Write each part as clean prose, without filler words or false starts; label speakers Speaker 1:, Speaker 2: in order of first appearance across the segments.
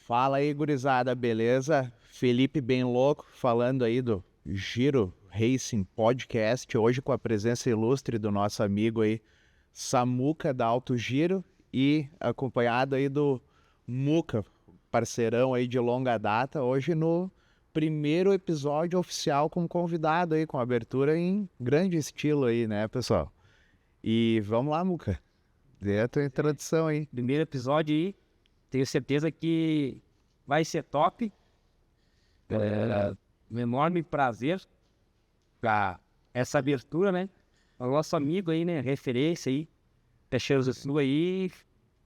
Speaker 1: Fala aí, gurizada, beleza? Felipe bem louco, falando aí do Giro Racing Podcast, hoje com a presença ilustre do nosso amigo aí, Samuca da Alto Giro, e acompanhado aí do Muca, parceirão aí de longa data, hoje no primeiro episódio oficial com convidado aí, com abertura em grande estilo aí, né, pessoal? E vamos lá, Muca, dê a tua introdução aí.
Speaker 2: Primeiro episódio aí, tenho certeza que vai ser top. Um enorme prazer para essa abertura, né? O nosso amigo aí, né? Referência aí, Caxias do Sul aí,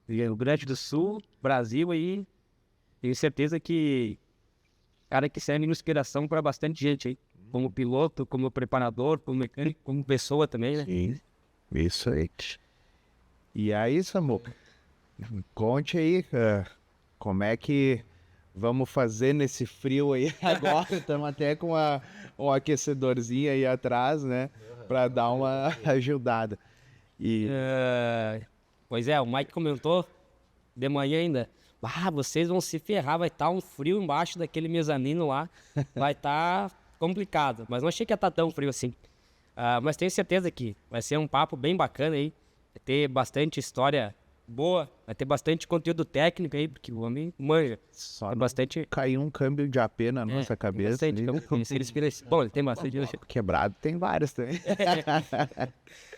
Speaker 2: Rio Grande do Sul, Brasil aí. Tenho certeza que cara que serve de inspiração para bastante gente aí. Como piloto, como preparador, como mecânico, como pessoa também, né?
Speaker 1: Sim, isso aí. E aí, Samuca, conte aí, como é que vamos fazer nesse frio aí agora. Estamos até com um aquecedorzinho aí atrás, né? Para dar uma ajudada. E
Speaker 2: Pois é, o Mike comentou de manhã ainda. Ah, vocês vão se ferrar, vai estar um frio embaixo daquele mezanino lá. Vai estar complicado. Mas não achei que ia estar tão frio assim. Mas tenho certeza que vai ser um papo bem bacana aí. Vai ter bastante história boa, vai ter bastante conteúdo técnico aí, porque o homem manja.
Speaker 1: só
Speaker 2: Tem bastante.
Speaker 1: caiu um câmbio de AP na nossa cabeça.
Speaker 2: Bastante.
Speaker 1: ali.
Speaker 2: Então, se ele inspira... Bom, ele tem bastante.
Speaker 1: Quebrado tem vários também.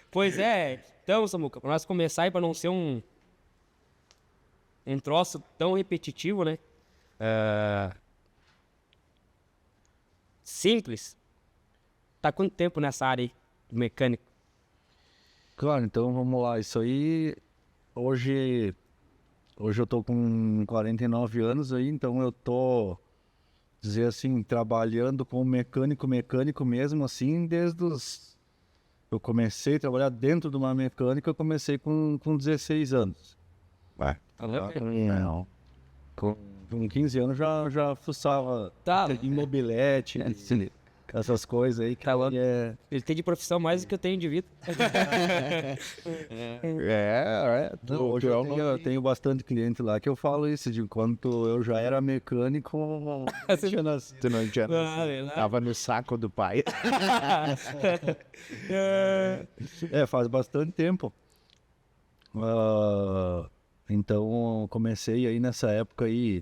Speaker 2: Pois é, então, Samuca, para nós começar aí, para não ser um troço tão repetitivo, né? Simples. Tá quanto tempo nessa área aí, do mecânico?
Speaker 3: Claro, então vamos lá. Isso aí, hoje eu tô com 49 anos aí, então eu tô, dizer assim, trabalhando como mecânico mesmo, assim, desde os... Eu comecei a trabalhar dentro de uma mecânica, eu comecei com 16 anos.
Speaker 1: Vai. Não.
Speaker 3: Com 15 anos já fuçava
Speaker 2: Tá.
Speaker 3: imobilete, essas coisas aí que
Speaker 2: Tá louco.
Speaker 3: é...
Speaker 2: Ele tem de profissão mais do que eu tenho de vida.
Speaker 3: Não, hoje eu tenho bastante cliente lá que eu falo isso, de quanto eu já era mecânico, tinha nascido.
Speaker 1: Tu não tinha... Tava no saco do pai.
Speaker 3: Faz bastante tempo. Então, comecei aí nessa época aí,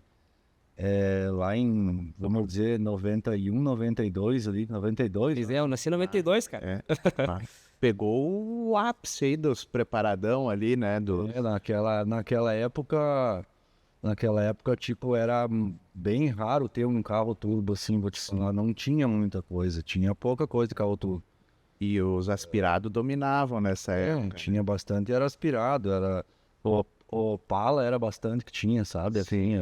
Speaker 3: lá em, vamos dizer, 91, 92 ali, 92.
Speaker 2: Pois é, eu nasci em 92, cara.
Speaker 1: Pegou o ápice aí dos preparadão ali, né?
Speaker 3: Naquela época, tipo, era bem raro ter um carro turbo, assim, vou te ensinar, não tinha muita coisa, tinha pouca coisa de carro turbo.
Speaker 1: E os aspirados dominavam nessa época.
Speaker 3: Tinha bastante, era aspirado, era... O Opala era bastante que tinha, sabe, assim,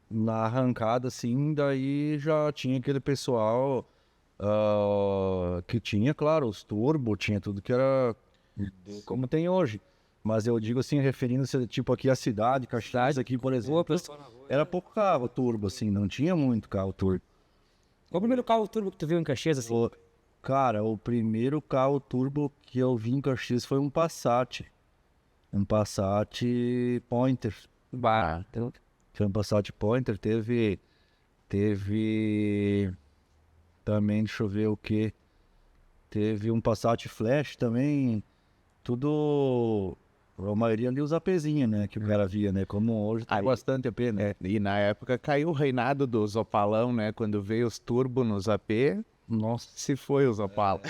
Speaker 3: na arrancada, assim, daí já tinha aquele pessoal que tinha, claro, os turbo, tinha tudo que era como tem hoje. Mas eu digo assim, referindo-se, tipo, aqui a cidade, Caxias, aqui, por exemplo, era pouco carro turbo, assim, não tinha muito carro turbo.
Speaker 2: Qual o primeiro carro turbo que tu viu em Caxias, assim?
Speaker 3: Cara, o primeiro carro turbo que eu vi em Caxias foi um Passat. Um Passat Pointer. Foi um Passat Pointer. Teve também, deixa eu ver o que. Teve um Passat Flash também. Tudo... A maioria ali os APzinhos, né? Que o cara via, né? Como hoje tem bastante AP, né?
Speaker 1: E na época caiu o reinado dos Opalão, né? Quando veio os turbo nos AP,
Speaker 3: Nossa.
Speaker 1: se foi os Opala.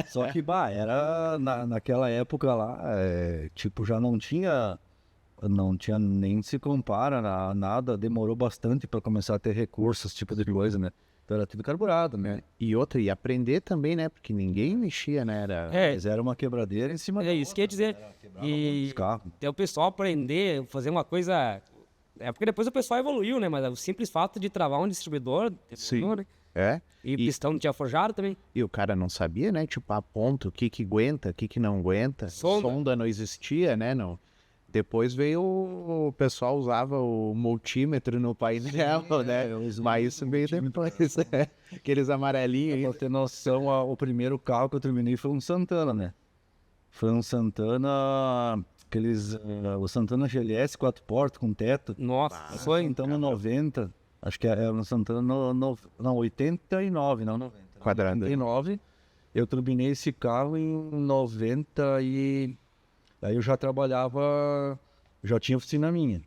Speaker 3: Só que, era naquela época lá, tipo, já não tinha nem se compara nada, demorou bastante para começar a ter recursos, tipo de coisa, né? Então era tudo carburado, né?
Speaker 1: E outra, e aprender também, né? Porque ninguém mexia, né?
Speaker 3: Mas era uma quebradeira em cima
Speaker 2: É isso que eu ia dizer. E até o pessoal aprender, fazer uma coisa... porque depois o pessoal evoluiu, né? Mas o simples fato de travar um distribuidor...
Speaker 1: Sim.
Speaker 2: Né?
Speaker 1: É.
Speaker 2: E pistão não tinha forjado também.
Speaker 1: E o cara não sabia, né? Tipo, a ponto, o que aguenta, o que não aguenta. Sonda não existia, né? Não. Depois veio o pessoal usava o multímetro no painel, né? Mas isso veio depois, aqueles amarelinhos aí.
Speaker 3: Pra ter noção, o primeiro carro que eu terminei foi um Santana, né? Foi um Santana, o Santana GLS 4 portas com teto.
Speaker 2: Nossa,
Speaker 3: Foi então no 90, acho que era no Santana não, 89, não 90.
Speaker 1: Quadrado.
Speaker 3: 89, eu turbinei esse carro em 90 e aí eu já trabalhava, já tinha oficina minha.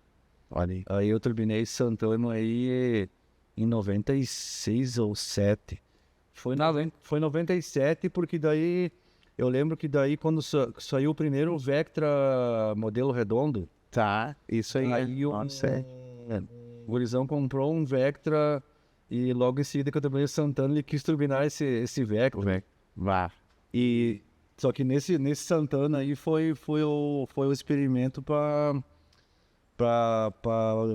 Speaker 1: Olha aí.
Speaker 3: Aí eu turbinei esse Santana aí em 96 ou 7. Foi 97, porque daí eu lembro que daí quando saiu o primeiro Vectra modelo redondo,
Speaker 1: Tá, isso aí.
Speaker 3: aí
Speaker 1: Nossa,
Speaker 3: o gurizão comprou um Vectra e logo em seguida que eu trabalhei no Santana ele quis turbinar esse Vectra.
Speaker 1: Vá.
Speaker 3: E só que nesse Santana aí foi o experimento para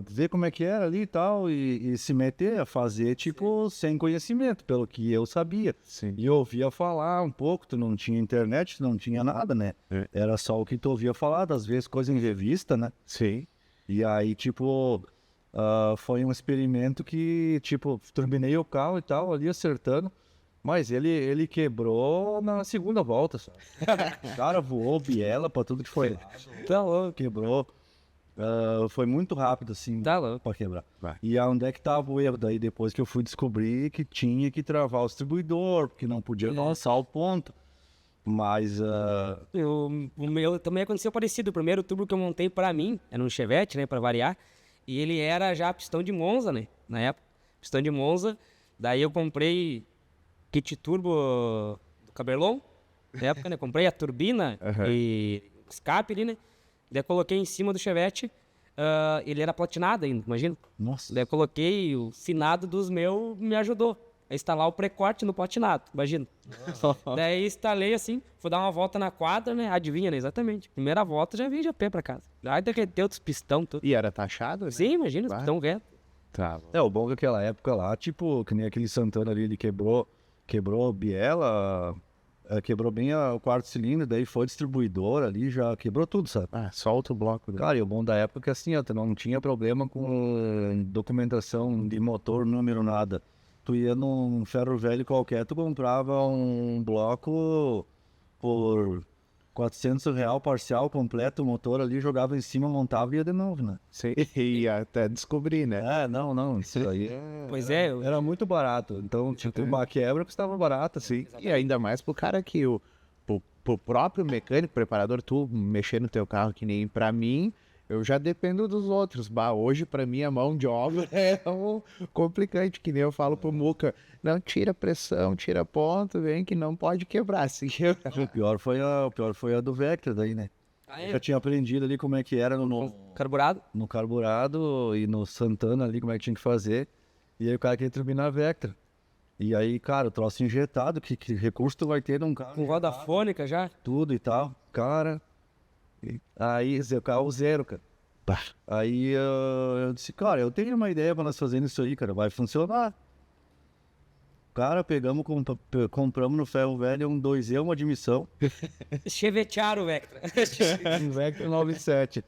Speaker 3: ver como é que era ali e tal, e se meter a fazer, tipo, sem conhecimento, pelo que eu sabia.
Speaker 1: Sim.
Speaker 3: E eu ouvia falar um pouco, tu não tinha internet, tu não tinha nada, né?
Speaker 1: É.
Speaker 3: Era só o que tu ouvia falar, das vezes coisa em revista, né?
Speaker 1: Sim.
Speaker 3: E aí, tipo, foi um experimento que, tipo, turbinei o carro e tal, ali acertando, mas ele quebrou na segunda volta, sabe? O cara voou biela pra tudo que foi lado,
Speaker 2: tá louco,
Speaker 3: quebrou. Foi muito rápido, assim,
Speaker 2: tá louco.
Speaker 3: pra quebrar.
Speaker 1: Vai.
Speaker 3: E onde é que tava o erro? Daí depois que eu fui descobrir que tinha que travar o distribuidor, porque não podia lançar o ponto. Mas,
Speaker 2: O meu também aconteceu parecido. O primeiro turbo que eu montei pra mim, era um Chevette, né, pra variar. E ele era já pistão de Monza, né, na época. Pistão de Monza. Daí eu comprei kit turbo do Caberlon, na época, né. Comprei a turbina e escape ali, né. Daí eu coloquei em cima do Chevette. Ele era platinado ainda, imagina.
Speaker 3: nossa,
Speaker 2: Daí eu coloquei o finado dos meus, me ajudou a instalar o pré-corte no platinado, imagina. Daí instalei assim, fui dar uma volta na quadra, né? Adivinha, né? Exatamente. Primeira volta já vim de a pé pra casa. Aí derreteu os pistão, tudo.
Speaker 1: E era taxado? Né?
Speaker 2: Sim, imagina, os
Speaker 1: Vai.
Speaker 2: pistão reto.
Speaker 1: Tá.
Speaker 3: o bom é que aquela época lá, tipo, que nem aquele Santana ali, ele quebrou a biela, quebrou bem o quarto cilindro, daí foi distribuidor ali, já quebrou tudo, sabe?
Speaker 1: Ah, solta o bloco.
Speaker 3: Cara, e o bom da época é que assim, ó, tu não tinha problema com documentação de motor, número, nada. Tu ia num ferro velho qualquer, tu comprava um bloco por R$ 400 parcial, completo, o motor ali, jogava em cima, montava e ia de novo, né?
Speaker 1: Sim, e até descobrir, né?
Speaker 3: Não, isso aí
Speaker 2: Pois é,
Speaker 3: era muito barato. Então, tipo, uma quebra custava barato, assim.
Speaker 1: E ainda mais pro cara que pro próprio mecânico, preparador, tu mexer no teu carro, que nem pra mim, eu já dependo dos outros. Bah, hoje pra mim a mão de obra é um complicante, que nem eu falo pro Muca, não tira pressão, tira ponto, vem que não pode quebrar. Se quebrar.
Speaker 3: O pior foi a do Vectra daí, né? Eu já tinha aprendido ali como é que era
Speaker 2: carburado.
Speaker 3: no carburado e no Santana ali, como é que tinha que fazer. E aí o cara queria turbinar a Vectra. E aí, cara, o troço injetado, que recurso tu vai ter num carro?
Speaker 2: Com roda fônica já.
Speaker 3: Tudo e tal. Cara, aí o carro zero, cara.
Speaker 1: Bah.
Speaker 3: Aí eu disse, cara, eu tenho uma ideia pra nós fazermos isso aí, cara, vai funcionar. Cara, compramos no ferro velho um 2E, uma admissão,
Speaker 2: Chevetearam o Vectra.
Speaker 3: um Vectra 97.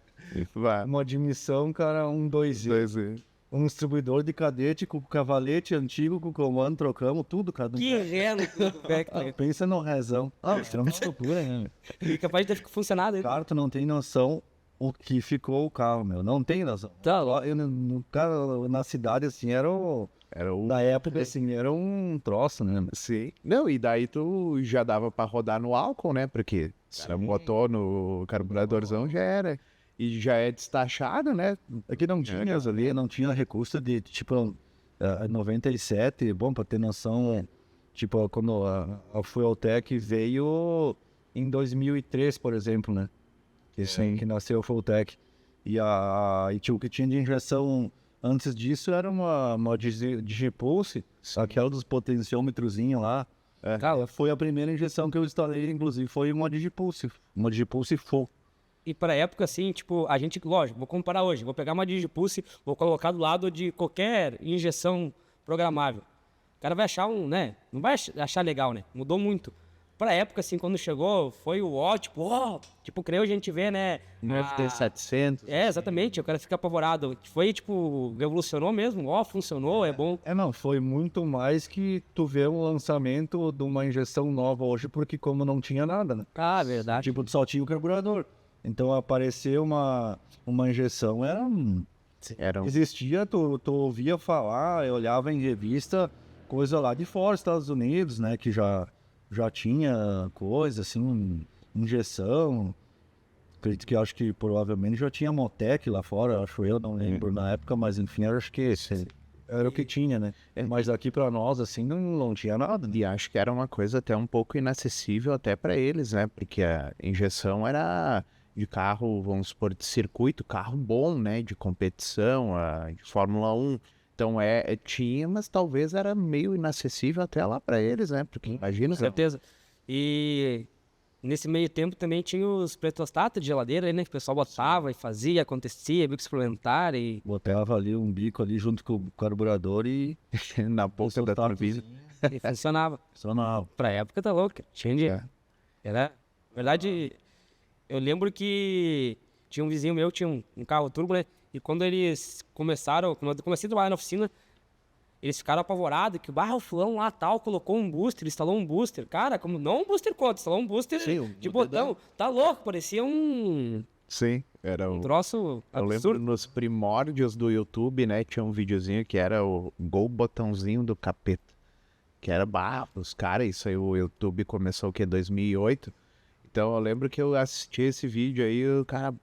Speaker 1: Vai.
Speaker 3: Uma admissão, cara, um 2E. Um distribuidor de cadete com cavalete antigo, com comando, trocamos tudo, cara.
Speaker 2: Que relo do Vectra.
Speaker 3: Pensa no rezão. Isso é uma loucura, né, meu?
Speaker 2: E capaz de ter funcionado aí.
Speaker 3: Cara, tu não tem noção o que ficou o carro, meu. Não tem noção.
Speaker 2: Tá
Speaker 3: Cara, na cidade, assim, era na época, assim, era um troço, né?
Speaker 1: Sim. Não, e daí tu já dava pra rodar no álcool, né? Porque o cara botou no carburadorzão, já era. E já é destachado, né?
Speaker 3: Aqui não tinha ali, não tinha recurso de, tipo, 97, bom, pra ter noção, tipo, quando a Fueltech veio em 2003, por exemplo, né? Que nasceu a Fueltech. E o que tinha de injeção antes disso era uma Digipulse, aquela dos potenciômetrozinhos lá.
Speaker 2: Cara,
Speaker 3: Foi a primeira injeção que eu instalei, inclusive, foi uma Digipulse Full.
Speaker 2: e pra época, assim, tipo, a gente, lógico, vou comparar hoje, vou pegar uma Digipulse, vou colocar do lado de qualquer injeção programável. O cara vai achar né? Não vai achar legal, né? Mudou muito. pra época, assim, quando chegou, foi o ó, tipo, tipo, que nem a gente vê, né?
Speaker 1: No FT700.
Speaker 2: Exatamente, o cara fica apavorado. Foi, tipo, revolucionou mesmo, funcionou, é bom.
Speaker 3: Não, foi muito mais que tu vê um lançamento de uma injeção nova hoje, porque como não tinha nada, né?
Speaker 2: Ah, verdade.
Speaker 3: Tipo, só tinha o carburador. Então, apareceu uma injeção, existia, tu ouvia falar, eu olhava em revista, coisa lá de fora, Estados Unidos, né? Que já tinha coisa, assim, injeção. Acredito que acho que provavelmente já tinha Motec lá fora, acho eu, não lembro na época, mas enfim, eu acho que esse era o que tinha, né? Mas aqui pra nós, assim, não tinha nada.
Speaker 1: E acho que era uma coisa até um pouco inacessível até para eles, né? Porque a injeção era de carro, vamos supor, de circuito, carro bom, né? De competição, de Fórmula 1. Então tinha, mas talvez era meio inacessível até lá para eles, né? Porque imagina.
Speaker 2: Com certeza. E nesse meio tempo também tinha os pretostatos de geladeira aí, né? Que o pessoal botava e fazia, acontecia, bico suplementar e...
Speaker 3: Botava ali um bico ali junto com o carburador e
Speaker 1: na boca da turbina.
Speaker 2: E funcionava.
Speaker 3: funcionava.
Speaker 2: Pra época tá louco. Tinha dinheiro. Era... Na verdade, eu lembro que tinha um vizinho meu, tinha um carro turbo, né? E quando eles começaram, quando eu comecei a trabalhar na oficina, eles ficaram apavorados que o fulano lá tal colocou um booster, instalou um booster. Cara, como não um booster contra, instalou um booster de botão. Tá louco, parecia um
Speaker 1: Sim, era
Speaker 2: troço
Speaker 1: Eu lembro
Speaker 2: absurdo.
Speaker 1: nos primórdios do YouTube, né? Tinha um videozinho que era o Gol Botãozinho do Capeta. Que era os caras, isso aí o YouTube começou o que? 2008. Então eu lembro que eu assisti esse vídeo aí, o cara,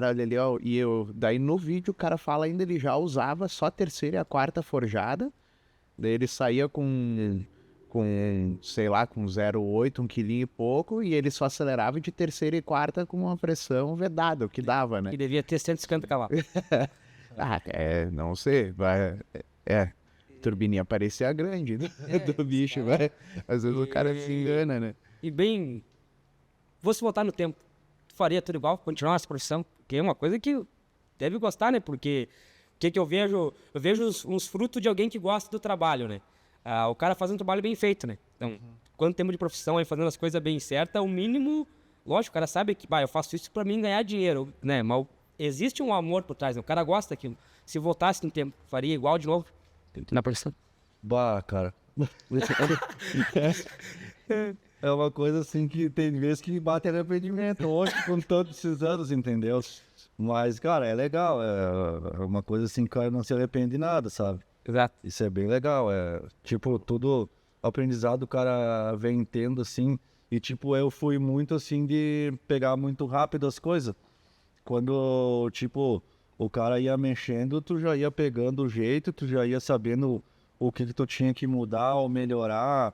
Speaker 1: olha ali, ó, daí no vídeo o cara fala ainda, ele já usava só a terceira e a quarta forjada, daí ele saía sei lá, com 0,8, 1 quilinho e pouco, e ele só acelerava de terceira e quarta com uma pressão vedada, o que dava, né?
Speaker 2: E devia ter 150 cavalos.
Speaker 1: Não sei, turbininha parecia grande, né? Do bicho, vai. Às vezes o cara se engana, né?
Speaker 2: E bem, fosse voltar no tempo, tu faria tudo igual, continuar essa profissão? Que é uma coisa que deve gostar, né? Porque o que eu vejo? Eu vejo uns frutos de alguém que gosta do trabalho, né? O cara faz um trabalho bem feito, né? Então, quanto tempo de profissão aí fazendo as coisas bem certas, o mínimo, lógico, o cara sabe que, eu faço isso pra mim ganhar dinheiro, né? Mas existe um amor por trás, né? O cara gosta daquilo. Se voltasse no tempo, faria igual de novo na profissão?
Speaker 3: Bah, cara. É uma coisa assim que tem vezes que bate arrependimento hoje com todos esses anos, entendeu? Mas, cara, é legal. É uma coisa assim que o cara não se arrepende de nada, sabe?
Speaker 2: Exato.
Speaker 3: Isso é bem legal. Tipo, tudo aprendizado o cara vem tendo assim. E, tipo, eu fui muito assim de pegar muito rápido as coisas. Quando, tipo, o cara ia mexendo, tu já ia pegando o jeito, tu já ia sabendo o que tu tinha que mudar ou melhorar.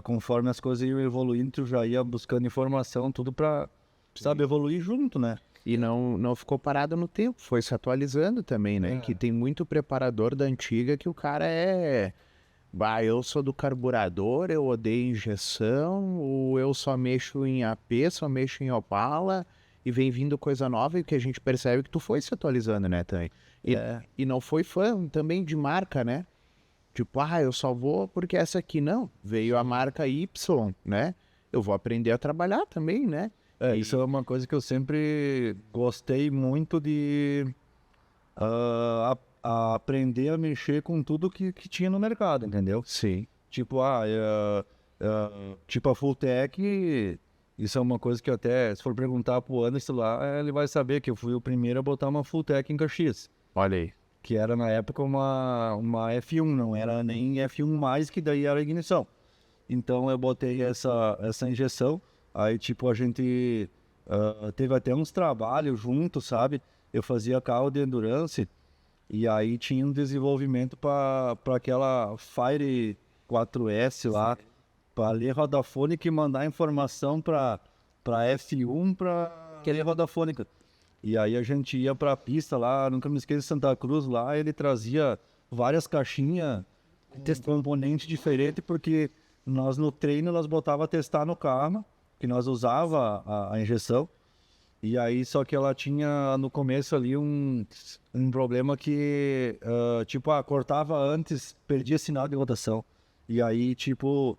Speaker 3: Conforme as coisas iam evoluindo, tu já ia buscando informação, tudo pra, sabe, evoluir junto, né?
Speaker 1: E não ficou parado no tempo, foi se atualizando também, né? Que tem muito preparador da antiga que o cara eu sou do carburador, eu odeio injeção, ou eu só mexo em AP, só mexo em Opala, e vem vindo coisa nova, e que a gente percebe que tu foi se atualizando, né, Tânia? E não foi fã também de marca, né? Tipo, eu só vou porque essa aqui não. Veio a marca Y, né? Eu vou aprender a trabalhar também, né?
Speaker 3: Isso é uma coisa que eu sempre gostei muito de aprender a mexer com tudo que tinha no mercado, entendeu?
Speaker 1: Sim.
Speaker 3: Tipo, tipo a Fulltech, isso é uma coisa que até, se for perguntar pro Anderson lá, ele vai saber que eu fui o primeiro a botar uma Fulltech em Caxias.
Speaker 1: Olha aí.
Speaker 3: Que era na época uma F1, não era nem F1+, que daí era ignição. Então eu botei essa injeção, aí tipo a gente teve até uns trabalhos juntos, sabe? Eu fazia carro de endurance e aí tinha um desenvolvimento para aquela Fire 4S lá, para ler rodafônica e mandar informação para F1 para ler rodafônica. E aí a gente ia pra pista lá, nunca me esqueço de Santa Cruz lá, ele trazia várias caixinhas com componente diferente, porque nós no treino nós botava testar no carro, que nós usava a injeção, e aí só que ela tinha no começo ali um problema que, cortava antes, perdia sinal de rotação. E aí, tipo,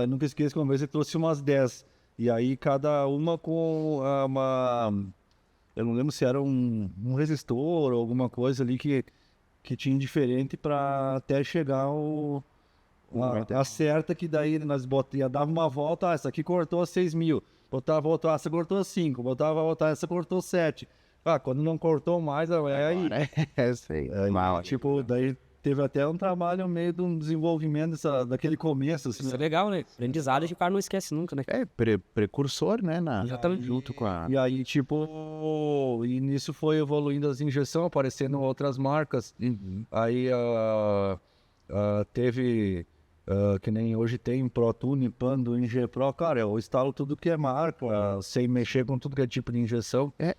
Speaker 3: Nunca esqueço que uma vez ele trouxe umas 10. E aí cada uma com uma... Eu não lembro se era um resistor ou alguma coisa ali que tinha diferente para até chegar a certa, que daí nós dava uma volta, essa aqui cortou a 6.000, botava outra, essa cortou a 5, botava outra, essa cortou 7. Quando não cortou mais, aí
Speaker 1: Sei.
Speaker 3: tipo, daí teve até um trabalho meio de um desenvolvimento daquele começo, assim,
Speaker 2: Isso é legal, né? Aprendizado que o cara não esquece nunca, né?
Speaker 1: Precursor, né?
Speaker 2: Exatamente.
Speaker 1: Junto com a...
Speaker 3: E aí, tipo, e nisso foi evoluindo as injeções, aparecendo outras marcas. Aí teve, que nem hoje tem ProTune, Pando, Ingepro, cara, eu instalo tudo que é marca, sem mexer com tudo que é tipo de injeção. É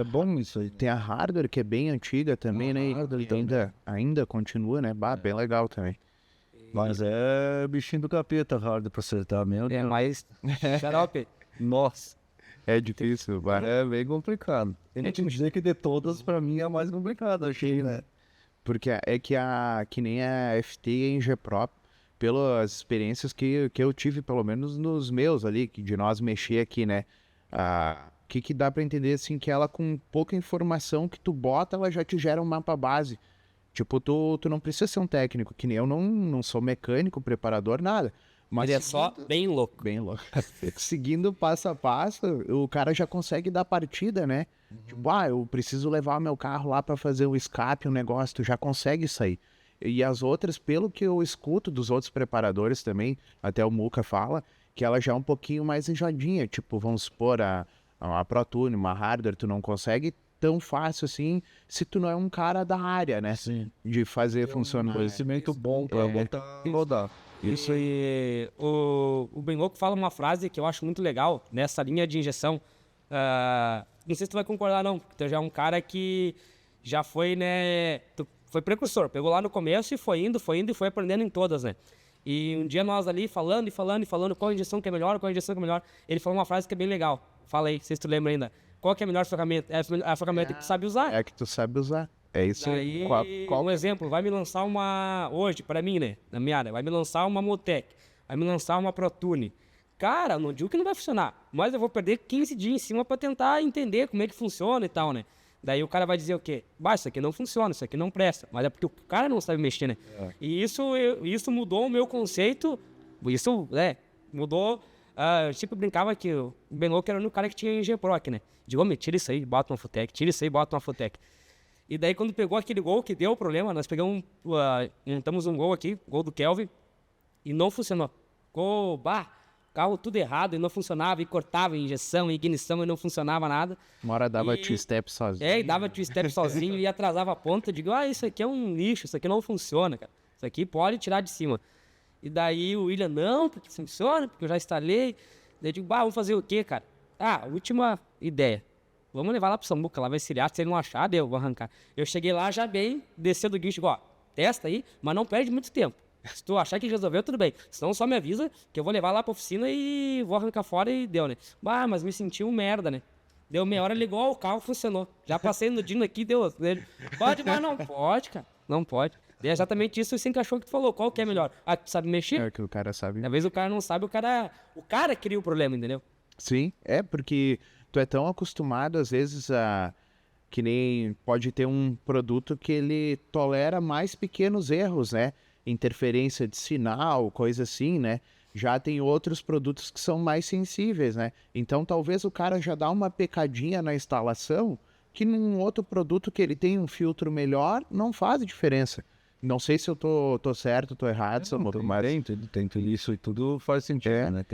Speaker 3: bom isso aí.
Speaker 1: Tem a Hardware, que é bem antiga também, né? E ainda continua, né? Bem legal também.
Speaker 3: Mas é bichinho do capeta, hard pra acertar mesmo.
Speaker 2: É mais xarope.
Speaker 3: Nossa,
Speaker 1: É difícil,
Speaker 3: é bem complicado. Tem que dizer que de todas, pra mim, é a mais complicada, achei, né?
Speaker 1: Porque é que nem a FT e a Ingepro, pelas experiências que eu tive, pelo menos nos meus ali, de nós mexer aqui, né? O que dá pra entender, assim, que ela com pouca informação que tu bota, ela já te gera um mapa base. Tipo, tu não precisa ser um técnico, que nem eu não sou mecânico, preparador, nada. Mas
Speaker 2: Ele é só bem louco.
Speaker 1: bem louco. Seguindo passo a passo, o cara já consegue dar partida, né? Tipo, eu preciso levar o meu carro lá pra fazer o escape, um negócio, tu já consegue sair. E as outras, pelo que eu escuto dos outros preparadores também, até o Muca fala, que ela já é um pouquinho mais enjadinha. Tipo, vamos supor, a ProTune, uma Hardware, tu não consegue tão fácil assim, se tu não é um cara da área, né?
Speaker 3: Sim.
Speaker 1: De fazer funcionar.
Speaker 3: Conhecimento bom pra botar e rodar.
Speaker 2: Isso aí. O Bem Louco fala uma frase que eu acho muito legal nessa linha de injeção. Não sei se tu vai concordar, não. Porque tu já é um cara que já foi, né? Tu foi precursor. Pegou lá no começo e foi indo e foi aprendendo em todas, né? E um dia nós ali falando qual injeção que é melhor, qual injeção que é melhor. Ele falou uma frase que é bem legal. Fala aí, não sei se tu lembra ainda. Qual que é a melhor ferramenta? É a ferramenta que tu sabe usar.
Speaker 1: É que tu sabe usar. É isso aí.
Speaker 2: Daí, um exemplo, vai me lançar hoje, pra mim, né, na minha área, vai me lançar uma Motec, vai me lançar uma ProTune. Cara, não digo que não vai funcionar, mas eu vou perder 15 dias em cima pra tentar entender como é que funciona e tal, né. Daí o cara vai dizer o quê? Isso aqui não funciona, isso aqui não presta. Mas é porque o cara não sabe mexer, né. E isso mudou o meu conceito, mudou. Eu sempre brincava que o Ben Louco era o único cara que tinha Ingproc, né. Digo, me tira isso aí, bota uma Futec, tira isso aí, bota uma Futec. E daí quando pegou aquele gol que deu o problema, nós pegamos, montamos um gol aqui, gol do Kelvin, e não funcionou. Ficou, carro tudo errado e não funcionava, e cortava injeção, ignição e não funcionava nada.
Speaker 1: Uma hora dava two-step sozinho.
Speaker 2: E dava two-step sozinho e atrasava a ponta. Eu digo, isso aqui é um lixo, isso aqui não funciona, cara. Isso aqui pode tirar de cima. E daí o William, não, porque funciona, porque eu já instalei. Daí eu digo, vamos fazer o quê, cara? Última ideia. Vamos levar lá pro Samuca, lá vai auxiliar, se ele não achar, eu vou arrancar. Eu cheguei lá já bem, desceu do guincho, testa aí, mas não perde muito tempo. Se tu achar que resolveu, tudo bem. Senão só me avisa que eu vou levar lá pra oficina e vou arrancar fora e deu, né? Mas me senti um merda, né? Deu meia hora, ligou, o carro funcionou. Já passei no Dino aqui, deu. Pode, mas não pode, cara. Não pode. É exatamente isso que você encaixou que tu falou. Qual que é melhor? Tu sabe mexer?
Speaker 1: É que o cara sabe.
Speaker 2: Às vezes o cara não sabe, o cara cria o problema, entendeu?
Speaker 1: Sim, porque tu é tão acostumado, às vezes, que nem pode ter um produto que ele tolera mais pequenos erros, né? Interferência de sinal, coisa assim, né? Já tem outros produtos que são mais sensíveis, né? Então, talvez o cara já dá uma pecadinha na instalação que num outro produto que ele tem um filtro melhor, não faz diferença. Não sei se eu tô certo, tô errado,
Speaker 3: mas tem tudo isso e tudo faz sentido, né?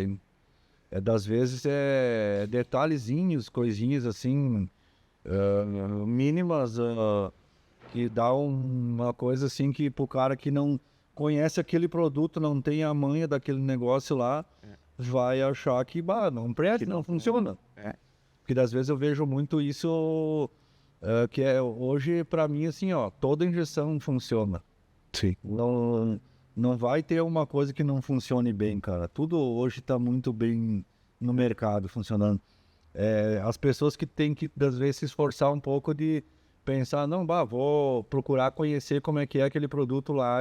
Speaker 3: Das vezes detalhezinhos, coisinhas assim, mínimas, que dá uma coisa assim que pro cara que não conhece aquele produto, não tem a manha daquele negócio lá, vai achar que não presta, não funciona. Porque das vezes eu vejo muito isso, que hoje pra mim assim, toda injeção funciona.
Speaker 1: Sim.
Speaker 3: Não vai ter uma coisa que não funcione bem, cara. Tudo hoje está muito bem no mercado funcionando. As pessoas que têm que, às vezes, se esforçar um pouco de pensar, não, vou procurar conhecer como é que é aquele produto lá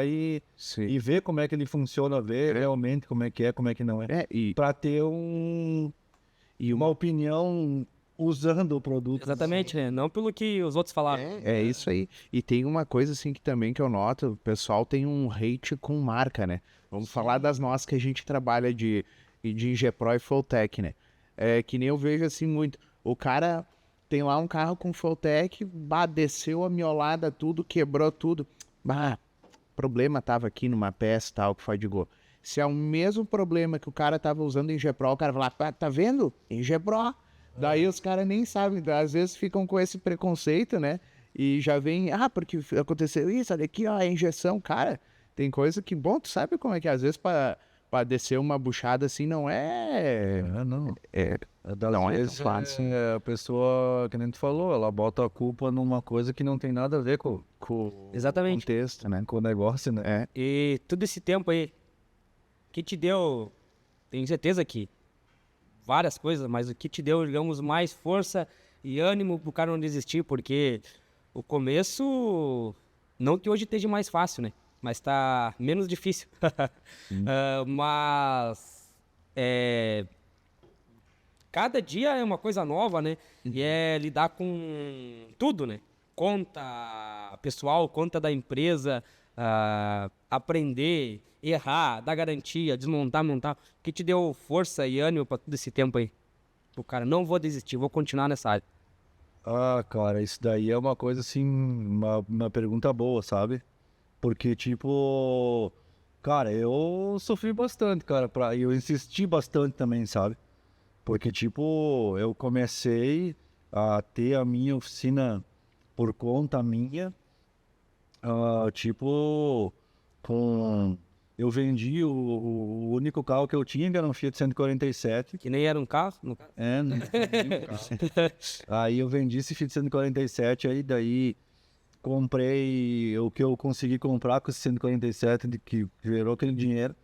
Speaker 1: Sim.
Speaker 3: e ver como é que ele funciona, ver realmente como é, como é que não é. Para ter uma opinião usando o produto.
Speaker 2: Exatamente, né? Não pelo que os outros falaram.
Speaker 1: É isso aí. E tem uma coisa assim que também que eu noto, o pessoal tem um hate com marca, né? Vamos falar das nossas que a gente trabalha de Ingepro e Fulltech, né? É que nem eu vejo assim muito. O cara tem lá um carro com Fulltech, desceu a miolada tudo, quebrou tudo. Problema tava aqui numa peça tal que fadigou. Se é o mesmo problema que o cara tava usando em Ingepro, o cara vai lá, tá vendo? Ingepro. Daí os caras nem sabem, às vezes ficam com esse preconceito, né? E já vem, porque aconteceu isso, olha aqui, ó, a injeção, cara. Tem coisa que, bom, tu sabe como é que às vezes pra descer uma buchada assim não é.
Speaker 3: Não.
Speaker 1: Não
Speaker 3: Não,
Speaker 1: é
Speaker 3: é
Speaker 1: tão fácil.
Speaker 3: a pessoa, que nem tu falou, ela bota a culpa numa coisa que não tem nada a ver com o
Speaker 2: Exatamente.
Speaker 3: contexto, né? Com o negócio, né?
Speaker 2: E todo esse tempo aí, que te deu, tenho certeza que várias coisas, mas o que te deu, digamos, mais força e ânimo pro cara não desistir, porque o começo, não que hoje esteja mais fácil, né? Mas tá menos difícil. Mas cada dia é uma coisa nova, né? E é lidar com tudo, né? Conta pessoal, conta da empresa, aprender, errar, dar garantia, desmontar, montar. O que te deu força e ânimo para todo esse tempo aí? O cara, não vou desistir, vou continuar nessa área.
Speaker 3: Cara, isso daí é uma coisa assim, uma pergunta boa, sabe? Porque, tipo, cara, eu sofri bastante, cara, eu insisti bastante também, sabe? Porque, tipo, eu comecei a ter a minha oficina por conta minha, tipo, eu vendi o único carro que eu tinha, que era um Fiat 147.
Speaker 2: Que nem era um carro, no caso.
Speaker 3: Não tinha um carro. Aí eu vendi esse Fiat 147, aí daí comprei o que eu consegui comprar com esse 147, que gerou aquele dinheiro.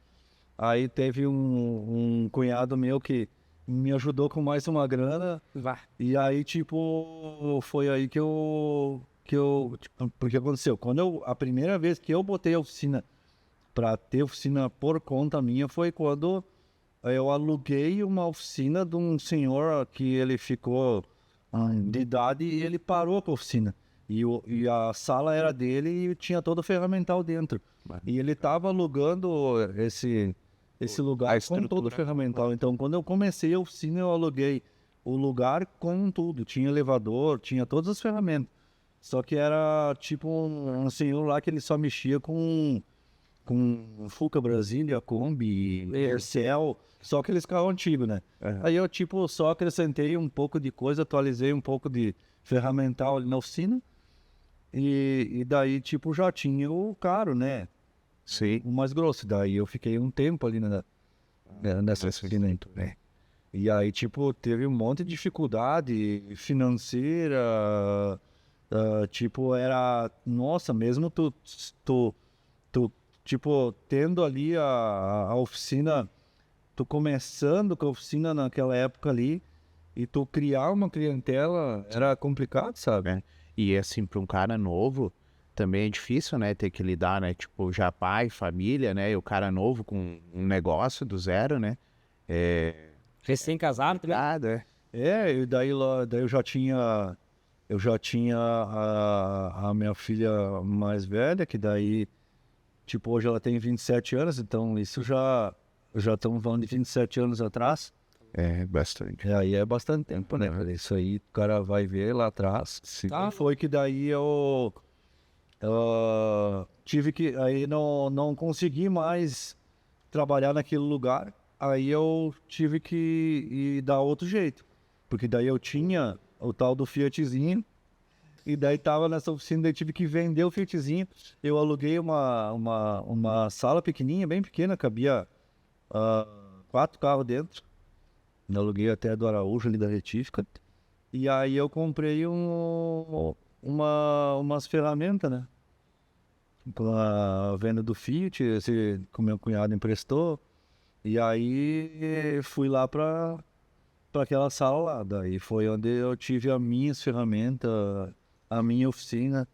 Speaker 3: Aí teve um cunhado meu que me ajudou com mais uma grana. E aí, tipo, foi aí porque aconteceu, a primeira vez que eu botei a oficina para ter oficina por conta minha foi quando eu aluguei uma oficina de um senhor que ele ficou de idade e ele parou com a oficina. E a sala era dele e tinha todo o ferramental dentro. E ele estava alugando esse lugar com todo o ferramental. Então, quando eu comecei a oficina, eu aluguei o lugar com tudo. Tinha elevador, tinha todas as ferramentas. Só que era tipo um senhor lá que ele só mexia com Fuca Brasília, Kombi, Ercel, só aqueles carros antigos, né? Aí eu, tipo, só acrescentei um pouco de coisa, atualizei um pouco de ferramental ali na oficina. E daí, tipo, já tinha o caro, né?
Speaker 1: Sim.
Speaker 3: O mais grosso. Daí eu fiquei um tempo ali nessa oficina, né? E aí, tipo, teve um monte de dificuldade financeira. Tipo, nossa, mesmo tu tipo, tendo ali a oficina, tu começando com a oficina naquela época ali, e tu criar uma clientela era complicado, sabe?
Speaker 1: E assim, para um cara novo, também é difícil, né? Ter que lidar, né? Tipo, já pai, família, né? E o cara novo com um negócio do zero, né?
Speaker 2: Recém-casado também.
Speaker 3: E daí eu já tinha a minha filha mais velha, que daí, tipo, hoje ela tem 27 anos, então isso já estamos falando de 27 anos atrás.
Speaker 1: Bastante.
Speaker 3: Aí é bastante tempo, né? Isso aí o cara vai ver lá atrás.
Speaker 1: Sim.
Speaker 3: Foi que daí eu tive que... Aí não consegui mais trabalhar naquele lugar. Aí eu tive que ir dar outro jeito. Porque daí eu tinha o tal do Fiatzinho. E daí tava nessa oficina, daí tive que vender o Fiatzinho. Eu aluguei uma sala pequenininha, bem pequena, cabia 4 carros dentro. Eu aluguei até do Araújo, ali da Retífica. E aí eu comprei umas ferramentas, né? Com a venda do Fiat, que o meu cunhado emprestou. E aí fui lá para aquela sala lá. Daí foi onde eu tive as minhas ferramentas, a minha oficina.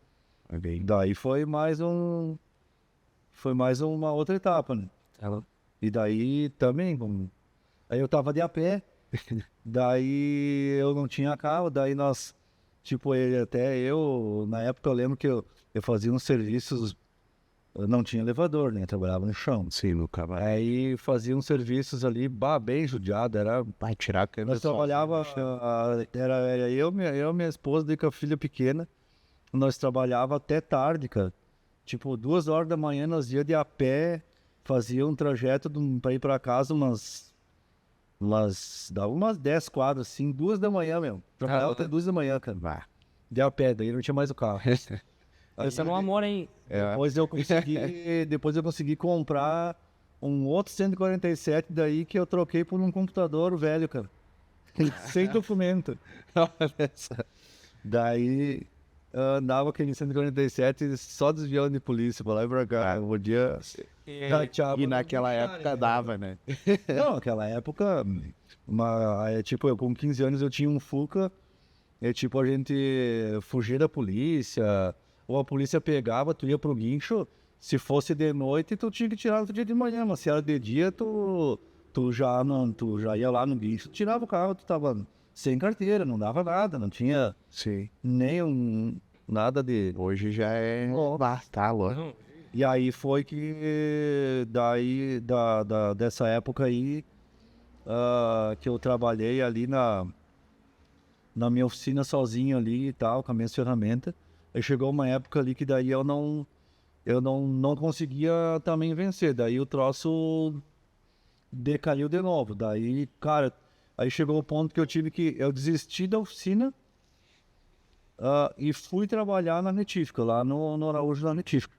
Speaker 1: Ok.
Speaker 3: Daí foi mais uma outra etapa, né? E daí também, aí eu tava de a pé, daí eu não tinha carro, daí nós, tipo, na época eu lembro que eu fazia uns serviços, eu não tinha elevador, né? Trabalhava no chão.
Speaker 1: Sim, no cavalo.
Speaker 3: Aí fazia uns serviços ali, bem judiado,
Speaker 1: Vai tirar a câmera.
Speaker 3: nós trabalhava, era eu, minha esposa, daí com a filha pequena, nós trabalhava até tarde, cara. Tipo, 2 horas da manhã nós ia de a pé, fazia um trajeto pra ir pra casa dava umas 10 quadras, assim, 2 da manhã mesmo. Trabalhava até 2 da manhã, cara.
Speaker 1: Vá.
Speaker 3: De a pé, daí não tinha mais o carro.
Speaker 2: Esse é um amor, hein?
Speaker 3: Depois eu consegui comprar um outro 147 daí que eu troquei por um computador velho, cara. Sem documento. Daí andava aquele 147 só desviando de polícia pra lá e pra cá. Eu podia
Speaker 1: E naquela época dava, né?
Speaker 3: Não, naquela época, tipo, eu com 15 anos eu tinha um Fuca, tipo, a gente fugia da polícia, ou a polícia pegava, tu ia pro guincho, se fosse de noite, tu tinha que tirar outro dia de manhã, mas se era de dia, tu já ia lá no guincho, tirava o carro, tu tava sem carteira, não dava nada, não tinha
Speaker 1: Sim.
Speaker 3: nada de...
Speaker 1: Hoje já é. Tá louco.
Speaker 3: E aí foi que, daí, dessa época aí, que eu trabalhei ali na minha oficina sozinho ali e tal, com as minhas ferramentas. Aí chegou uma época ali que daí eu não conseguia também vencer. Daí o troço decaiu de novo. Daí, cara, aí chegou o ponto que eu desisti da oficina e fui trabalhar na retífica, lá no Araújo da retífica.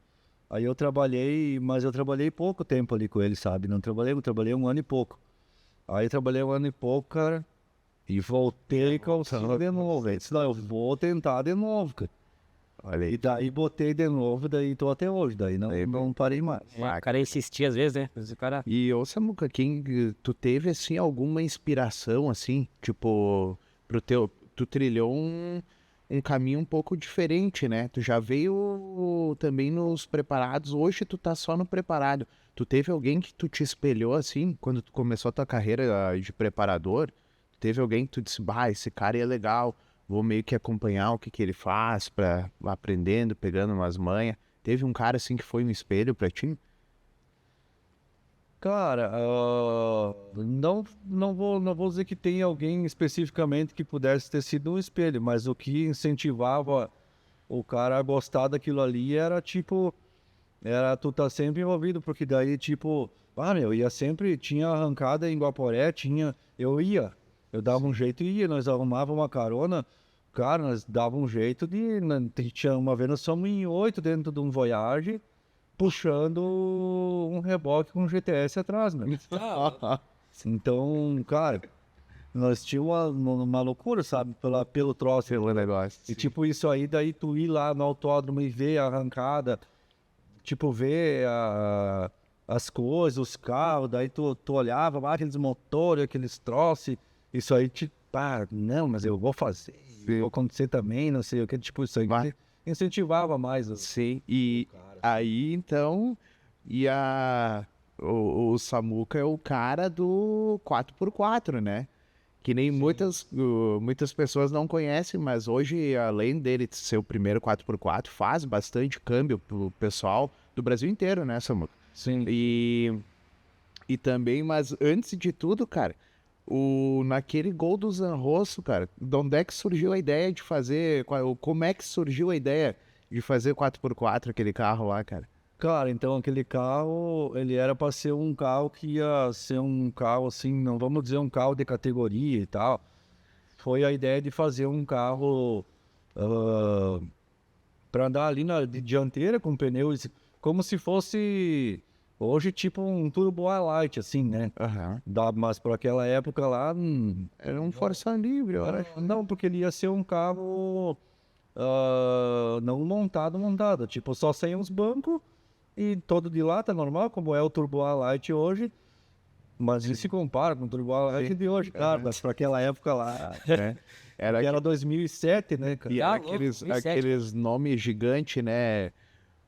Speaker 3: Aí eu trabalhei, mas eu trabalhei pouco tempo ali com ele, sabe? Eu trabalhei 1 ano e pouco. Aí eu trabalhei 1 ano e pouco, cara, e voltei com o samba de novo. Eu disse, não, eu vou tentar de novo, cara.
Speaker 1: Olha
Speaker 3: E
Speaker 1: aí.
Speaker 3: daí botei de novo, daí tô até hoje, daí não parei mais.
Speaker 2: O cara insistia às vezes, né? Mas o cara...
Speaker 1: E ô Samuca, tu teve assim alguma inspiração assim, tipo, tu trilhou um caminho um pouco diferente, né? Tu já veio também nos preparados, hoje tu tá só no preparado. Tu teve alguém que tu te espelhou assim, quando tu começou a tua carreira de preparador? Teve alguém que tu disse, esse cara é legal, vou meio que acompanhar o que ele faz pra aprendendo, pegando umas manhas. Teve um cara assim que foi um espelho pra ti?
Speaker 3: Cara, não vou dizer que tem alguém especificamente que pudesse ter sido um espelho, mas o que incentivava o cara a gostar daquilo ali era tipo, tu tá sempre envolvido, porque daí tipo, ia sempre, tinha arrancada em Guaporé, eu dava um jeito e ia, nós arrumávamos uma carona, cara, nós dava um jeito tinha uma vez nós fomos em 8 dentro de um Voyage, puxando um reboque com um GTS atrás, né? Então, cara, nós tínhamos uma loucura, sabe? Pelo troço.
Speaker 1: Pelo negócio.
Speaker 3: E tipo, isso aí, daí tu ir lá no autódromo e ver a arrancada, tipo, ver as coisas, os carros, daí tu olhava, aqueles motores, aqueles troços, isso aí não, mas eu vou fazer, vou acontecer também, não sei o que, tipo, isso aí incentivava mais.
Speaker 1: Sim, e aí então, o Samuca é o cara do 4x4, né? Que nem muitas pessoas não conhecem, mas hoje, além dele ser o primeiro 4x4, faz bastante câmbio pro pessoal do Brasil inteiro, né, Samuca?
Speaker 3: Sim.
Speaker 1: E também, mas antes de tudo, cara, naquele gol do Zanrosso, cara, de onde é que surgiu a ideia de fazer, como é que surgiu a ideia de fazer 4x4, aquele carro lá, cara?
Speaker 3: Cara, então aquele carro, ele era para ser um carro que ia ser um carro assim, não vamos dizer um carro de categoria e tal. Foi a ideia de fazer um carro para andar ali de dianteira com pneus, como se fosse hoje tipo um Turbo Light, assim, né? Mas por aquela época lá...
Speaker 1: Era um Força Livre, eu acho.
Speaker 3: Não, porque ele ia ser um carro não montado, tipo só sem os bancos e todo de lata normal, como é o Turbo Light hoje. Mas ele se compara com o Turbo Light de hoje, cara, mas para aquela época lá...
Speaker 1: Era
Speaker 3: Que era 2007, né, cara?
Speaker 1: E
Speaker 2: Tá
Speaker 1: era
Speaker 2: louco,
Speaker 1: aqueles,
Speaker 2: 2007.
Speaker 1: aqueles nomes gigantes, né?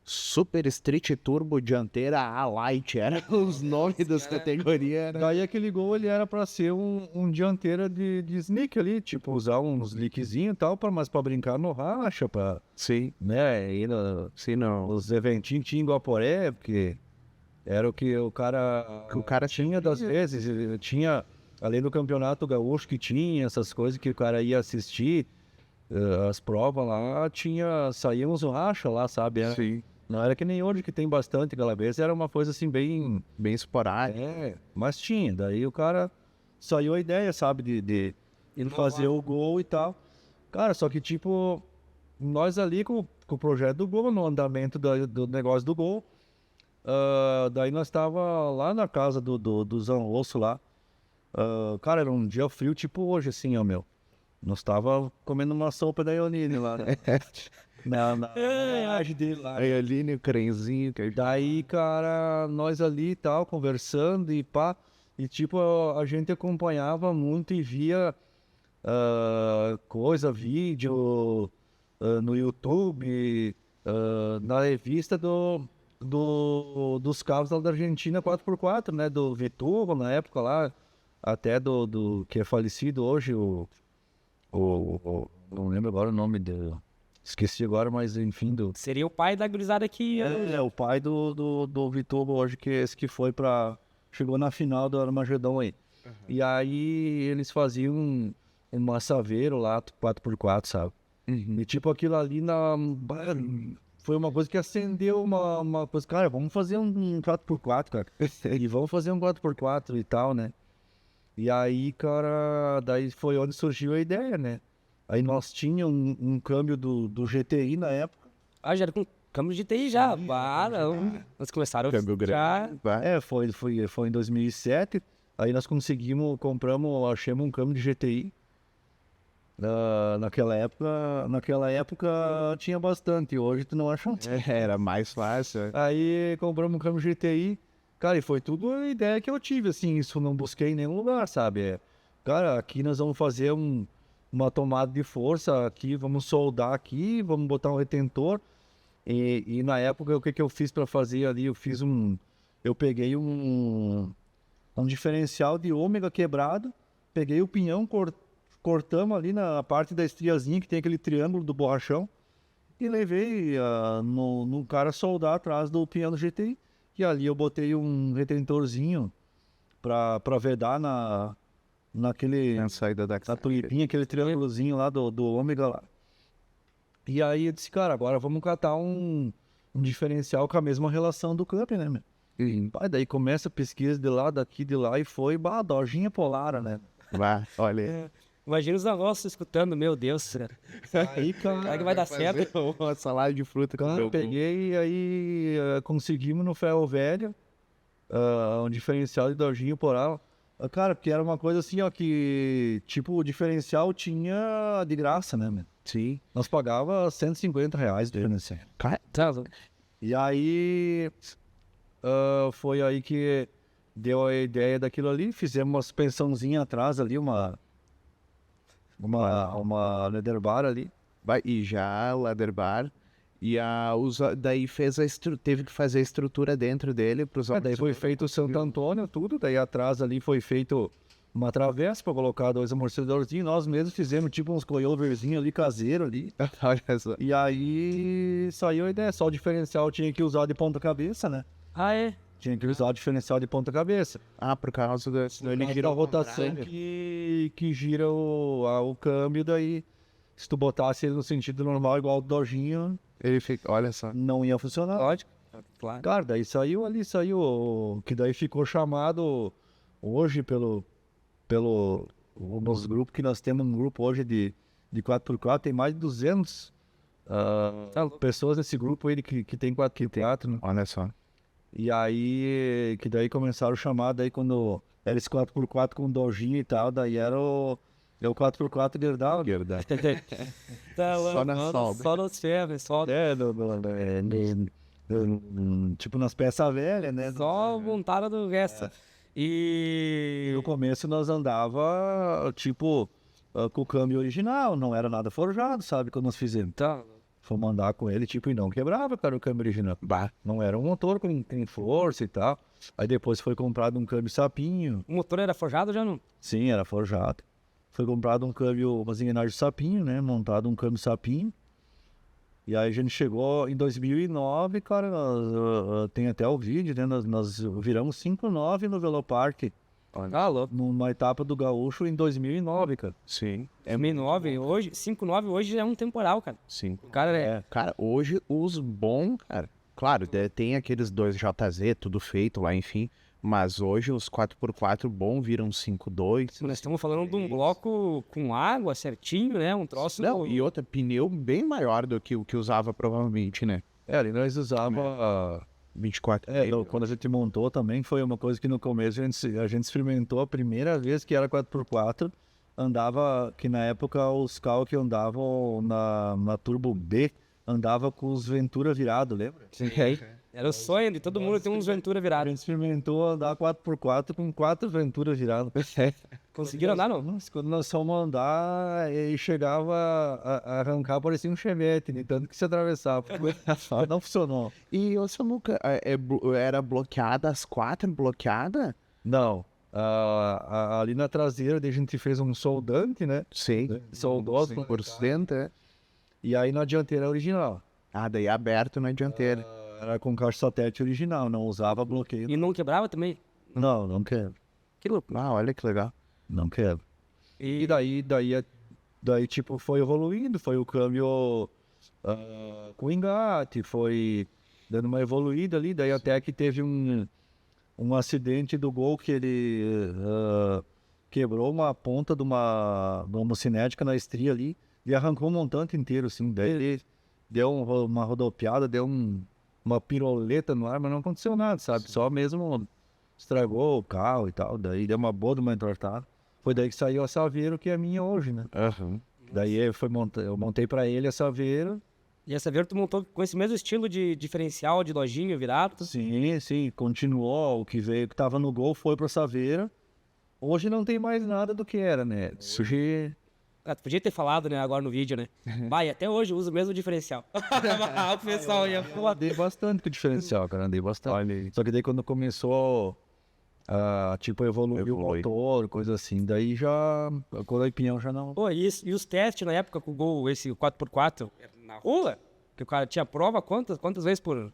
Speaker 1: Super Street Turbo Dianteira A-Light. Eram os nomes das categorias. Né?
Speaker 3: Daí aquele gol ele era pra ser um dianteira de sneak ali, tipo, usar uns lickzinhos e tal, mas pra brincar no racha, pra,
Speaker 1: Sim,
Speaker 3: né, ir
Speaker 1: sim, não.
Speaker 3: nos eventinhos que tinha em Guaporé, porque era o que o cara,
Speaker 1: Que o cara
Speaker 3: tinha das vezes, ele tinha, além do campeonato gaúcho que tinha, essas coisas que o cara ia assistir, as provas lá, saía uns racha lá, sabe?
Speaker 1: Sim,
Speaker 3: Não era que nem hoje que tem bastante aquela vez, era uma coisa assim bem...
Speaker 1: bem esporádico.
Speaker 3: Mas tinha. Daí o cara saiu a ideia, sabe, de fazer o gol e tal. Cara, só que tipo, nós ali com o projeto do gol, no andamento do negócio do gol, daí nós tava lá na casa do Zanrosso lá. Cara, era um dia frio, tipo hoje, assim, ó, meu. Nós tava comendo uma sopa da Ionine lá, né? na garagem dele lá.
Speaker 1: Aí ali no crenzinho. Que...
Speaker 3: Daí, cara, nós ali e tal, conversando e pá. E tipo, a gente acompanhava muito e via vídeo no YouTube, na revista dos carros lá da Argentina 4x4, né? Do Viturro, na época lá, até do que é falecido hoje, não lembro agora o nome dele. Esqueci agora, mas enfim,
Speaker 2: Seria o pai da gurizada que...
Speaker 3: o pai do Vitor hoje, que é esse que chegou na final do Armagedon aí. E aí eles faziam um massaveiro lá, 4x4, sabe? E tipo aquilo ali foi uma coisa que acendeu uma coisa, cara, vamos fazer um 4x4, cara. E vamos fazer um 4x4 e tal, né? E aí, cara, daí foi onde surgiu a ideia, né? Aí nós tínhamos um câmbio do GTI na época.
Speaker 2: já era com câmbio de TI já. Não. Nós começaram
Speaker 1: Câmbio
Speaker 2: já...
Speaker 1: grande. Vai.
Speaker 3: Foi em 2007. Aí nós achamos um câmbio de GTI. Naquela época tinha bastante, hoje tu não acha.
Speaker 1: Era mais fácil.
Speaker 3: Aí compramos um câmbio GTI. Cara, e foi tudo a ideia que eu tive, assim, isso não busquei em nenhum lugar, sabe? Cara, aqui nós vamos fazer uma tomada de força aqui, vamos soldar aqui, vamos botar um retentor. E na época, o que eu fiz para fazer ali? Eu peguei um diferencial de ômega quebrado, peguei o pinhão, cortamos ali na parte da estriazinha, que tem aquele triângulo do borrachão, e levei no cara soldar atrás do pinhão do GTI. E ali eu botei um retentorzinho para vedar naquele...
Speaker 1: Na saída da
Speaker 3: Na tulipinha, aquele triângulozinho lá do ômega lá. E aí eu disse, cara, agora vamos catar um diferencial com a mesma relação do Cup, né, meu? Pai, daí começa a pesquisa de lá, daqui, de lá, e foi, Dodginha Polara, né?
Speaker 1: Vai, olha.
Speaker 2: Imagina os negócios escutando, meu Deus, cara.
Speaker 3: Aí, cara,
Speaker 2: Será que vai dar certo?
Speaker 1: Uma salada de fruta.
Speaker 3: cara, eu peguei e aí conseguimos no ferro velho um diferencial de Dodginha Polara. Cara, porque era uma coisa assim, ó, que tipo, o diferencial tinha de graça, né, meu?
Speaker 1: Sim.
Speaker 3: Nós pagava R$150 do diferencial.
Speaker 2: Tá,
Speaker 3: E aí foi aí que deu a ideia daquilo ali, fizemos uma suspensãozinha atrás ali, uma leather bar ali.
Speaker 1: Vai, e já Leather Bar. E daí teve que fazer a estrutura dentro dele para os
Speaker 3: Daí foi feito o Santo Antônio, tudo, daí atrás ali foi feito uma travessa para colocar 2 amortecedorzinhos, nós mesmos fizemos tipo uns coiloverzinhos ali, caseiro ali.
Speaker 1: Olha só.
Speaker 3: E aí saiu a ideia, só o diferencial tinha que usar de ponta cabeça, né?
Speaker 2: é?
Speaker 3: Tinha que usar o diferencial de ponta cabeça.
Speaker 1: Por causa do...
Speaker 3: Senão ele gira a rotação que gira o câmbio, daí se tu botasse ele no sentido normal, igual o Dodginho,
Speaker 1: Ele fica... Olha só.
Speaker 3: não ia funcionar.
Speaker 2: Lógico. Claro.
Speaker 3: Cara, daí saiu, que daí ficou chamado hoje nos grupos que nós temos, um grupo hoje de 4x4, tem mais de 200 pessoas nesse grupo aí que tem 4x4, né?
Speaker 1: Olha só.
Speaker 3: E aí, que daí começaram a chamar, daí quando era esse 4x4 com dojinha e tal, daí era o 4x4 Gerdau.
Speaker 2: Tá,
Speaker 1: Só na
Speaker 2: mano,
Speaker 1: solda.
Speaker 2: só nos ferros, só...
Speaker 3: Tipo nas peças velhas, né?
Speaker 2: Só montaram do resto. E...
Speaker 3: No começo nós andava, tipo, com o câmbio original, não era nada forjado, sabe, quando nós fizemos.
Speaker 2: Tá.
Speaker 3: Fomos andar com ele, tipo, e não quebrava, cara, o câmbio original. Bah, não era um motor com força e tal. Aí depois foi comprado um câmbio sapinho.
Speaker 2: O motor era forjado ou já não?
Speaker 3: Sim, era forjado. Foi comprado um câmbio, umas engrenagens sapinho, né? Montado um câmbio sapinho. E aí a gente chegou em 2009, cara, tem até o vídeo, né? Nós viramos 5.9 no Velopark,
Speaker 2: Ah, louco.
Speaker 3: numa etapa do Gaúcho em 2009, cara.
Speaker 1: Sim,
Speaker 2: 2009, hoje, 5.9 hoje é um temporal, cara.
Speaker 1: sim.
Speaker 2: O cara é...
Speaker 1: Cara, hoje os bons, cara, claro, tem aqueles 2JZ, tudo feito lá, enfim, mas hoje os 4x4 bom viram 5.2.
Speaker 2: Nós estamos falando de um bloco com água certinho, né? Um troço...
Speaker 1: Não, e outra, pneu bem maior do que o que usava provavelmente, né?
Speaker 3: Ali nós usava...
Speaker 1: 24.
Speaker 3: Quando a gente montou também, foi uma coisa que no começo a gente experimentou a primeira vez que era 4x4, andava, que na época os carros que andavam na Turbo B, andava com os Ventura virados, lembra?
Speaker 2: Sim. Era o sonho de todo mundo ter uns Ventura
Speaker 3: A
Speaker 2: virados.
Speaker 3: gente experimentou andar 4x4 com 4 Ventura virados.
Speaker 2: Conseguiram andar, não?
Speaker 3: Nossa, quando nós fomos andar, e chegava a arrancar, parecia um Chevette, de tanto que se atravessava. Não funcionou.
Speaker 1: E o Samuca, era bloqueada, as 4 bloqueada?
Speaker 3: Não. Ali na traseira, daí a gente fez um soldante, né?
Speaker 1: Sim.
Speaker 3: Soldou
Speaker 1: 100%, é.
Speaker 3: E aí na dianteira original.
Speaker 1: Ah, daí aberto na dianteira.
Speaker 3: Era com caixa satélite original, não usava bloqueio.
Speaker 2: E não quebrava também?
Speaker 3: Não quero.
Speaker 2: Que louco.
Speaker 1: Ah, olha que legal.
Speaker 3: Não quero. E daí tipo, foi evoluindo, foi o câmbio com engate, foi dando uma evoluída ali, daí até que teve um acidente do Gol que ele quebrou uma ponta de uma homocinética na estria ali e arrancou um montante inteiro, assim, daí ele deu uma rodopiada, deu uma piroleta no ar, mas não aconteceu nada, sabe? Só mesmo estragou o carro e tal, daí deu uma boa de uma entortada. Foi daí que saiu a Saveiro, que é a minha hoje, né?
Speaker 1: Aham.
Speaker 3: Daí eu montei pra ele a Saveiro.
Speaker 2: E essa Saveiro tu montou com esse mesmo estilo de diferencial, de lojinha virado?
Speaker 3: Sim, continuou. O que veio, que tava no Gol, foi pra Saveiro. Hoje não tem mais nada do que era, né? Hoje...
Speaker 2: Ah, tu podia ter falado, né, agora no vídeo, né? Vai, até hoje eu uso o mesmo diferencial. O pessoal ia falar.
Speaker 3: Andei bastante com o diferencial, cara, andei bastante. Só que daí quando começou tipo, evoluir o motor, coisa assim, daí já, a cor pinhão já não...
Speaker 2: Pô, e os testes na época com o Gol, esse 4x4, na rua, que o cara tinha prova quantas vezes por...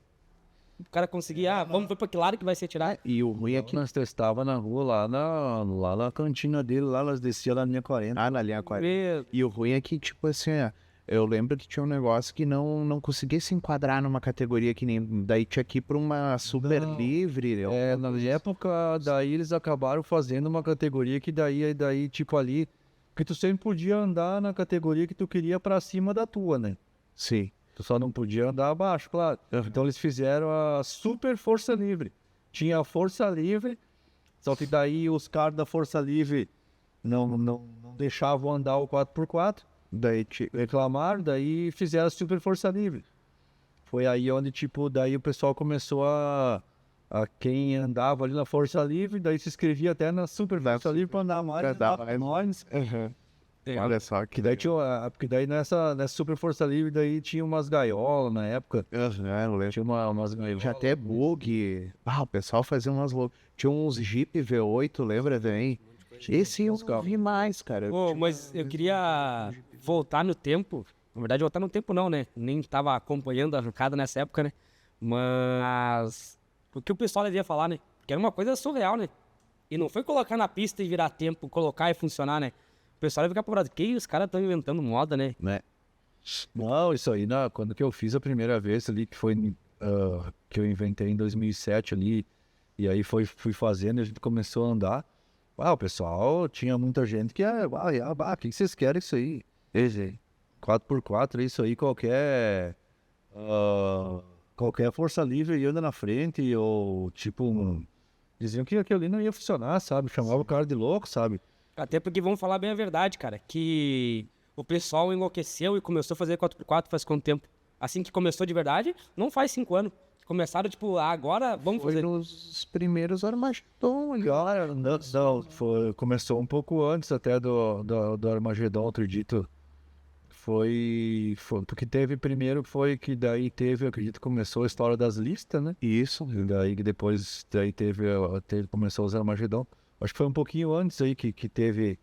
Speaker 2: O cara conseguia, vamos ver pra que lado que vai ser tirado.
Speaker 1: E o ruim é que...
Speaker 3: Nós testava na rua, lá na cantina dele, lá nós descia lá na linha 40.
Speaker 1: Ah, na linha 40.
Speaker 2: Meu,
Speaker 1: E o ruim é que, tipo assim, eu lembro que tinha um negócio que não conseguia se enquadrar numa categoria que nem... Daí tinha que ir pra uma super livre.
Speaker 3: Na época, daí eles acabaram fazendo uma categoria que daí tipo ali, que tu sempre podia andar na categoria que tu queria pra cima da tua, né?
Speaker 1: Sim.
Speaker 3: Tu só não podia andar abaixo, claro. Então eles fizeram a super força livre. Tinha a força livre, só que daí os caras da força livre não deixavam andar o 4x4. Daí reclamaram, daí fizeram a super força livre. Foi aí onde, tipo, daí o pessoal começou a quem andava ali na força livre, daí se inscrevia até na super força livre pra andar mais.
Speaker 1: Olha só
Speaker 3: Que daí tinha, porque daí nessa super força livre daí tinha umas gaiolas na época.
Speaker 1: Eu lembro.
Speaker 3: Tinha umas gaiolas.
Speaker 1: Tinha até bug. O pessoal fazia umas loucas. Tinha uns Jeep V8, lembra também? Esse eu não vi mais, cara.
Speaker 2: pô, mas eu queria voltar no tempo. Na verdade, voltar no tempo não, né? Nem tava acompanhando a arrancada nessa época, né? Mas o que o pessoal devia falar, né? Que era uma coisa surreal, né? E não foi colocar na pista e virar tempo, colocar e funcionar, né? O pessoal ia ficar parado. Que os caras estão inventando moda, né?
Speaker 3: Não, isso aí, quando que eu fiz a primeira vez ali, que foi que eu inventei em 2007 ali, e aí fui fazendo e a gente começou a andar. O pessoal, tinha muita gente que, o que vocês querem isso aí? 4x4, isso aí, qualquer força livre anda na frente, ou tipo, diziam que aquilo ali não ia funcionar, sabe? Chamava o cara de louco, sabe?
Speaker 2: Até porque vamos falar bem a verdade, cara, que o pessoal enlouqueceu e começou a fazer 4x4 faz quanto tempo? Assim que começou de verdade, não faz 5 anos. começaram, tipo, agora vamos
Speaker 1: Foi
Speaker 2: fazer.
Speaker 1: nos primeiros Armagedon ali.
Speaker 3: Cara, não, começou um pouco antes até do Armagedon, acredito. Foi, porque teve primeiro, foi que daí teve, eu acredito, começou a história das listas, né?
Speaker 1: Isso.
Speaker 3: E daí que depois daí começou os Armagedon. Acho que foi um pouquinho antes aí que teve,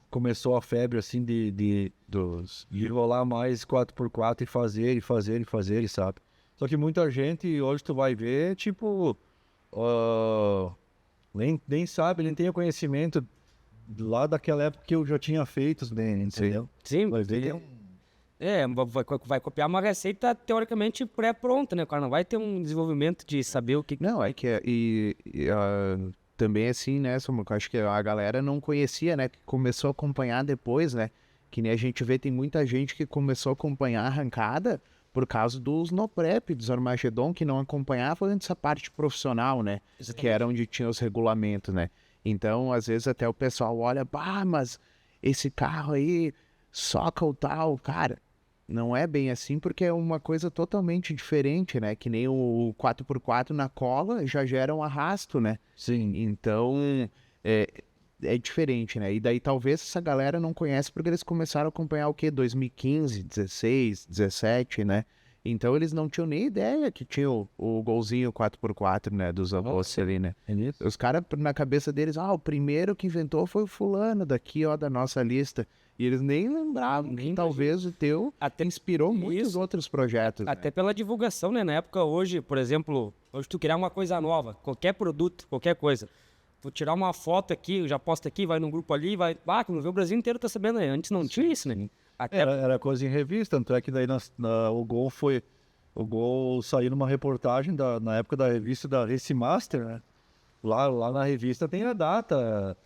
Speaker 3: começou a febre assim de rolar mais 4x4 e fazer, sabe? Só que muita gente, hoje tu vai ver, tipo, ah, nem sabe, nem tem o conhecimento lá daquela época que eu já tinha feito os bem, entendeu?
Speaker 2: Sim,
Speaker 3: Vai ver,
Speaker 2: vai copiar uma receita teoricamente pré-pronta, né? O cara não vai ter um desenvolvimento de saber o que...
Speaker 1: Não, é que também assim, né, Samuca, acho que a galera não conhecia, né, que começou a acompanhar depois, né, que nem a gente vê, tem muita gente que começou a acompanhar a arrancada por causa dos no prep, dos Armagedon, que não acompanhava antes a parte profissional, né, que era onde tinha os regulamentos, né. Então, às vezes até o pessoal olha, bah, mas esse carro aí soca o tal, cara. Não é bem assim, porque é uma coisa totalmente diferente, né? Que nem o 4x4 na cola já gera um arrasto, né?
Speaker 3: sim,
Speaker 1: Então, é, é diferente, né? E daí talvez essa galera não conhece porque eles começaram a acompanhar o quê? 2015, 16, 17, né? Então eles não tinham nem ideia que tinha o golzinho 4x4, né? Dos avós ali, né?
Speaker 3: é isso.
Speaker 1: Os caras, na cabeça deles, o primeiro que inventou foi o fulano daqui, ó, da nossa lista. E eles nem lembravam que
Speaker 2: Nem
Speaker 1: talvez o teu
Speaker 2: Até
Speaker 1: inspirou muitos
Speaker 2: isso.
Speaker 1: outros projetos. né?
Speaker 2: Até pela divulgação, né? Na época, hoje, por exemplo, hoje tu criar uma coisa nova, qualquer produto, qualquer coisa. Tu tirar uma foto aqui, já posta aqui, vai num grupo ali, vai... Ah, quando vê o Brasil inteiro tá sabendo, né? Antes não tinha isso, né? Até
Speaker 3: Era coisa em revista, tanto é que daí o Gol saiu numa reportagem na época da revista da Race Master, né? Lá na revista tem a data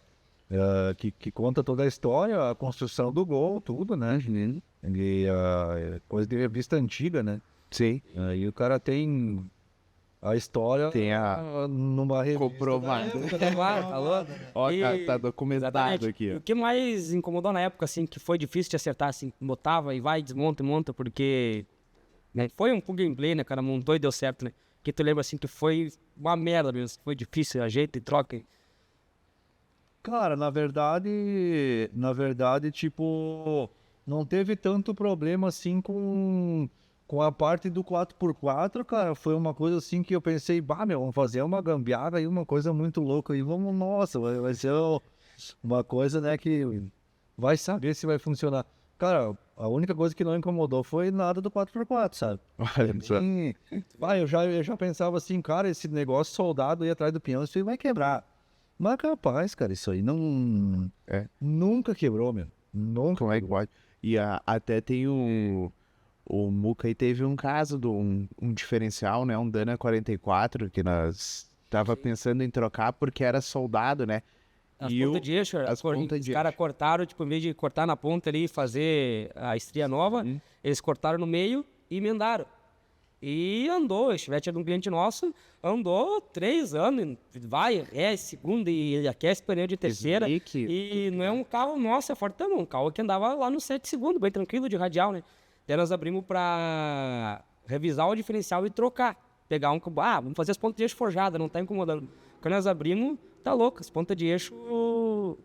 Speaker 3: que conta toda a história, a construção do Gol, tudo, né? E, coisa de revista antiga, né?
Speaker 1: Sim,
Speaker 3: Aí o cara tem a história
Speaker 1: tem a
Speaker 3: numa revista.
Speaker 1: comprovado.
Speaker 2: claro, falou.
Speaker 1: Ó,
Speaker 2: E-
Speaker 1: tá documentado
Speaker 2: Exatamente.
Speaker 1: aqui,
Speaker 2: E
Speaker 1: ó.
Speaker 2: o que mais incomodou na época, assim, que foi difícil de acertar, assim, botava e vai, desmonta e monta, porque né, foi um plug and play, né, cara, montou e deu certo, né? Que tu lembra, assim, que foi uma merda mesmo, foi difícil, ajeita e troca.
Speaker 3: Cara, na verdade, tipo, não teve tanto problema assim com a parte do 4x4, cara. Foi uma coisa assim que eu pensei, bah, meu, vamos fazer uma gambiarra aí, uma coisa muito louca aí, vamos, nossa, vai ser uma coisa, né, que vai saber se vai funcionar. Cara, a única coisa que não incomodou foi nada do 4x4, sabe?
Speaker 1: Olha só.
Speaker 3: Eu já pensava assim, cara, esse negócio soldado aí atrás do peão, isso aí vai quebrar. Mas capaz, cara, isso aí não. Nunca quebrou, meu. Nunca.
Speaker 1: Como é que pode? E até tem o Muca aí teve um caso de um diferencial, né? Um Dana 44 que nós tava pensando em trocar porque era soldado, né?
Speaker 2: As
Speaker 1: E
Speaker 2: pontas de eixo,
Speaker 1: as pontas
Speaker 2: os
Speaker 1: de
Speaker 2: caras
Speaker 1: eixo.
Speaker 2: cortaram, tipo, em vez de cortar na ponta ali e fazer a estria nova, eles cortaram no meio e emendaram. E andou, o Chevette é de um cliente nosso, andou 3 anos, vai, segunda e aquece pneu de terceira.
Speaker 1: Slick.
Speaker 2: E não é um carro, nossa, é fortão, um carro que andava lá no 7 segundos, bem tranquilo, de radial, né? Daí nós abrimos pra revisar o diferencial e trocar. Pegar vamos fazer as pontas de eixo forjadas, não tá incomodando. Quando nós abrimos, tá louco, as pontas de eixo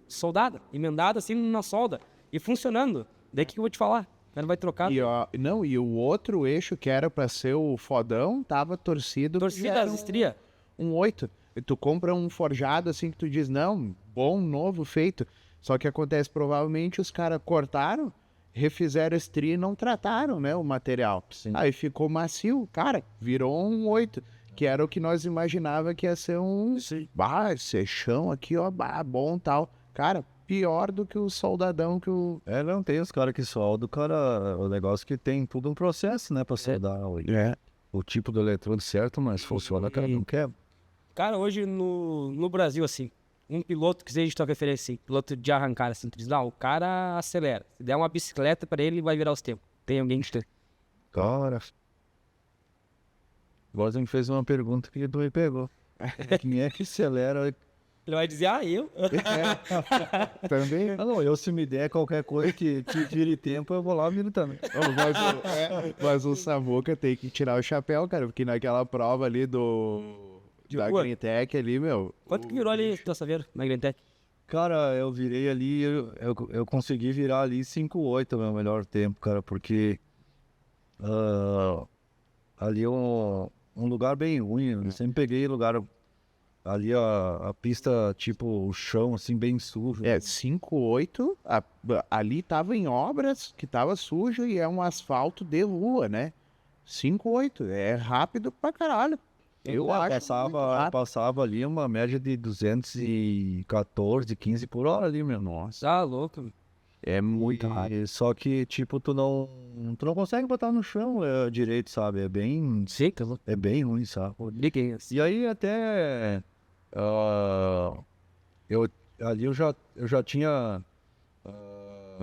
Speaker 2: soldada, emendada assim na solda e funcionando. Daí o que eu vou te falar? O cara vai trocar.
Speaker 1: E, e o outro eixo que era pra ser o fodão tava torcido.
Speaker 2: Torcida
Speaker 1: era
Speaker 2: as estria.
Speaker 1: um 8. E tu compra um forjado assim que tu diz, não, bom, novo, feito. Só que acontece, provavelmente os caras cortaram, refizeram a estria e não trataram, né, o material.
Speaker 3: Sim.
Speaker 1: Aí ficou macio, cara, virou um 8, que era o que nós imaginava que ia ser um, esse chão aqui, ó, bom tal. Cara, pior do que o soldadão que o...
Speaker 3: Não tem os caras que soldam, cara. O negócio que tem tudo um processo, né, pra soldar o tipo do eletrodo certo, mas funciona, cara, não quebra.
Speaker 2: Cara, hoje no Brasil, assim, um piloto que seja de tua referência, assim, piloto de arrancar, assim, tu diz, não, o cara acelera. Se der uma bicicleta pra ele, vai virar os tempos. Tem alguém que te...
Speaker 3: Cara. Agora você me fez uma pergunta que tu me pegou. Quem é que acelera
Speaker 2: Ele vai dizer, eu?
Speaker 1: Também.
Speaker 3: Ah, não, eu se me der qualquer coisa que tire tempo, eu vou lá viro também.
Speaker 1: Mas o Samuca tem que tirar o chapéu, cara, porque naquela prova ali da
Speaker 2: rua?
Speaker 1: Green Tech ali, meu.
Speaker 2: Quanto que virou ali tua Saveiro, na Grandtech?
Speaker 3: Cara, eu virei ali, eu consegui virar ali 5,8 meu melhor tempo, cara, porque ali é um lugar bem ruim, eu sempre peguei lugar ali a pista, tipo, o chão, assim, bem sujo.
Speaker 1: 5,8, ali tava em obras, que tava sujo e é um asfalto de rua, né? 5,8, é rápido pra caralho. Eu acho muito rápido.
Speaker 3: Passava ali uma média de 214, 15 por hora ali, meu. Nossa.
Speaker 2: Tá louco, meu.
Speaker 1: É muito rápido.
Speaker 3: Só que, tipo, tu não consegue botar no chão direito, sabe?
Speaker 2: Sim, tá louco.
Speaker 3: É bem ruim, sabe?
Speaker 2: Liguei.
Speaker 3: E aí até eu já tinha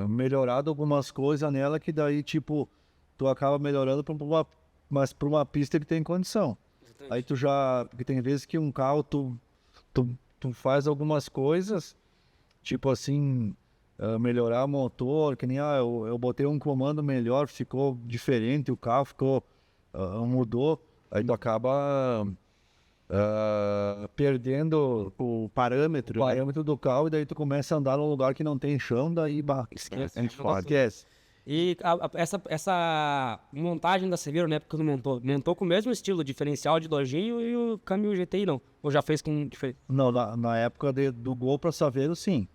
Speaker 3: melhorado algumas coisas nela que daí, tipo, tu acaba melhorando mas pra uma pista que tem condição. Aí porque tem vezes que um carro tu faz algumas coisas, tipo assim, melhorar o motor, que nem eu botei um comando melhor, ficou diferente, o carro mudou, aí tu acaba perdendo
Speaker 1: O parâmetro,
Speaker 3: o
Speaker 1: né?
Speaker 3: parâmetro do carro, e daí tu começa a andar num lugar que não tem chão, daí
Speaker 2: Esquece.
Speaker 3: esquece.
Speaker 2: E essa montagem da Severo, né? Porque tu montou com o mesmo estilo, diferencial de Dojinho e o câmbio GTI, não? Ou já fez com diferente?
Speaker 3: Não, na época do Gol pra Saveiro, sim.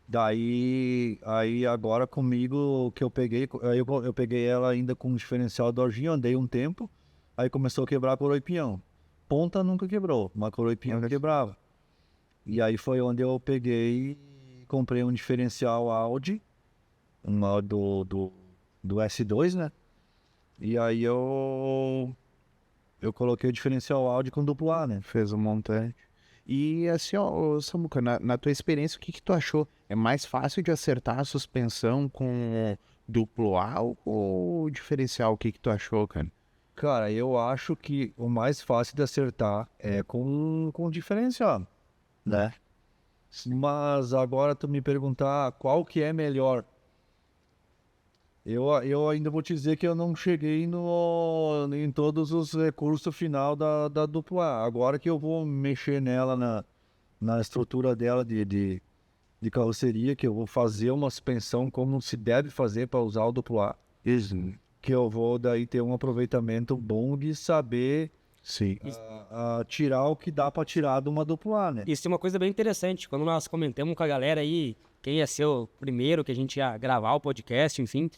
Speaker 3: Daí, aí agora comigo, que eu peguei, aí eu peguei ela ainda com diferencial Dojinho, andei um tempo, aí começou a quebrar a coroa e pinhão. Ponta nunca quebrou, mas coroa e pinhão quebrava. E aí foi onde eu peguei e comprei um diferencial Audi, um Audi do S2, né? E aí eu coloquei o diferencial Audi com duplo A, né?
Speaker 1: Fez um montante. E assim, ó, ô, Samuca, na tua experiência, o que tu achou? É mais fácil de acertar a suspensão com duplo A ou com o diferencial? O que tu achou, cara?
Speaker 3: Cara, eu acho que o mais fácil de acertar é com o diferencial, né? Mas agora tu me perguntar qual que é melhor. Eu ainda vou te dizer que eu não cheguei em todos os recursos final da dupla A. Agora que eu vou mexer nela na estrutura dela de carroceria, que eu vou fazer uma suspensão como se deve fazer para usar o dupla A.
Speaker 1: Isso.
Speaker 3: Que eu vou daí ter um aproveitamento bom de saber
Speaker 1: Sim.
Speaker 3: tirar o que dá para tirar de uma dupla A, né?
Speaker 2: Isso é uma coisa bem interessante. Quando nós comentamos com a galera aí, quem ia ser o primeiro que a gente ia gravar o podcast, enfim.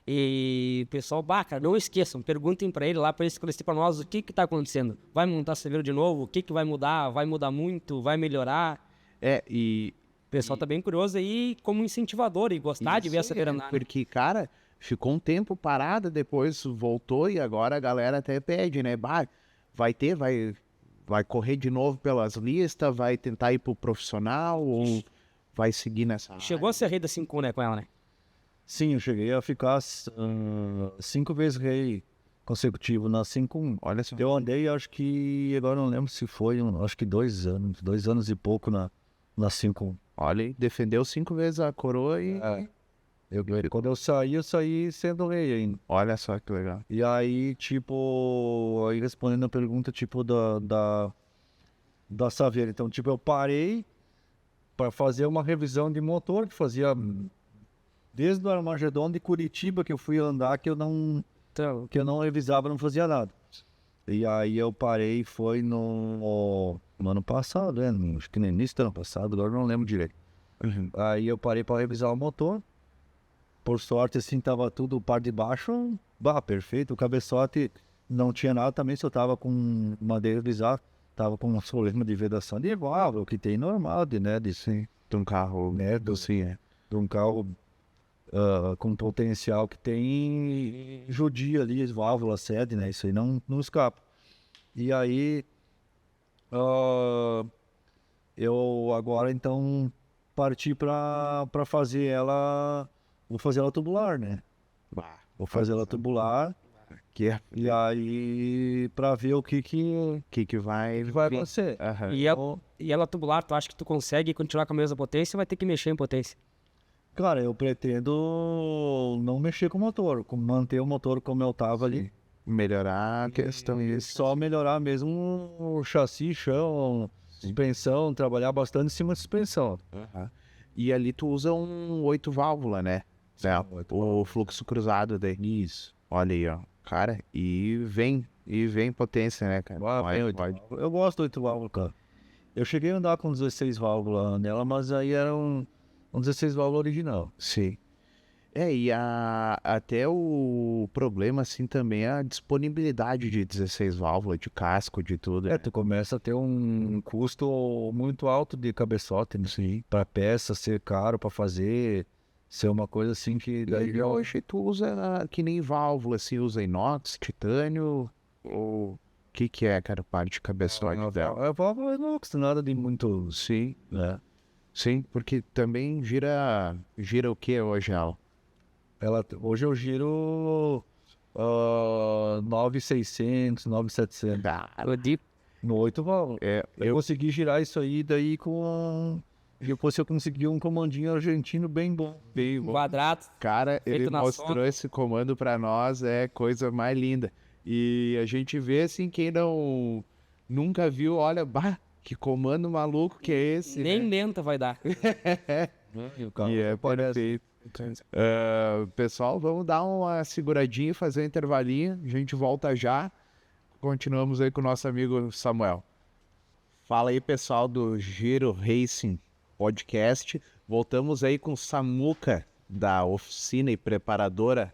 Speaker 2: E o pessoal, cara, não esqueçam, perguntem pra ele lá, pra ele esclarecer pra nós o que tá acontecendo. Vai montar Severo de novo? O que vai mudar? Vai mudar muito? Vai melhorar?
Speaker 1: E
Speaker 2: O pessoal tá bem curioso aí como incentivador e gostar de ver essa Severo andar.
Speaker 1: porque, cara, ficou um tempo parada, depois voltou e agora a galera até pede, né? Bah, vai correr de novo pelas listas, vai tentar ir pro profissional ou vai seguir nessa área?
Speaker 2: Chegou a ser rei da 5, né, com ela, né?
Speaker 3: Sim, eu cheguei a ficar 5 vezes rei consecutivo na 5-1.
Speaker 1: Olha só.
Speaker 3: Eu andei, acho que, agora não lembro se foi, acho que 2 anos e pouco na 5-1.
Speaker 1: Olha aí, defendeu 5 vezes a coroa e...
Speaker 3: Quando eu saí sendo rei ainda.
Speaker 1: Olha só que legal.
Speaker 3: E aí, tipo, aí respondendo a pergunta, tipo, da Saveiro. Então, tipo, eu parei para fazer uma revisão de motor, que fazia desde o Armagedon de Curitiba que eu fui andar, que eu não revisava, não fazia nada. E aí eu parei, foi no ano passado, né? Acho que no início do ano passado, agora eu não lembro direito. Aí eu parei para revisar o motor. Por sorte, assim, tava tudo par de baixo, perfeito. O cabeçote não tinha nada também, só tava com madeira revisada, tava com um problema de vedação de válvula, o que tem normal, de
Speaker 1: um carro,
Speaker 3: né, de um carro com potencial que tem judia ali, válvula, sede, né, isso aí não escapa. E aí, eu agora, então, parti para fazer ela... Vou fazer ela tubular, né? Vou fazer ela tubular. E aí, pra ver o
Speaker 1: que vai
Speaker 3: vai
Speaker 1: vir.
Speaker 3: acontecer.
Speaker 1: Aham.
Speaker 2: E ela tubular, tu acha que tu consegue continuar com a mesma potência ou vai ter que mexer em potência?
Speaker 3: Cara, eu pretendo não mexer com o motor, manter o motor como eu tava ali.
Speaker 1: Melhorar a questão
Speaker 3: E
Speaker 1: disso.
Speaker 3: só melhorar mesmo o chassi, chão, suspensão, trabalhar bastante em cima de suspensão.
Speaker 1: Aham. E ali tu usa um 8 válvula, né? É, o fluxo cruzado daí.
Speaker 3: Isso.
Speaker 1: Olha aí, ó. Cara, e vem potência, né, cara? Pode.
Speaker 3: Eu gosto do 8 válvulas, cara. Eu cheguei a andar com 16 válvulas nela, mas aí era um 16 válvulas original.
Speaker 1: Sim. E até o problema, assim, também é a disponibilidade de 16 válvulas, de casco, de tudo.
Speaker 3: Tu começa a ter um custo muito alto de cabeçote, né?
Speaker 1: Sim.
Speaker 3: Pra peça ser caro pra fazer, ser uma coisa assim que daí
Speaker 1: E hoje tu usa que nem válvula, assim, usa inox, titânio, ou o que é, cara, parte de cabeçote dela?
Speaker 3: a válvula não custa nada de muito,
Speaker 1: Sim,
Speaker 3: né?
Speaker 1: sim, porque também gira o que hoje ela?
Speaker 3: Hoje eu giro 9.600, 9.700
Speaker 2: O Deep,
Speaker 3: no 8 válvulas. Eu consegui girar isso aí daí depois eu consegui um comandinho argentino bem bom.
Speaker 2: quadrado.
Speaker 1: Cara, ele
Speaker 2: Feito na
Speaker 1: mostrou
Speaker 2: sombra.
Speaker 1: esse comando pra nós, é coisa mais linda. E a gente vê assim, quem nunca viu, olha, bah, que comando maluco que é esse,
Speaker 2: Nem
Speaker 1: né?
Speaker 2: lenta vai dar.
Speaker 3: E o carro
Speaker 1: E é
Speaker 3: parece.
Speaker 1: perfeito. Pessoal, vamos dar uma seguradinha, fazer um intervalinho. A gente volta já. Continuamos aí com o nosso amigo Samuel. Fala aí, pessoal do Giro Racing Podcast. Voltamos aí com o Samuca, da oficina e preparadora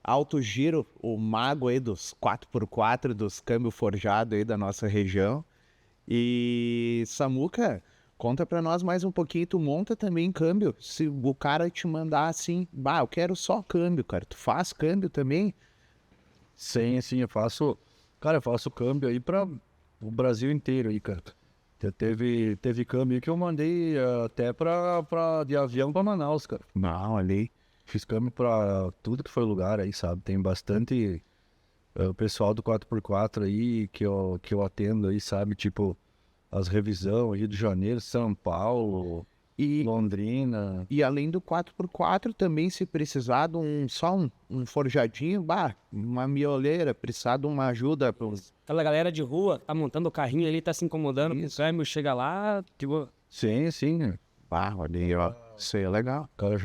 Speaker 1: Alto Giro, o mago aí dos 4x4, dos câmbio forjado aí da nossa região. E Samuca, conta pra nós mais um pouquinho, tu monta também câmbio. Se o cara te mandar assim, bah, eu quero só câmbio, cara. Tu faz câmbio também?
Speaker 3: Sim, eu faço. Cara, eu faço câmbio aí para o Brasil inteiro aí, cara. Teve câmbio aí que eu mandei até de avião para Manaus, cara.
Speaker 1: Não, ali.
Speaker 3: Fiz câmbio para tudo que foi lugar aí, sabe? Tem bastante o pessoal do 4x4 aí que eu atendo aí, sabe? Tipo, as revisão Rio de Janeiro, São Paulo,
Speaker 1: E,
Speaker 3: Londrina.
Speaker 1: e além do 4x4, também se precisar de um forjadinho, bah, uma mioleira, precisar de uma ajuda.
Speaker 2: Aquela galera de rua tá montando o carrinho ali, tá se incomodando com o câmbio, chega lá, tipo,
Speaker 3: Sim, né?
Speaker 1: Bah, olha aí, ó. Isso aí é legal.
Speaker 3: O cara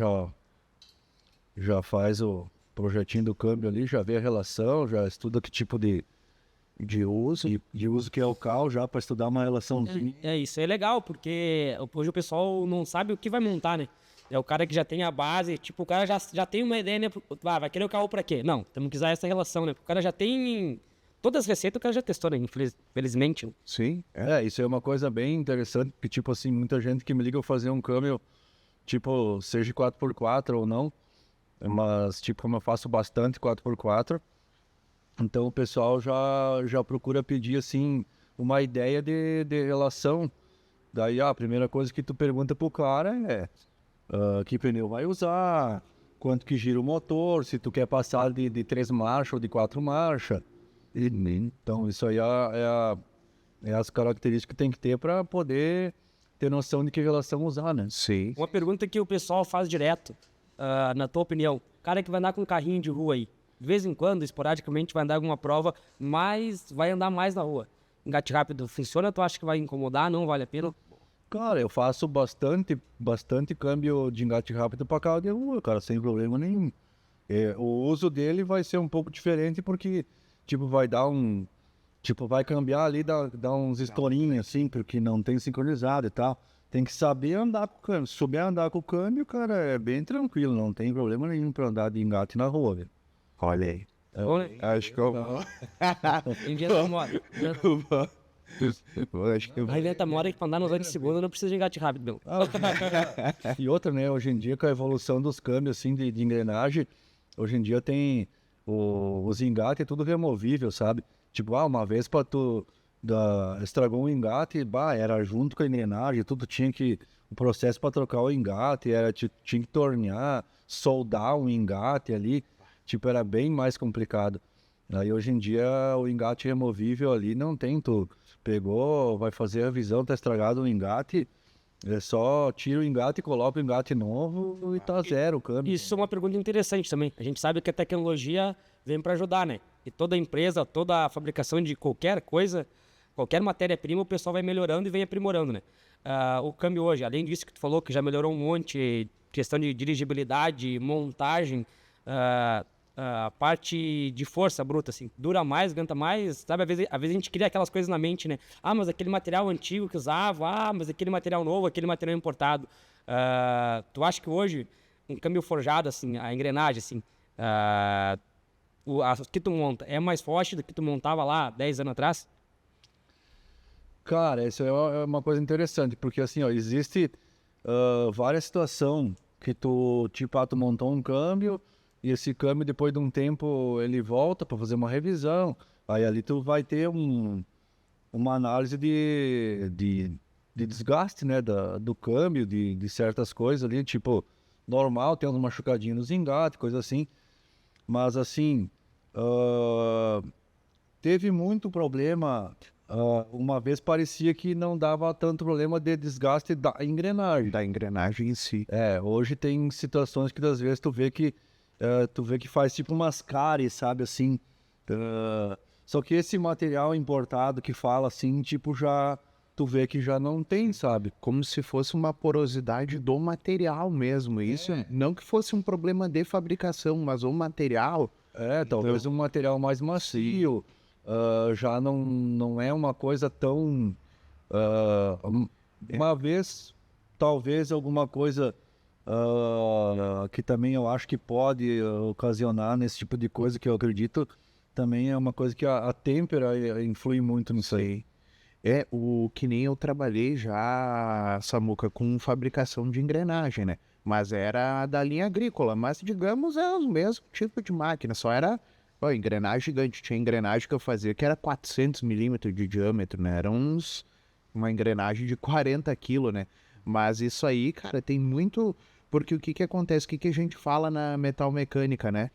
Speaker 3: já faz o projetinho do câmbio ali, já vê a relação, já estuda que tipo de uso, de uso que é o carro, já para estudar uma relaçãozinha.
Speaker 2: é isso, é legal, porque hoje o pessoal não sabe o que vai montar, né? É o cara que já tem a base, tipo, o cara já tem uma ideia, né? Vai querer o carro pra quê? Não, temos que usar essa relação, né? O cara já tem todas as receitas, o cara já testou, né? Infelizmente.
Speaker 1: Sim.
Speaker 3: Isso é uma coisa bem interessante, porque tipo assim, muita gente que me liga eu fazer um câmbio, tipo, seja 4x4 ou não, mas tipo, como eu faço bastante 4x4, então o pessoal já procura pedir assim uma ideia de relação. Daí a primeira coisa que tu pergunta pro cara é que pneu vai usar, quanto que gira o motor, se tu quer passar de 3 marchas ou de 4 marchas. Então isso aí é as características que tem que ter para poder ter noção de que relação usar, né?
Speaker 1: Sim.
Speaker 2: Uma pergunta que o pessoal faz direto, na tua opinião, cara que vai andar com um carrinho de rua aí, de vez em quando, esporadicamente, vai andar alguma prova, mas vai andar mais na rua. Engate rápido funciona? Tu acha que vai incomodar? Não vale a pena?
Speaker 3: Cara, eu faço bastante câmbio de engate rápido para carro de rua, cara, sem problema nenhum. O uso dele vai ser um pouco diferente porque, tipo, vai dar tipo, vai cambiar ali, dar uns estourinhos assim, porque não tem sincronizado e tal. Tem que saber andar com o câmbio. Se souber andar com o câmbio, cara, é bem tranquilo, não tem problema nenhum para andar de engate na rua, velho.
Speaker 1: Olha aí.
Speaker 2: Bom, né?
Speaker 1: Acho que eu
Speaker 2: Inventa moda.
Speaker 1: Acho que eu
Speaker 2: Aí inventa moda que pra andar nos 8 segundos não precisa de engate rápido, meu.
Speaker 3: E outra, né, hoje em dia com a evolução dos câmbios assim de engrenagem, hoje em dia tem os engates é tudo removível, sabe? Tipo, uma vez para tu estragou um engate, era junto com a engrenagem, tudo o processo para trocar o engate, tinha que tornear, soldar um engate ali, tipo, era bem mais complicado. Aí hoje em dia o engate removível ali não tem, tu pegou, vai fazer a revisão, tá estragado o engate, é só tira o engate, coloca o engate novo e tá zero o câmbio.
Speaker 2: Isso é uma pergunta interessante também. A gente sabe que a tecnologia vem para ajudar, né? E toda empresa, toda a fabricação de qualquer coisa, qualquer matéria-prima, o pessoal vai melhorando e vem aprimorando, né? O câmbio hoje, além disso que tu falou, que já melhorou um monte, questão de dirigibilidade, montagem, a parte de força bruta, assim, dura mais, aguenta mais, sabe? Às vezes a gente cria aquelas coisas na mente, né? Ah, mas aquele material antigo que usava, mas aquele material novo, aquele material importado. Tu acha que hoje, um câmbio forjado, assim, a engrenagem, assim, a que tu monta é mais forte do que tu montava lá 10 anos atrás?
Speaker 3: Cara, isso é uma coisa interessante, porque assim, ó, existe várias situações que tu, tipo, tu montou um câmbio e esse câmbio, depois de um tempo, ele volta para fazer uma revisão. Aí ali tu vai ter uma análise de desgaste, né, do câmbio, de certas coisas ali, tipo, normal, tem uns machucadinhos nos engates, coisa assim. Mas assim, teve muito problema. Uma vez parecia que não dava tanto problema de desgaste da engrenagem.
Speaker 1: Da engrenagem em si.
Speaker 3: Hoje tem situações que às vezes tu vê que faz tipo umas cáries, sabe, assim. Só que esse material importado que fala assim, tipo, já tu vê que já não tem, sabe?
Speaker 1: Como se fosse uma porosidade do material mesmo. Isso não que fosse um problema de fabricação, mas o material.
Speaker 3: Talvez um material mais macio. Já não é uma coisa tão... Uma vez, talvez alguma coisa que também eu acho que pode ocasionar nesse tipo de coisa, que eu acredito, também é uma coisa que a têmpera influi muito nisso aí.
Speaker 1: O que nem eu trabalhei já, Samuca, com fabricação de engrenagem, né? Mas era da linha agrícola, mas digamos é o mesmo tipo de máquina, só era engrenagem gigante. Tinha engrenagem que eu fazia que era 400 milímetros de diâmetro, né? Era uma engrenagem de 40 quilos, né? Mas isso aí, cara, tem muito... Porque o que acontece? O que a gente fala na metal mecânica, né?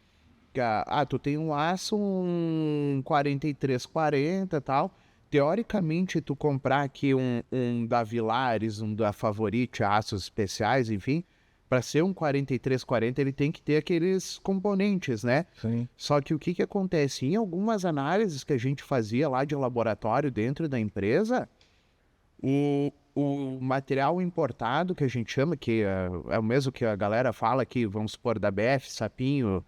Speaker 1: Tu tem um aço, um 4340 e tal. Teoricamente, tu comprar aqui um da Vilares, um da Favorite, aços especiais, enfim, para ser um 4340, ele tem que ter aqueles componentes, né?
Speaker 3: Sim.
Speaker 1: Só que o que acontece? Em algumas análises que a gente fazia lá de laboratório dentro da empresa, o material importado, que a gente chama, que é o mesmo que a galera fala aqui, vamos supor, da BF, Sapinho,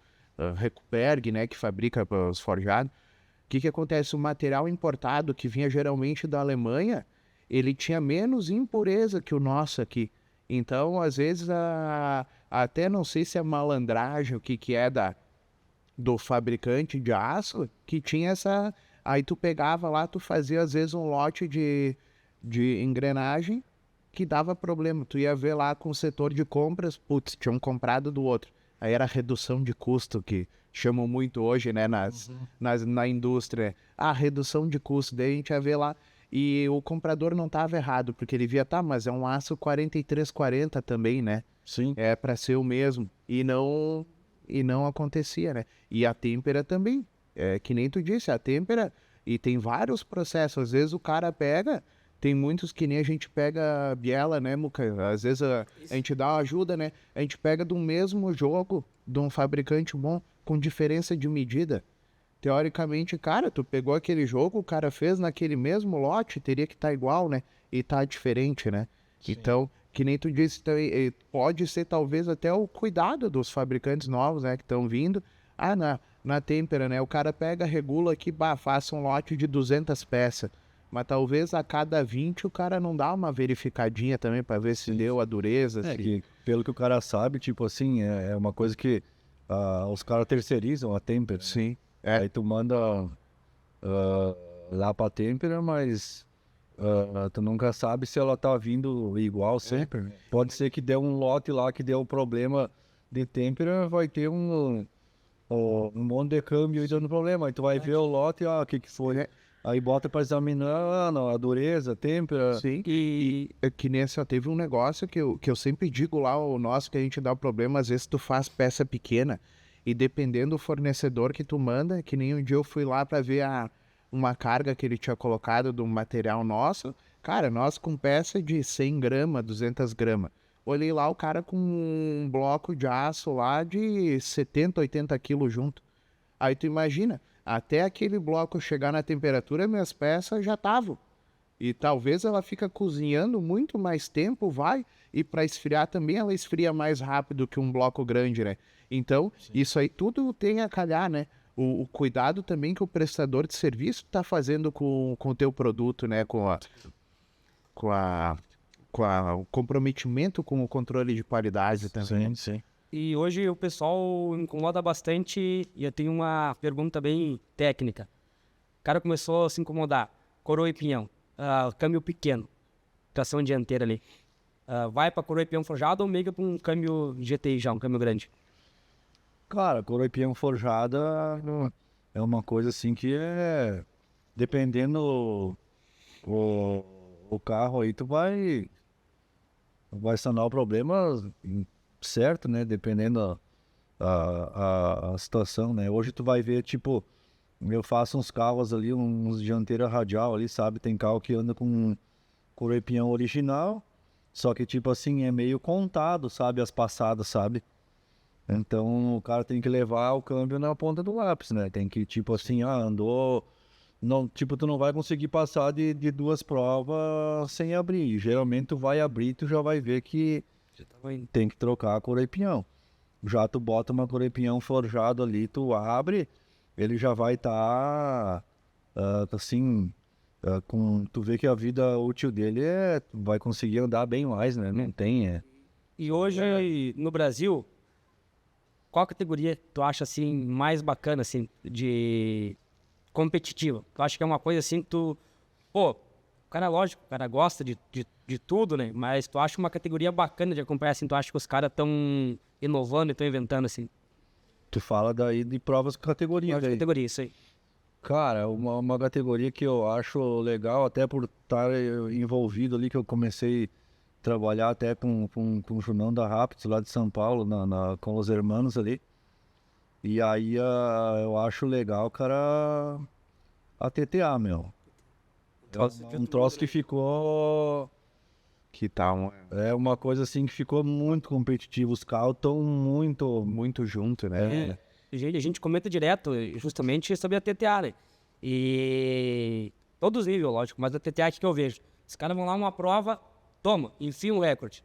Speaker 1: Recuperg, né, que fabrica os forjados. O que acontece? O material importado, que vinha geralmente da Alemanha, ele tinha menos impureza que o nosso aqui. Então, às vezes, até não sei se é malandragem, o que é do fabricante de aço, que tinha essa... Aí tu pegava lá, tu fazia às vezes um lote de engrenagem que dava problema. Tu ia ver lá com o setor de compras, putz, tinham comprado do outro. Aí era redução de custo, que chamam muito hoje, né, na indústria. Redução de custo, daí a gente ia ver lá. E o comprador não estava errado, porque ele via, mas é um aço 4340 também, né?
Speaker 3: Sim.
Speaker 1: É para ser o mesmo. E não acontecia, né? E a têmpera também. Que nem tu disse, a têmpera... E tem vários processos. Às vezes o cara pega... Tem muitos que nem a gente pega biela, né, Muca? Às vezes a gente dá uma ajuda, né? A gente pega do mesmo jogo, de um fabricante bom, com diferença de medida. Teoricamente, cara, tu pegou aquele jogo, o cara fez naquele mesmo lote, teria que estar igual, né? E tá diferente, né? Sim. Então, que nem tu disse, pode ser talvez até o cuidado dos fabricantes novos, né, que estão vindo. Na têmpera, né? O cara pega, regula aqui, faça um lote de 200 peças. Mas talvez a cada 20 o cara não dá uma verificadinha também para ver se deu a dureza.
Speaker 3: Que, pelo que o cara sabe, tipo assim, é uma coisa que os caras terceirizam a têmpera.
Speaker 1: Sim.
Speaker 3: Aí tu manda lá pra têmpera, mas tu nunca sabe se ela tá vindo igual sempre. Pode ser que dê um lote lá que deu problema de têmpera, vai ter um monte de câmbio aí dando problema. Aí tu vai ver o lote, o que foi. Aí bota para examinar a dureza, a têmpera.
Speaker 1: Sim, e que nem assim, teve um negócio que eu sempre digo lá, o nosso, que a gente dá problema, às vezes tu faz peça pequena E dependendo do fornecedor que tu manda, que nem um dia eu fui lá para ver uma carga que ele tinha colocado do material nosso, cara, nós com peça de 100 gramas, 200 gramas. Olhei lá o cara com um bloco de aço lá de 70, 80 quilos junto. Aí tu imagina, até aquele bloco chegar na temperatura, minhas peças já estavam. E talvez ela fica cozinhando muito mais tempo, vai, e para esfriar também ela esfria mais rápido que um bloco grande, né? Então, isso aí tudo tem a calhar, né? O cuidado também que o prestador de serviço está fazendo com o teu produto, né? Com o comprometimento com o controle de qualidade também.
Speaker 3: Sim.
Speaker 2: E hoje o pessoal incomoda bastante, e eu tenho uma pergunta bem técnica. O cara começou a se incomodar, coroa e pinhão, câmbio pequeno, tração dianteira ali. Vai para coroa e pinhão forjado ou migra para um câmbio GTI já, um câmbio grande?
Speaker 3: Cara, coroa e pinhão forjada é uma coisa assim que é... Dependendo o carro aí, tu vai sanar o problema certo, né? Dependendo a situação, né? Hoje tu vai ver, tipo, eu faço uns carros ali, uns dianteira radial ali, sabe? Tem carro que anda com coroa e pinhão original, só que, tipo assim, é meio contado, sabe? As passadas, sabe? Então o cara tem que levar o câmbio na ponta do lápis, né? Tem que, tipo assim, andou... Não, tipo, tu não vai conseguir passar de 2 provas sem abrir. Geralmente tu vai abrir, tu já vai ver que tem que trocar a coroa e pinhão. Já tu bota uma coroa e pinhão forjado ali, tu abre, ele já vai estar, assim, tu vê que a vida útil dele vai conseguir andar bem mais, né? Não tem,
Speaker 2: E hoje, no Brasil, qual categoria tu acha, assim, mais bacana, assim, de competitiva? Tu acha que é uma coisa, assim, que tu... Pô, o cara, lógico, o cara gosta de tudo, né? Mas tu acha uma categoria bacana de acompanhar, assim, tu acha que os caras estão inovando e estão inventando, assim?
Speaker 3: Tu fala daí de provas categoria.
Speaker 2: Qual categoria, isso aí?
Speaker 3: Cara, uma categoria que eu acho legal, até por estar envolvido ali, que eu comecei a trabalhar até com o Junão da Rapids, lá de São Paulo, com os hermanos ali. E aí eu acho legal, cara, a TTA, meu. É um troço que ficou...
Speaker 1: Que tal?
Speaker 3: É uma coisa assim que ficou muito competitivo. Os carros estão
Speaker 1: Muito junto, né?
Speaker 2: A gente comenta direto justamente sobre a TTA, né? E todos os níveis, lógico, mas a TTA que eu vejo. Os caras vão lá uma prova, toma, enfia um recorde.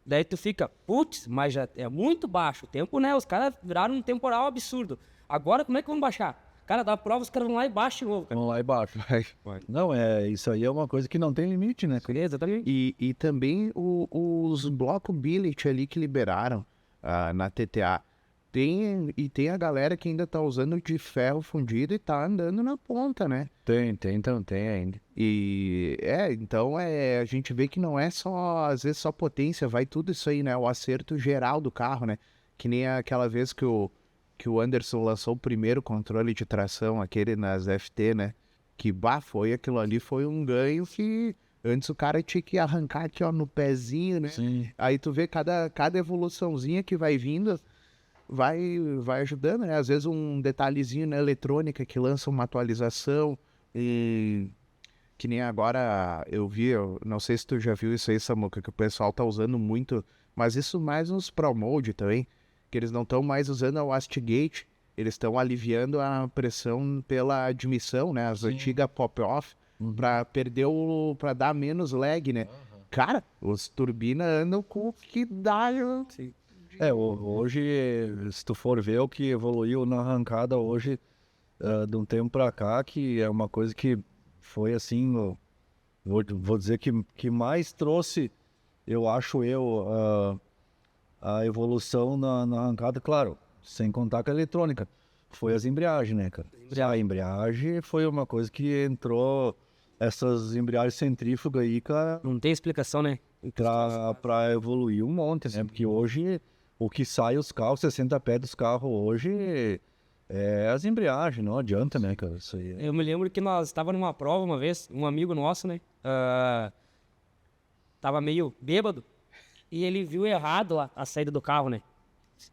Speaker 2: Daí tu fica, putz, mas já é muito baixo o tempo, né? Os caras viraram um temporal absurdo. Agora como é que vão baixar? Cara, dá prova, os caras vão lá e baixam de novo, cara.
Speaker 3: Vamos lá embaixo. Não, isso aí é uma coisa que não tem limite, né?
Speaker 2: Exatamente.
Speaker 1: E também os bloco billet ali que liberaram na TTA. Tem a galera que ainda tá usando de ferro fundido e tá andando na ponta, né?
Speaker 3: Então tem ainda.
Speaker 1: E então a gente vê que não é só, às vezes, só potência, vai tudo isso aí, né? O acerto geral do carro, né? Que nem aquela vez que o Anderson lançou o primeiro controle de tração, aquele nas FT, né? Que foi aquilo ali, foi um ganho que antes o cara tinha que arrancar aqui, ó, no pezinho, né?
Speaker 3: Sim.
Speaker 1: Aí tu vê cada evoluçãozinha que vai vindo, vai ajudando, né? Às vezes um detalhezinho na eletrônica que lança uma atualização e que nem agora eu não sei se tu já viu isso aí, Samuca, que o pessoal tá usando muito, mas isso mais nos Pro Mode também, que eles não estão mais usando a Wastegate, eles estão aliviando a pressão pela admissão, né? As antigas pop-off, para dar menos lag, né? Cara, os turbinas andam com o que dá.
Speaker 2: Sim.
Speaker 3: Hoje, se tu for ver o que evoluiu na arrancada hoje, de um tempo pra cá, que é uma coisa que foi assim, vou dizer que mais trouxe, eu acho a evolução na arrancada, claro, sem contar com a eletrônica, foi as embreagens, né, cara? A embreagem foi uma coisa que entrou, essas embreagens centrífugas aí, cara,
Speaker 2: Não tem explicação, né?
Speaker 3: pra evoluir um monte, né? Porque hoje, o que sai os carros, 60 pés dos carros hoje, é as embreagens, não adianta, né, cara? Isso aí.
Speaker 2: Eu me lembro que nós estávamos numa prova uma vez, um amigo nosso, né? Tava meio bêbado e ele viu errado lá a saída do carro, né?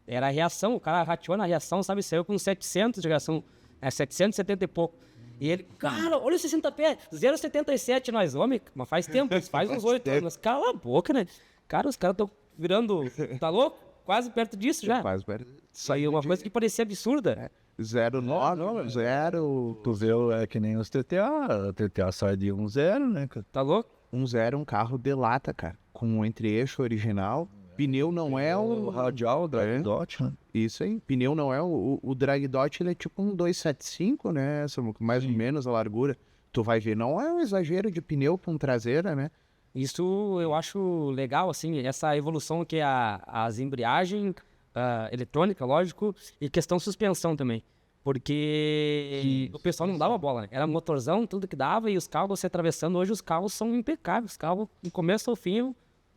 Speaker 2: Era a reação, o cara rateou na reação, sabe? Saiu com 700 de reação, 770 e pouco. E ele, cara, olha o 60 pés, 0,77 nós, homem, mas faz tempo, isso faz uns 8 anos. Cala a boca, né? Cara, os caras estão virando, tá louco? Quase perto disso já.
Speaker 1: Faz perto.
Speaker 2: Isso aí é uma coisa que parecia absurda.
Speaker 1: 0,9, 0.
Speaker 3: Tu vê, é que nem os TTA. O TTA sai de 1,0, né, cara?
Speaker 2: Tá louco?
Speaker 1: 1,0 é um carro de lata, cara. Com um entre-eixo original. Pneu não é
Speaker 3: O
Speaker 1: o...
Speaker 3: radial, o drag dot, né?
Speaker 1: Isso aí. Pneu não é o drag dot, ele é tipo um 275, né? Mais ou menos a largura. Tu vai ver, não é um exagero de pneu com traseira, né?
Speaker 2: Isso eu acho legal, assim, essa evolução que é as embreagem eletrônica, lógico, e questão suspensão também. Porque o pessoal não dava bola, né? Era motorzão, tudo que dava, e os carros se atravessando. Hoje os carros são impecáveis, os carros, do começo ao fim,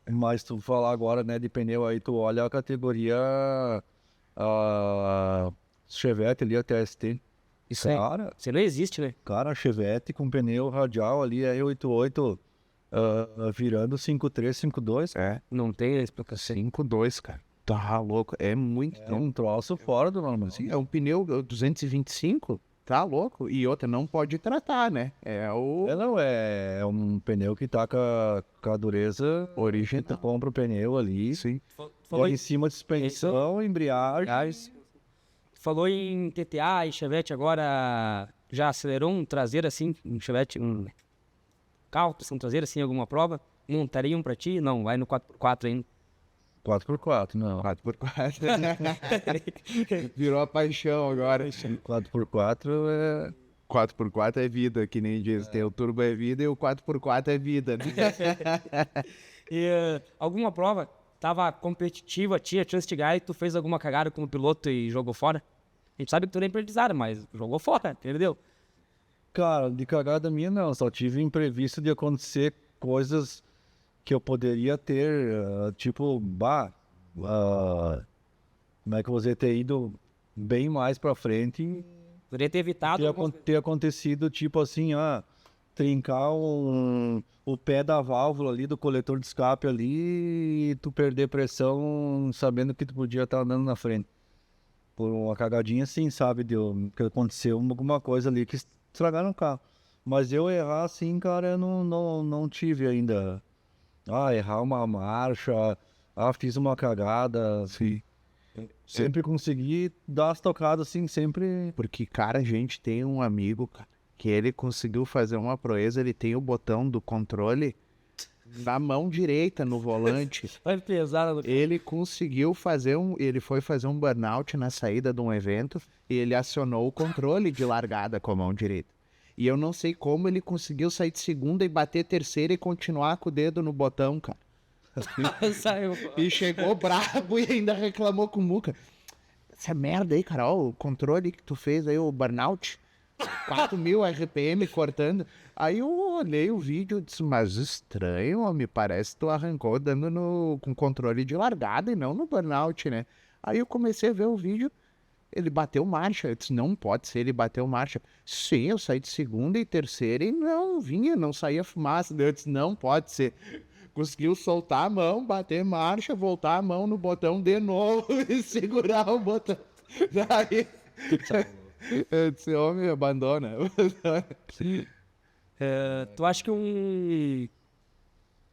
Speaker 3: Mas tu falar agora, né, de pneu aí, tu olha a categoria Chevette ali, a TST.
Speaker 2: isso é,
Speaker 3: Cara,
Speaker 2: você não existe, né?
Speaker 3: cara, Chevette com pneu radial ali, R88, virando 5.3, 5.2.
Speaker 1: É.
Speaker 2: Não tem explicação.
Speaker 1: 5,2, cara. Tá louco. É muito
Speaker 3: É
Speaker 1: tempo.
Speaker 3: um troço fora do normal.
Speaker 1: Sim, é um pneu 225, tá louco. E outra, não pode tratar, né? É o
Speaker 3: Não, é um pneu que tá com a dureza
Speaker 1: original.
Speaker 3: Tu compra o pneu ali,
Speaker 1: Sim.
Speaker 2: Falou
Speaker 3: em cima de suspensão, embreagem.
Speaker 2: Falou em TTA e Chevette agora, já acelerou um traseiro assim, um Chevette, um carro, um traseiro assim, alguma prova? Montaria um pra ti? Não, vai no 4x4 ainda.
Speaker 3: 4x4, não.
Speaker 1: 4x4. Virou a paixão agora.
Speaker 3: 4x4 é...
Speaker 1: 4x4 é vida, que nem diz. Tem o turbo é vida e o 4x4 é vida, né?
Speaker 2: E alguma prova tava competitiva, tinha chance de ganhar e tu fez alguma cagada como piloto e jogou fora? A gente sabe que tu nem aprendizado, mas jogou fora, entendeu?
Speaker 3: Cara, de cagada minha não, só tive imprevisto de acontecer coisas que eu poderia ter, tipo, como é que você ter ido bem mais pra frente,
Speaker 2: Poderia ter evitado.
Speaker 3: ter acontecido, tipo assim, trincar o pé da válvula ali, do coletor de escape ali, e tu perder pressão sabendo que tu podia estar andando na frente. Por uma cagadinha assim, sabe, que aconteceu alguma coisa ali que estragaram o carro. Mas eu errar assim, cara, eu não tive ainda. Errar uma marcha, fiz uma cagada.
Speaker 1: Sim.
Speaker 3: Sempre consegui dar as tocadas assim, sempre.
Speaker 1: Porque, cara, a gente tem um amigo, cara, que ele conseguiu fazer uma proeza, ele tem o botão do controle na mão direita no volante.
Speaker 2: Vai pesar no...
Speaker 1: Ele conseguiu fazer ele foi fazer um burnout na saída de um evento e ele acionou o controle de largada com a mão direita. E eu não sei como ele conseguiu sair de segunda e bater terceira e continuar com o dedo no botão, cara.
Speaker 2: Saiu.
Speaker 1: E chegou brabo e ainda reclamou com o Muca. Essa merda aí, cara, ó, o controle que tu fez aí, o burnout, 4.000 RPM cortando. Aí eu olhei o vídeo e disse, mas estranho, ó, me parece que tu arrancou dando com controle de largada e não no burnout, né? Aí eu comecei a ver o vídeo, ele bateu marcha. Eu disse, não pode ser, ele bateu marcha. Sim, eu saí de segunda e terceira e não saía fumaça. Eu disse, não pode ser. Conseguiu soltar a mão, bater marcha, voltar a mão no botão de novo e segurar o botão. Daí, eu disse, homem, abandona.
Speaker 2: Tu acha que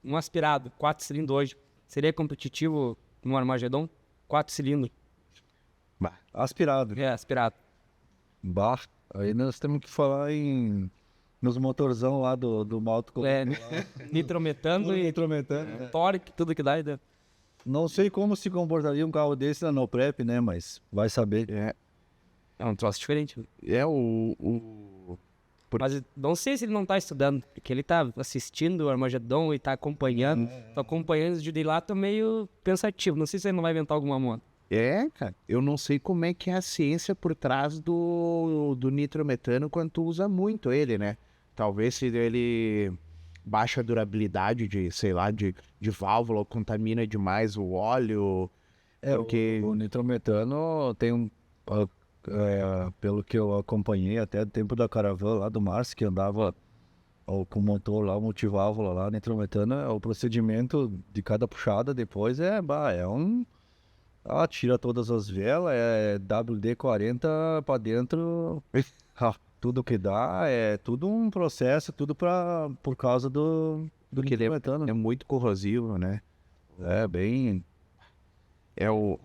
Speaker 2: um aspirado 4 cilindros hoje seria competitivo no Armagedon? 4 cilindros.
Speaker 3: Aspirado.
Speaker 2: Aspirado.
Speaker 3: Aí nós temos que falar nos motorzão lá do Malto.
Speaker 2: Nitrometano e
Speaker 3: Nitrometano.
Speaker 2: tórico, tudo que dá.
Speaker 3: Não sei como se comportaria um carro desse na No Prep, né? Mas vai saber.
Speaker 2: É um troço diferente. Mas não sei se ele não tá estudando, porque ele tá assistindo o Armagedon e tá acompanhando. Tô acompanhando os de lá, tô meio pensativo. Não sei se ele não vai inventar alguma moda.
Speaker 1: Cara, eu não sei como é que é a ciência por trás do nitrometano quando tu usa muito ele, né? Talvez se ele baixa a durabilidade de, sei lá, de válvula ou contamina demais o óleo. Porque
Speaker 3: o nitrometano tem pelo que eu acompanhei até do tempo da Caravan lá do Márcio, que andava com o motor lá, o multiválvula lá, nitrometano, o procedimento de cada puxada depois Tira todas as velas, é WD-40 pra dentro, tudo que dá, é tudo um processo, tudo por causa do
Speaker 1: Porque ele
Speaker 3: nitrometano.
Speaker 1: é muito corrosivo, né?
Speaker 3: Bem,
Speaker 1: É o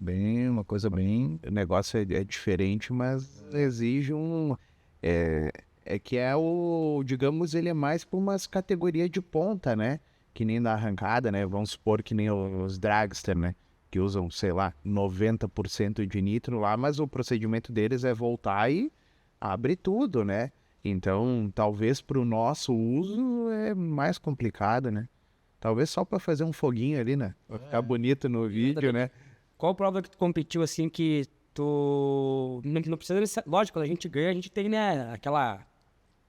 Speaker 3: uma coisa bem...
Speaker 1: o negócio é diferente, mas exige um. É que é o. Digamos, ele é mais para umas categorias de ponta, né? Que nem na arrancada, né? Vamos supor que nem os dragster, né? Que usam, sei lá, 90% de nitro lá, mas o procedimento deles é voltar e abre tudo, né? Então, talvez para o nosso uso é mais complicado, né? Talvez só para fazer um foguinho ali, né? Pra ficar bonito no vídeo, né?
Speaker 2: Qual prova que tu competiu, assim, que tu... Não precisa... Lógico, quando a gente ganha, a gente tem, né,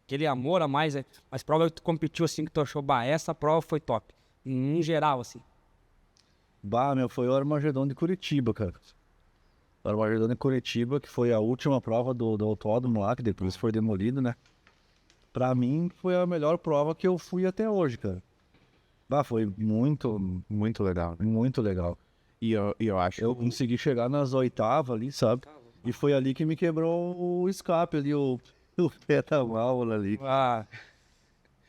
Speaker 2: aquele amor a mais, né? Mas prova que tu competiu, assim, que tu achou, bah, essa prova foi top. Em geral, assim.
Speaker 3: Foi o Armagedon de Curitiba, cara. O Armagedon de Curitiba, que foi a última prova do autódromo lá, que depois foi demolido, né? Pra mim, foi a melhor prova que eu fui até hoje, cara. Foi
Speaker 1: Muito legal, né?
Speaker 3: muito legal.
Speaker 1: E eu acho
Speaker 3: Eu consegui chegar nas oitavas ali, sabe? E foi ali que me quebrou o escape ali, o pé da válvula ali.
Speaker 2: Ah,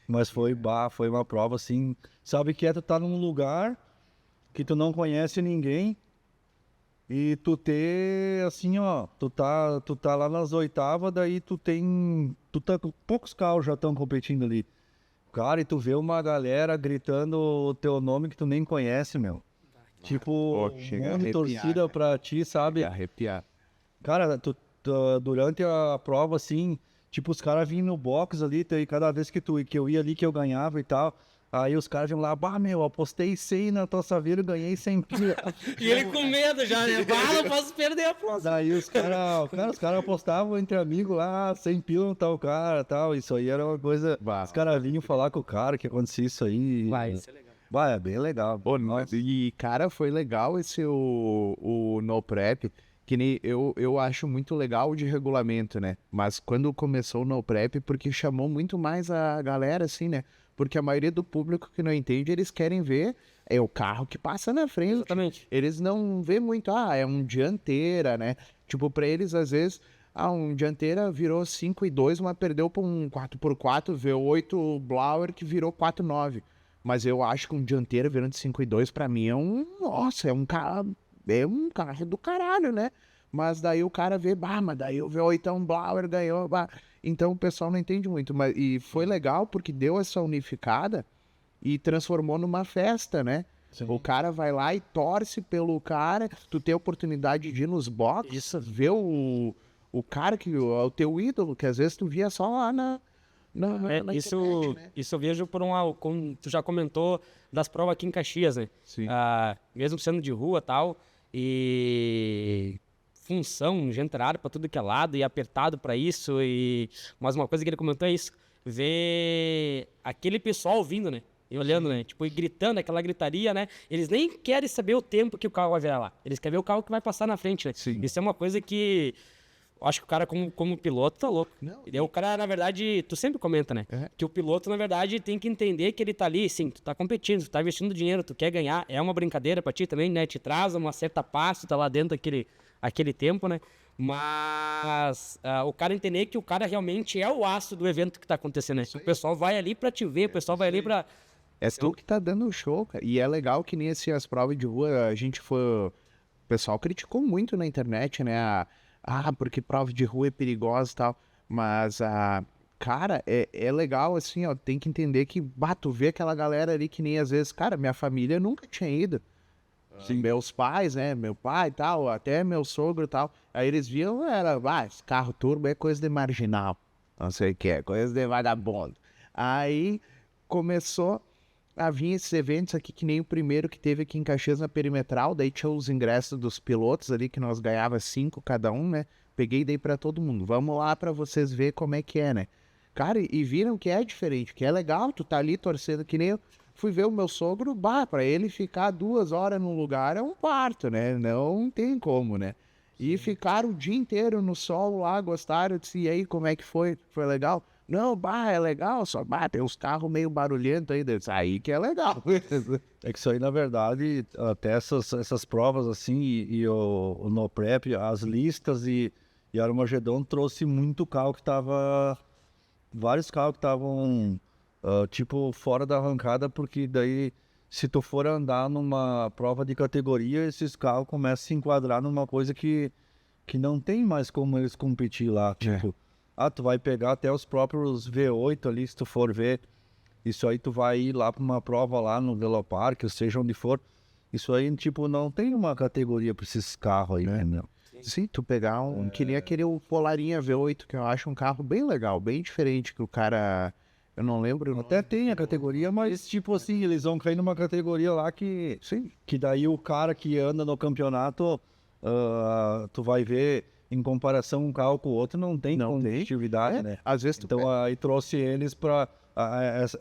Speaker 3: Mas foi uma prova assim, sabe que tu tá num lugar que tu não conhece ninguém e tu ter, assim, ó, tu tá lá nas oitavas, daí poucos carros já estão competindo ali. Cara, e tu vê uma galera gritando o teu nome que tu nem conhece, meu. Tipo,
Speaker 1: chega a
Speaker 3: um monte de
Speaker 1: arrepiar,
Speaker 3: torcida
Speaker 1: cara.
Speaker 3: pra ti, sabe?
Speaker 1: arrepiar.
Speaker 3: Cara, durante a prova, assim, tipo, os caras vinham no box ali, e cada vez que eu ia ali, que eu ganhava e tal, aí os caras vinham lá, apostei 100 na tua saveira e ganhei 100 pila.
Speaker 2: e ele com medo já, né? Não posso perder a prova.
Speaker 3: Daí os caras apostavam entre amigos lá, 100 pila no tal cara e tal, isso aí era uma coisa, os caras vinham falar com o cara que acontecia isso aí.
Speaker 2: Vai, isso é legal.
Speaker 3: É bem legal.
Speaker 1: Pô, e, cara, foi legal esse o No Prep, que nem eu acho muito legal de regulamento, né? Mas quando começou o No Prep, porque chamou muito mais a galera, assim, né? Porque a maioria do público que não entende, eles querem ver o carro que passa na frente.
Speaker 2: Exatamente.
Speaker 1: Eles não vê muito, é um dianteira, né? Tipo, pra eles, às vezes, um dianteira virou 5.2, mas perdeu pra um 4x4 V8 Blower que virou 4.9. Mas eu acho que um dianteiro virando de 5.2 pra mim nossa, é um carro do caralho, né? Mas daí o cara vê, mas daí o V8 Blower ganhou, Então o pessoal não entende muito, e foi legal porque deu essa unificada e transformou numa festa, né?
Speaker 3: Sim.
Speaker 1: O cara vai lá e torce pelo cara, tu tem a oportunidade de ir nos boxes, ver o cara que é o teu ídolo, que às vezes tu via só lá na
Speaker 2: Isso,
Speaker 1: internet, né?
Speaker 2: isso eu vejo como tu já comentou, das provas aqui em Caxias, né?
Speaker 1: Sim.
Speaker 2: Mesmo sendo de rua e tal, e função, gente área pra tudo que é lado, e apertado pra isso, mas uma coisa que ele comentou é isso, ver aquele pessoal vindo, né? E olhando, né? Tipo, e gritando, aquela gritaria, né? Eles nem querem saber o tempo que o carro vai virar lá. Eles querem ver o carro que vai passar na frente, né?
Speaker 1: Sim.
Speaker 2: Isso é uma coisa que... Acho que o cara, como piloto, tá louco.
Speaker 1: Não.
Speaker 2: E daí o cara, na verdade, tu sempre comenta, né? Que o piloto, na verdade, tem que entender que ele tá ali, sim, tu tá competindo, tu tá investindo dinheiro, tu quer ganhar, é uma brincadeira pra ti também, né? Te traz uma certa paz, tu tá lá dentro aquele tempo, né? Mas o cara entender que o cara realmente é o astro do evento que tá acontecendo, né? O pessoal vai ali pra te ver, o pessoal vai ali pra...
Speaker 1: É tu que tá dando o show, cara. E é legal que nem assim, as provas de rua, a gente foi... O pessoal criticou muito na internet, né? Porque prova de rua é perigosa e tal. Mas, cara, é legal, assim, ó. Tem que entender que, tu vê aquela galera ali que nem às vezes... Cara, minha família nunca tinha ido. Sim. Meus pais, né? Meu pai e tal, até meu sogro e tal. Aí eles viam, esse carro turbo é coisa de marginal. Não sei o que, é coisa de vagabundo. Aí começou a vir esses eventos aqui, que nem o primeiro que teve aqui em Caxias na Perimetral. Daí tinha os ingressos dos pilotos ali, que nós ganhava 5 cada um, né? Peguei e dei pra todo mundo. Vamos lá pra vocês ver como é que é, né? Cara, e viram que é diferente, que é legal, tu tá ali torcendo, que nem eu. Fui ver o meu sogro, pra ele ficar 2 horas num lugar é um parto, né? Não tem como, né? E ficaram o dia inteiro no sol lá, gostaram, eu disse, e aí, como é que foi? Foi legal? Não, bah, é legal, só bah, tem uns carros meio barulhentos aí, aí que é legal.
Speaker 3: É que isso aí, na verdade, até essas provas assim, e o No Prep, as listas e Armagedon trouxe muito carro que tava. Vários carros que estavam, tipo, fora da arrancada, porque daí, se tu for andar numa prova de categoria, esses carros começam a se enquadrar numa coisa que não tem mais como eles competir lá. Tipo, tu vai pegar até os próprios V8 ali, se tu for ver. Isso aí tu vai ir lá para uma prova lá no Velopark, ou seja, onde for. Isso aí, tipo, não tem uma categoria para esses carros aí, né?
Speaker 1: Sim, tu pegar que nem aquele o Polarinha V8, que eu acho um carro bem legal, bem diferente, que o cara, eu não lembro o nome.
Speaker 3: Até tem a categoria, mas tipo assim, eles vão cair numa categoria lá
Speaker 1: Sim.
Speaker 3: que daí o cara que anda no campeonato, tu vai ver, em comparação um carro com o outro, não tem competitividade, né?
Speaker 1: Às vezes tu
Speaker 3: Então aí trouxe eles para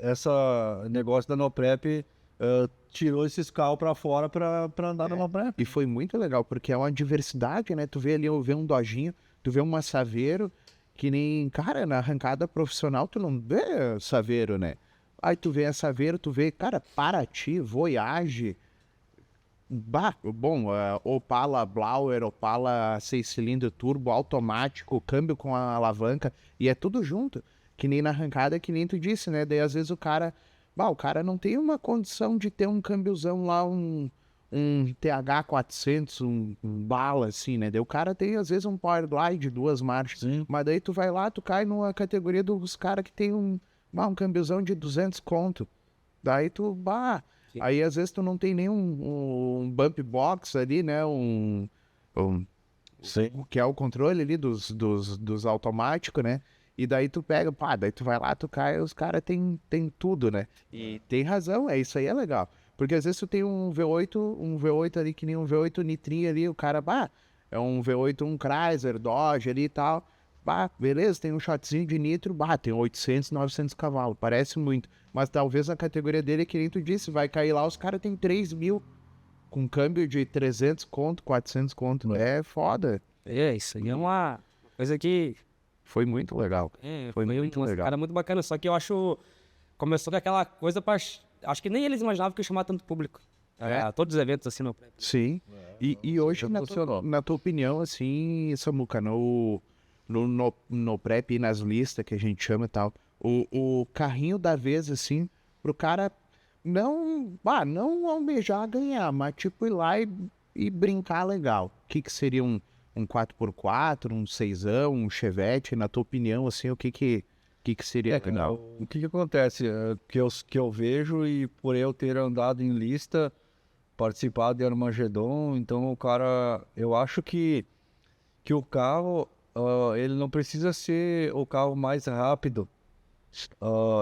Speaker 3: essa negócio da No Prep, tirou esses carros para fora para andar na No Prep.
Speaker 1: E foi muito legal, porque é uma diversidade, né? Tu vê ali, vê um Dodginho, tu vê uma Saveiro, que nem, cara, na arrancada profissional tu não vê Saveiro, né? Aí tu vê a Saveiro, tu vê, cara, Paraty, Voyage, bom, Opala Blauer, Opala 6 cilindros turbo, automático, câmbio com a alavanca, e é tudo junto. Que nem na arrancada, que nem tu disse, né? Daí às vezes o cara não tem uma condição de ter um câmbiozão lá, um TH400, um bala, assim, né? Daí o cara tem, às vezes, um Power Glide, 2 marchas.
Speaker 3: Sim.
Speaker 1: Mas daí tu vai lá, tu cai numa categoria dos caras que tem um câmbiozão de 200 conto. Daí tu, aí às vezes tu não tem nem um bump box ali, né?
Speaker 3: Sim.
Speaker 1: Que é o controle ali dos automáticos, né? E daí tu pega, daí tu vai lá, tu cai, os caras tem tudo, né? E tem razão, isso aí é legal. Porque às vezes tu tem um V8 ali, que nem um V8 nitrinho ali, o cara, é um V8, um Chrysler, Dodge ali e tal. Beleza, tem um shotzinho de nitro, tem 800, 900 cavalos, parece muito. Mas talvez a categoria dele, que nem tu disse, vai cair lá, os caras tem 3 mil, com câmbio de 300 conto, 400 conto. É foda.
Speaker 2: Isso aí é uma coisa que...
Speaker 1: Foi muito legal. Foi muito legal.
Speaker 2: Cara, muito bacana. Só que eu acho... Começou com aquela coisa pra... Acho que nem eles imaginavam que ia chamar tanto público. Todos os eventos, assim, no...
Speaker 1: Sim. E hoje, na tua opinião, assim, Samuca, no prep e nas listas que a gente chama e tal, o carrinho da vez, assim, pro cara não almejar ganhar, mas tipo ir lá e brincar legal. O que seria um 4x4, um 6ão, um Chevette, na tua opinião, assim, o que seria legal?
Speaker 3: O que acontece? Que eu vejo, e por eu ter andado em lista, participado de Armagedon, então o cara, eu acho que o carro, ele não precisa ser o carro mais rápido,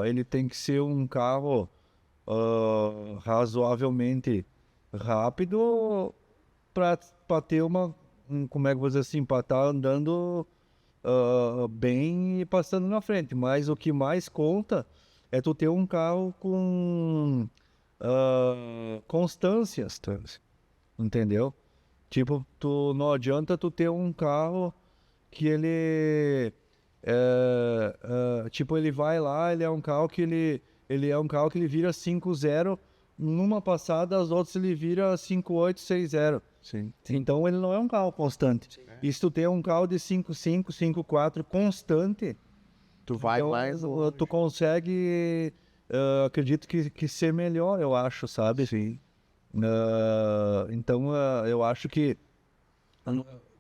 Speaker 3: ele tem que ser um carro razoavelmente rápido para ter como é que eu vou dizer assim, para estar andando bem e passando na frente. Mas o que mais conta é tu ter um carro com constâncias, entendeu? Tipo, não adianta tu ter um carro que ele tipo, ele vai lá, ele é um carro que ele vira 5.0 numa passada, as outras ele vira 5.8, 6.0.
Speaker 1: Sim.
Speaker 3: Então ele não é um carro constante. E se tu tem um carro de 5.5, 5.4 constante,
Speaker 1: tu vai
Speaker 3: então,
Speaker 1: mais
Speaker 3: tu consegue, acredito que ser melhor, eu acho, sabe?
Speaker 1: Sim.
Speaker 3: Então eu acho que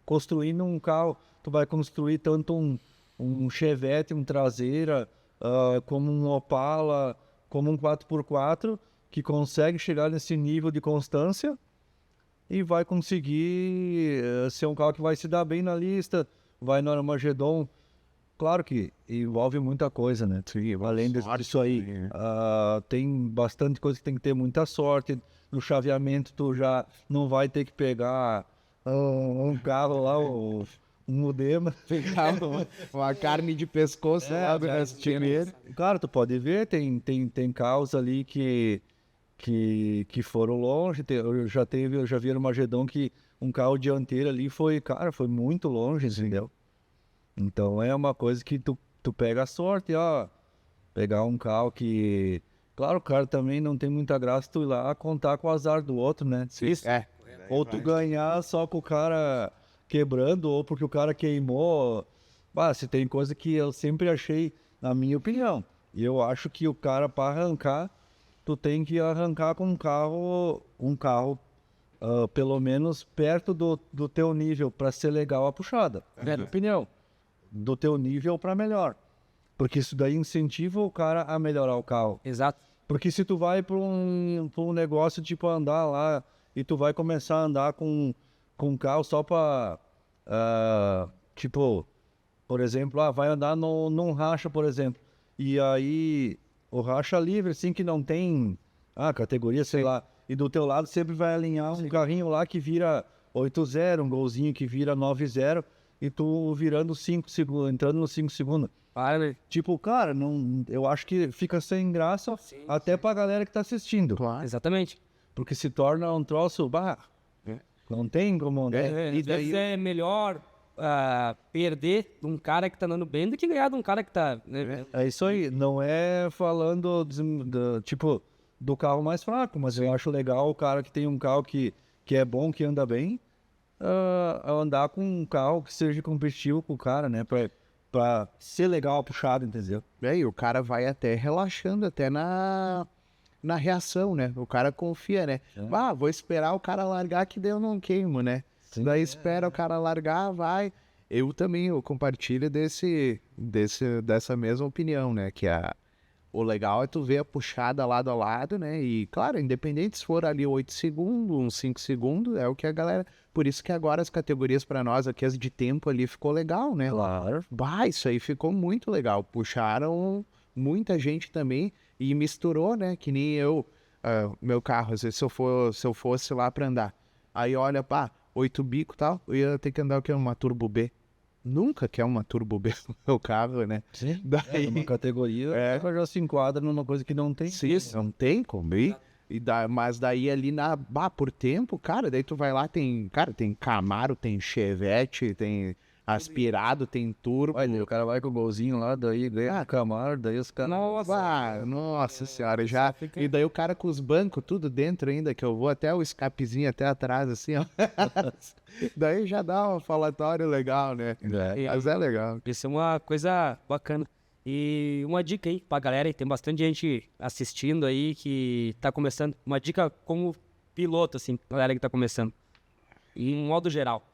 Speaker 3: construindo um carro, tu vai construir tanto um Chevette, um Traseira, como um Opala, como um 4x4, que consegue chegar nesse nível de constância e vai conseguir ser um carro que vai se dar bem na lista, vai no Armagedon. Claro que envolve muita coisa, né?
Speaker 1: Sim,
Speaker 3: além disso aí, tem bastante coisa que tem que ter muita sorte. No chaveamento tu já não vai ter que pegar um carro lá, um Mudema.
Speaker 1: Pegar uma carne de pescoço lá do rastreiro.
Speaker 3: Cara, tu pode ver, tem carros ali que foram longe. Eu já vi no Armagedon que um carro dianteiro ali foi muito longe, entendeu? Então é uma coisa que tu tu pega a sorte, ó, pegar um carro que... Claro, o cara também não tem muita graça tu ir lá contar com o azar do outro, né?
Speaker 2: Isso.
Speaker 1: É.
Speaker 3: Ou tu ganhar só com o cara quebrando, ou porque o cara queimou. Bah, se tem coisa que eu sempre achei, na minha opinião. E eu acho que o cara, para arrancar, tu tem que arrancar com um carro pelo menos perto do teu nível, para ser legal a puxada. Na minha opinião. Do teu nível para melhor. Porque isso daí incentiva o cara a melhorar o carro.
Speaker 2: Exato.
Speaker 3: Porque se tu vai para um negócio tipo andar lá e tu vai começar a andar com um carro só para, tipo, por exemplo, vai andar num racha, por exemplo. E aí o racha livre, assim, que não tem categoria, sei lá. E do teu lado sempre vai alinhar um carrinho lá que vira 8.0, um golzinho que vira 9.0 e tu virando 5 segundos, entrando nos 5 segundos.
Speaker 2: Para, né?
Speaker 3: Tipo, cara, não, eu acho que fica sem graça até pra galera que tá assistindo.
Speaker 1: Claro.
Speaker 2: Exatamente.
Speaker 3: Porque se torna um troço, não tem como, né?
Speaker 2: Às vezes é melhor perder de um cara que tá andando bem do que ganhar de um cara que tá... né?
Speaker 3: É isso aí, não é falando, tipo, do carro mais fraco, mas eu acho legal o cara que tem um carro que é bom, que anda bem, andar com um carro que seja competitivo com o cara, né? Pra ser legal a puxada, entendeu?
Speaker 1: E o cara vai até relaxando, até na reação, né? O cara confia, né? Vou esperar o cara largar que daí eu não queimo, né?
Speaker 3: Sim.
Speaker 1: Daí espera o cara largar, vai. Eu compartilho dessa mesma opinião, né? Que o legal é tu ver a puxada lado a lado, né? E, claro, independente se for ali 8 segundos, uns 5 segundos, é o que a galera... Por isso que agora as categorias para nós aqui, as de tempo ali, ficou legal, né?
Speaker 3: Claro.
Speaker 1: Isso aí ficou muito legal. Puxaram muita gente também e misturou, né? Que nem eu, meu carro, às vezes se eu fosse lá para andar, aí olha, 8 bico e tal, eu ia ter que andar o quê? Uma Turbo B. Nunca quer uma Turbo B no meu carro, né?
Speaker 3: Sim.
Speaker 1: Daí...
Speaker 3: Uma categoria, já se enquadra numa coisa que não tem.
Speaker 1: Sim, não tem como ir. Mas daí ali por tempo, cara, daí tu vai lá, tem Camaro, tem Chevette, tem aspirado, tem turbo.
Speaker 3: Olha, o cara vai com o golzinho lá, daí ganha Camaro, daí os caras...
Speaker 1: Nossa senhora, já. E daí o cara com os bancos tudo dentro ainda, que eu vou até o escapezinho até atrás, assim, ó. Daí já dá um falatório legal, né? Mas é legal.
Speaker 2: Isso é uma coisa bacana. E uma dica aí pra galera, aí tem bastante gente assistindo aí que tá começando. Uma dica como piloto, assim, pra galera que tá começando. Em modo geral.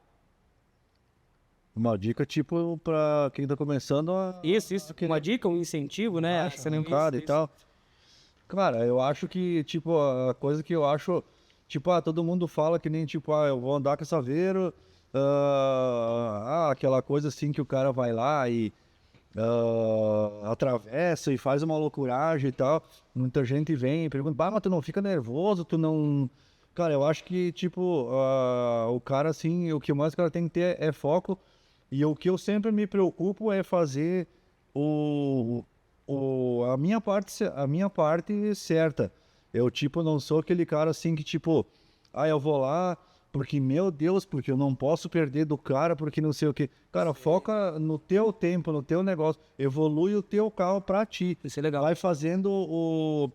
Speaker 3: Uma dica, tipo, pra quem tá começando
Speaker 2: Isso. Uma dica, um incentivo, né?
Speaker 3: Cara e tal. Cara, eu acho que, tipo, a coisa que eu acho... Tipo, todo mundo fala que nem, tipo, eu vou andar com essa Saveiro. Aquela coisa assim que o cara vai lá e... atravessa e faz uma loucuragem e tal. Muita gente vem e pergunta, mas tu não fica nervoso, tu não... Cara, eu acho que, tipo, o cara, assim, o que mais o cara tem que ter é foco. E o que eu sempre me preocupo é fazer a minha parte certa. Eu, tipo, não sou aquele cara, assim, que, tipo, eu vou lá... Porque, meu Deus, porque eu não posso perder do cara, porque não sei o quê. Cara, foca no teu tempo, no teu negócio. Evolui o teu carro pra ti.
Speaker 2: Isso é legal.
Speaker 3: Vai fazendo o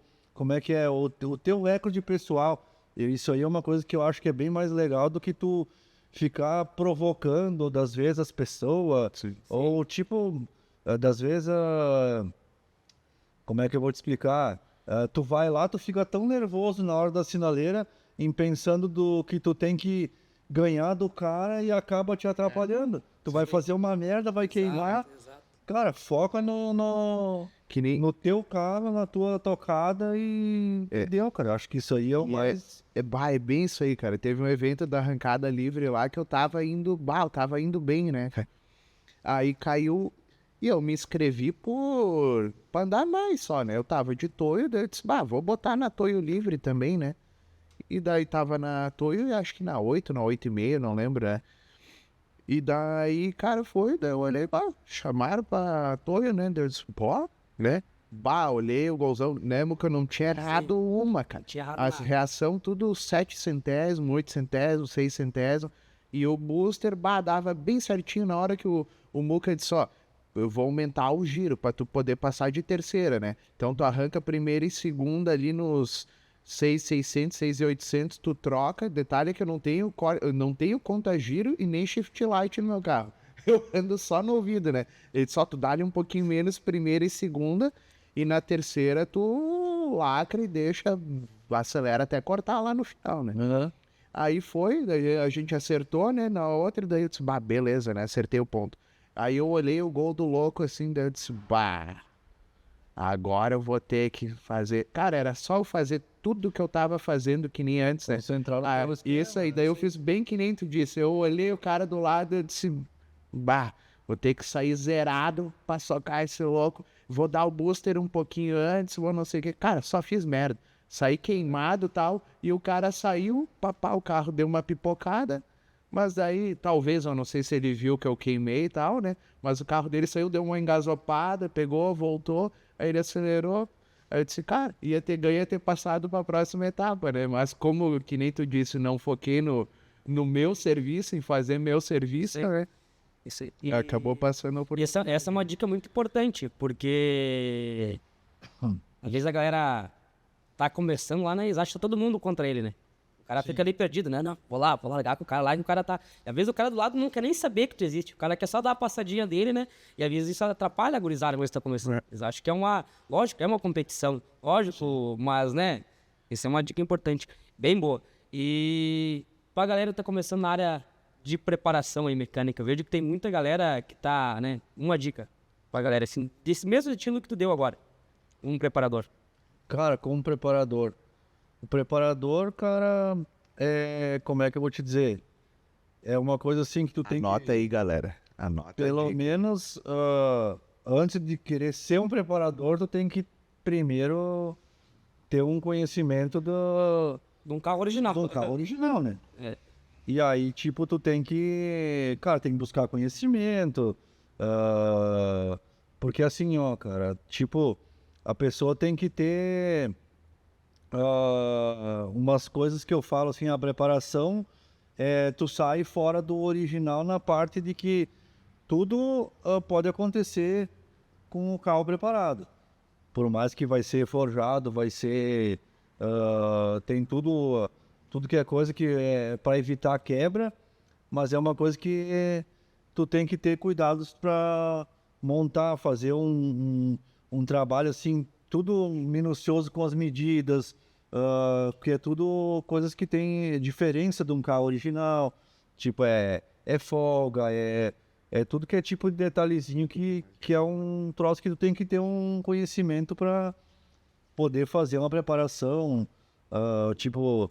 Speaker 3: teu recorde pessoal. E isso aí é uma coisa que eu acho que é bem mais legal do que tu ficar provocando, das vezes, as pessoas.
Speaker 1: Sim.
Speaker 3: Ou, tipo, das vezes... como é que eu vou te explicar? Tu vai lá, tu fica tão nervoso na hora da sinaleira... pensando do que tu tem que ganhar do cara e acaba te atrapalhando. Tu vai fazer uma merda, vai queimar.
Speaker 2: Exato.
Speaker 3: Cara, foca no teu carro, na tua tocada e deu, cara. Acho que isso aí é o mais...
Speaker 1: É bem isso aí, cara. Teve um evento da arrancada livre lá que eu tava indo bem, né, cara? Aí caiu... E eu me inscrevi pra andar mais só, né? Eu tava de Toyo, daí eu disse, vou botar na Toyo livre também, né? E daí tava na Toyo, acho que na 8, na 8,5, não lembro, né? E daí, cara, daí eu olhei, chamaram pra Toyo, né? Daí eu disse, né? Olhei o golzão, lembro que eu não tinha errado uma, cara.
Speaker 2: Tinha errado
Speaker 1: As
Speaker 2: nada.
Speaker 1: reação tudo 7 centésimos, 8 centésimos, 6 centésimos. E o booster, dava bem certinho na hora que o Muca disse, eu vou aumentar o giro para tu poder passar de terceira, né? Então tu arranca primeira e segunda ali nos 6.600, 6.800, tu troca. Detalhe é que eu não tenho conta-giro e nem shift light no meu carro. Eu ando só no ouvido, né? Ele só tu dá-lhe um pouquinho menos primeira e segunda, e na terceira tu lacra e deixa, acelera até cortar lá no final, né?
Speaker 3: Aham.
Speaker 1: Aí foi, daí a gente acertou, né? Na outra, daí eu disse, bah, beleza, né? Acertei o ponto. Aí eu olhei o gol do louco assim, daí eu disse, bah, agora eu vou ter que fazer. Cara, era só eu fazer tudo que eu tava fazendo que nem antes, né?
Speaker 3: Central
Speaker 1: Ah, isso aí, daí eu fiz bem que nem tu disse. Eu olhei o cara do lado e disse, bah, vou ter que sair zerado pra socar esse louco. Vou dar o booster um pouquinho antes, vou não sei o que. Cara, só fiz merda. Saí queimado e tal, e o cara saiu, papá, o carro deu uma pipocada, mas daí, talvez, eu não sei se ele viu que eu queimei e tal, né? Mas o carro dele saiu, deu uma engasopada, pegou, voltou, aí ele acelerou. Aí eu disse, cara, ia ter ganho, ia ter passado para a próxima etapa, né? Mas como, que nem tu disse, não foquei no meu serviço, em fazer meu serviço,
Speaker 2: Sim.
Speaker 1: né?
Speaker 2: Isso aí. E
Speaker 1: Acabou passando por...
Speaker 2: essa é uma dica muito importante, porque às vezes a galera tá começando lá, né? Eles acham que tá todo mundo contra ele, né? O cara fica ali perdido, né? Não, vou largar com o cara lá, e o cara tá... E às vezes o cara do lado não quer nem saber que tu existe. O cara quer só dar a passadinha dele, né? E às vezes isso atrapalha a gurizada quando está começando. Eles acham que é uma... Lógico, é uma competição. Lógico, mas, né? Isso é uma dica importante. Bem boa. E pra galera que tá começando na área de preparação aí, mecânica, eu vejo que tem muita galera que tá, né? Uma dica pra galera, assim, desse mesmo estilo que tu deu agora. Um preparador.
Speaker 3: Cara, como preparador. O preparador, cara, como é que eu vou te dizer? É uma coisa assim que tu tem
Speaker 1: Anota
Speaker 3: que,
Speaker 1: aí, galera. Anota
Speaker 3: pelo
Speaker 1: aí.
Speaker 3: menos, antes de querer ser um preparador, tu tem que primeiro ter um conhecimento
Speaker 2: De um carro original.
Speaker 3: do carro original, né?
Speaker 2: É.
Speaker 3: E aí, tipo, tu tem que, cara, tem que buscar conhecimento, porque assim, ó, cara, tipo, a pessoa tem que ter umas coisas que eu falo assim, a preparação tu sai fora do original na parte de que tudo pode acontecer com o carro preparado. Por mais que vai ser forjado, vai ser tem tudo que é coisa que é para evitar quebra, mas é uma coisa que tu tem que ter cuidados para montar, fazer um trabalho assim, tudo minucioso com as medidas, porque é tudo coisas que tem diferença de um carro original, tipo é folga, é tudo que é tipo de detalhezinho que é um troço que tu tem que ter um conhecimento para poder fazer uma preparação, tipo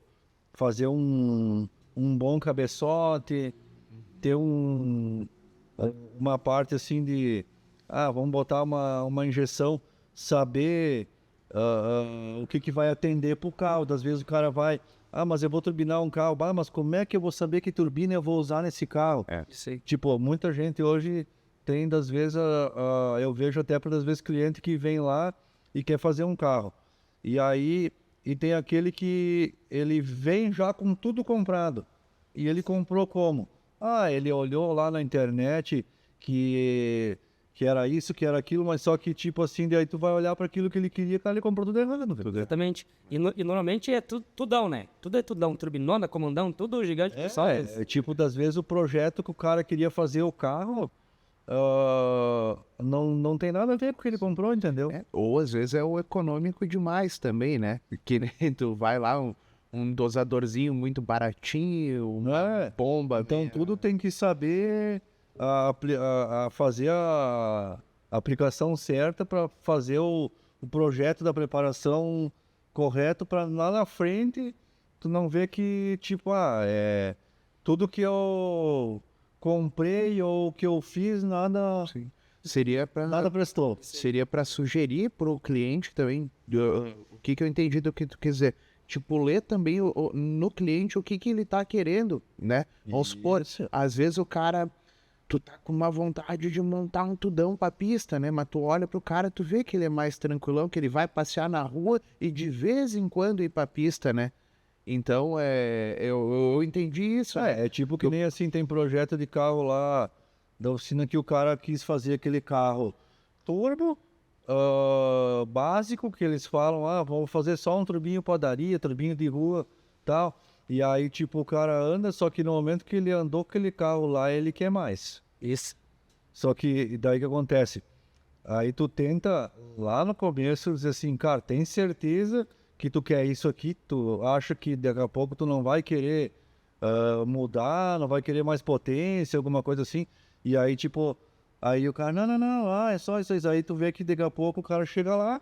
Speaker 3: fazer um bom cabeçote, ter uma parte assim de, vamos botar uma injeção, saber o que vai atender pro carro. Das vezes o cara vai, mas eu vou turbinar um carro, mas como é que eu vou saber que turbina eu vou usar nesse carro?
Speaker 2: Sei.
Speaker 3: Tipo, muita gente hoje tem, das vezes, eu vejo até para das vezes cliente que vem lá e quer fazer um carro. E aí, e tem aquele que ele vem já com tudo comprado. E ele comprou como? Ele olhou lá na internet que era isso, que era aquilo, mas só que tipo assim, daí tu vai olhar para aquilo que ele queria, cara, ele comprou tudo errado, velho.
Speaker 2: Exatamente. E normalmente é tudão, né? Tudo é tudão. Turbinona, comandão, tudo gigante. Só
Speaker 3: Tipo, das vezes o projeto que o cara queria fazer o carro não tem nada a ver com o que ele comprou, entendeu?
Speaker 1: Ou às vezes é o econômico demais também, né? Que nem tu vai lá, um dosadorzinho muito baratinho, uma bomba.
Speaker 3: Então tudo tem que saber fazer a aplicação certa para fazer o projeto da preparação correto para lá na frente tu não ver que tipo tudo que eu comprei ou que eu fiz nada prestou.
Speaker 1: Seria para sugerir para o cliente também o que eu entendi do que tu quer dizer. Tipo, ler também no cliente o que ele tá querendo, né? Vamos supor, às vezes o cara, tu tá com uma vontade de montar um tudão pra pista, né? Mas tu olha pro cara, tu vê que ele é mais tranquilão, que ele vai passear na rua e de vez em quando ir pra pista, né? Então, eu entendi isso.
Speaker 3: É tipo que nem assim, tem projeto de carro lá, da oficina que o cara quis fazer aquele carro turbo, básico, que eles falam, vamos fazer só um turbinho padaria, turbinho de rua, tal. E aí, tipo, o cara anda, só que no momento que ele andou com aquele carro lá, ele quer mais.
Speaker 2: Isso.
Speaker 3: Só que daí que acontece? Aí tu tenta, lá no começo, dizer assim, cara, tem certeza que tu quer isso aqui? Tu acha que daqui a pouco tu não vai querer mudar, não vai querer mais potência, alguma coisa assim? E aí, tipo, aí o cara, não, é só isso aí. Aí tu vê que daqui a pouco o cara chega lá,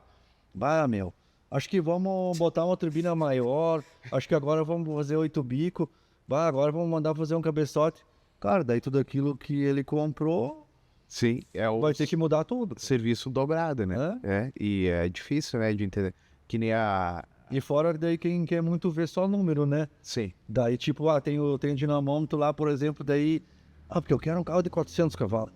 Speaker 3: meu, acho que vamos botar uma turbina maior, acho que agora vamos fazer 8 bico, agora vamos mandar fazer um cabeçote. Cara, daí tudo aquilo que ele comprou
Speaker 1: Sim, é o
Speaker 3: vai ter que mudar tudo.
Speaker 1: serviço dobrado, né? E é difícil, né, de entender. Que nem a...
Speaker 3: E fora daí quem quer muito ver só número, né?
Speaker 1: Sim.
Speaker 3: Daí tipo, tem o dinamômetro lá, por exemplo, daí... porque eu quero um carro de 400 cavalos.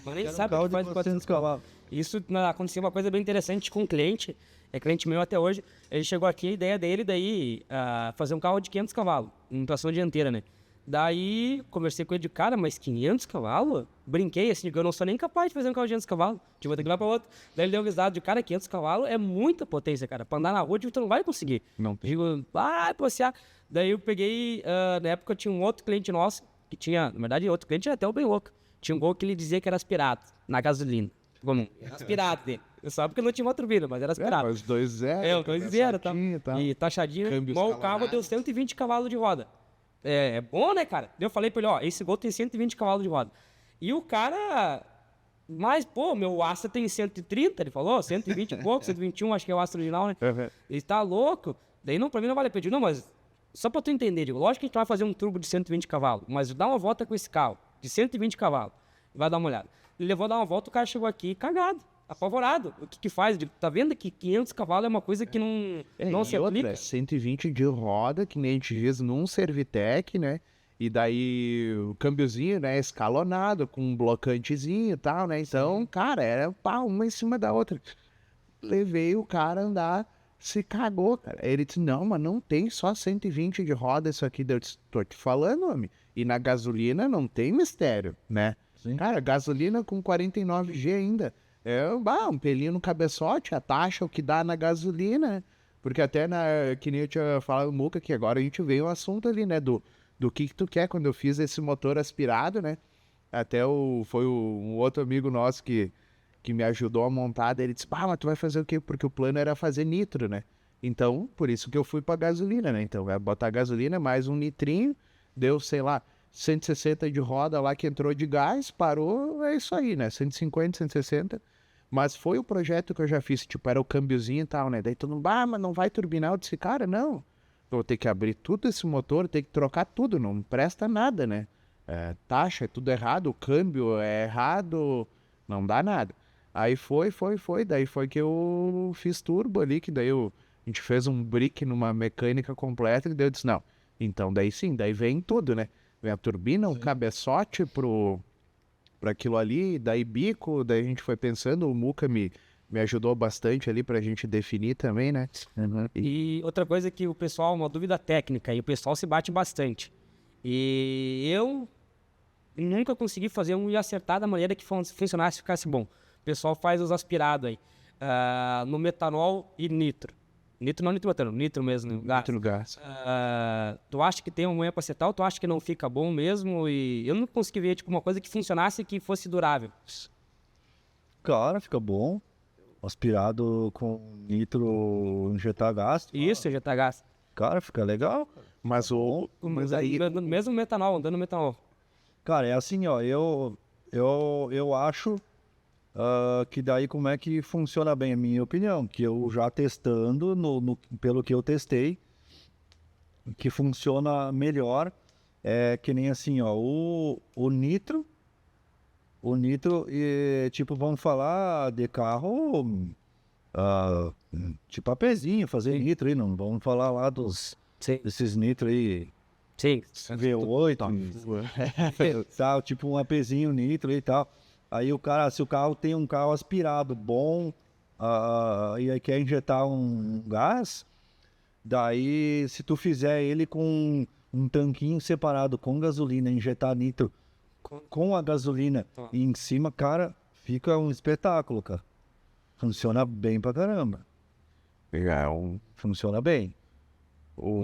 Speaker 2: Mas nem
Speaker 3: Quero um
Speaker 2: sabe o
Speaker 3: carro
Speaker 2: que faz
Speaker 3: de
Speaker 2: com
Speaker 3: 400 cavalos.
Speaker 2: Isso aconteceu uma coisa bem interessante com um cliente, é cliente meu até hoje. Ele chegou aqui, a ideia dele daí fazer um carro de 500 cavalos, em tração dianteira, né? Daí conversei com ele de cara, mas 500 cavalos? Brinquei assim, eu não sou nem capaz de fazer um carro de 500 cavalos. Tipo, vou ter que ir lá para outro. Daí ele deu um risado de cara, 500 cavalos é muita potência, cara. Para andar na rua, tu não vai conseguir.
Speaker 1: Não tem.
Speaker 2: Digo, passear. Daí eu peguei, na época tinha um outro cliente nosso, que tinha, na verdade, outro cliente era até o bem louco. Tinha um Gol que ele dizia que era aspirado, na gasolina. Comum. Era aspirado dele. Só porque não tinha uma turbina, mas era aspirado.
Speaker 1: Os 2.0.
Speaker 2: É, o 2.0, tá? E taxadinho.
Speaker 1: Câmbio
Speaker 2: Bom, o
Speaker 1: escalonado.
Speaker 2: carro deu 120 cavalos de roda. É bom, né, cara? Eu falei pra ele, esse Gol tem 120 cavalos de roda. E o cara... Mas, pô, meu Astra tem 130, ele falou, 120 e pouco, 121, acho que é o Astra original, né?
Speaker 1: Uhum.
Speaker 2: Ele tá louco. Daí, não, pra mim não vale a pena. Não, mas só pra tu entender, digo, lógico que a gente vai fazer um turbo de 120 cavalos, mas dá uma volta com esse carro, de 120 cavalos, e vai dar uma olhada. Ele levou a dar uma volta, o cara chegou aqui cagado, apavorado. O que faz? Digo, tá vendo que 500 cavalos é uma coisa que não se
Speaker 1: E outra,
Speaker 2: aplica?
Speaker 1: 120 de roda, que nem a gente diz num Servitec, né? E daí o câmbiozinho, né? Escalonado, com um blocantezinho e tal, né? Então, cara, era uma em cima da outra. Levei o cara a andar, se cagou, cara. Ele disse, não, mas não tem só 120 de roda isso aqui. Eu disse, tô te falando, homem. E na gasolina não tem mistério, né?
Speaker 3: Sim.
Speaker 1: Cara, gasolina com 49G ainda. Um pelinho no cabeçote, a taxa, o que dá na gasolina. Porque até, que nem eu tinha falado, Muca, que agora a gente veio o assunto ali, né? Do que tu quer quando eu fiz esse motor aspirado, né? Até foi um outro amigo nosso que me ajudou a montar, daí ele disse, mas tu vai fazer o quê? Porque o plano era fazer nitro, né? Então, por isso que eu fui pra gasolina, né? Então, vai botar gasolina, mais um nitrinho, deu, sei lá, 160 de roda lá que entrou de gás, parou, é isso aí, né? 150, 160. Mas foi o projeto que eu já fiz, tipo, era o câmbiozinho e tal, né? Daí todo mundo, mas não vai turbinar. Eu disse, cara, não. Vou ter que abrir tudo esse motor, ter que trocar tudo, não presta nada, né? Taxa é tudo errado, o câmbio é errado, não dá nada. Aí foi, daí foi que eu fiz turbo ali, que daí a gente fez um brick numa mecânica completa, e daí eu disse, não, então daí sim, daí vem tudo, né? Vem a turbina, um cabeçote pra aquilo ali, daí bico, daí a gente foi pensando, o Muca me ajudou bastante ali pra gente definir também, né?
Speaker 2: E outra coisa que o pessoal, uma dúvida técnica, e o pessoal se bate bastante. E eu nunca consegui fazer um e acertar da maneira que funcionasse e ficasse bom. O pessoal faz os aspirados aí, no metanol e nitro. Nitro não nitro metano, nitro mesmo, né? Gás.
Speaker 1: Nitro gás.
Speaker 2: Tu acha que tem uma manha pra acertar ou tu acha que não fica bom mesmo? E eu não consegui ver tipo, uma coisa que funcionasse e que fosse durável.
Speaker 3: Cara, fica bom. Aspirado com nitro injetar gás.
Speaker 2: Isso, já tá gás.
Speaker 3: Cara, fica legal.
Speaker 1: Mas
Speaker 2: Mas aí... Mesmo metanol, andando metanol.
Speaker 3: Cara, é assim, ó, eu acho que daí como é que funciona bem a minha opinião, que eu já testando, pelo que eu testei, que funciona melhor, que nem assim, ó, o nitro, tipo, vamos falar de carro, tipo apezinho, fazer nitro aí, não vamos falar lá desses nitro aí,
Speaker 2: Sim.
Speaker 3: V8, tal, tipo um apezinho nitro e tal. Aí o cara, se o carro tem um carro aspirado bom, e aí quer injetar um gás, daí se tu fizer ele com um tanquinho separado com gasolina, injetar nitro com a gasolina e em cima, cara, fica um espetáculo, cara. Funciona bem pra caramba. Funciona bem.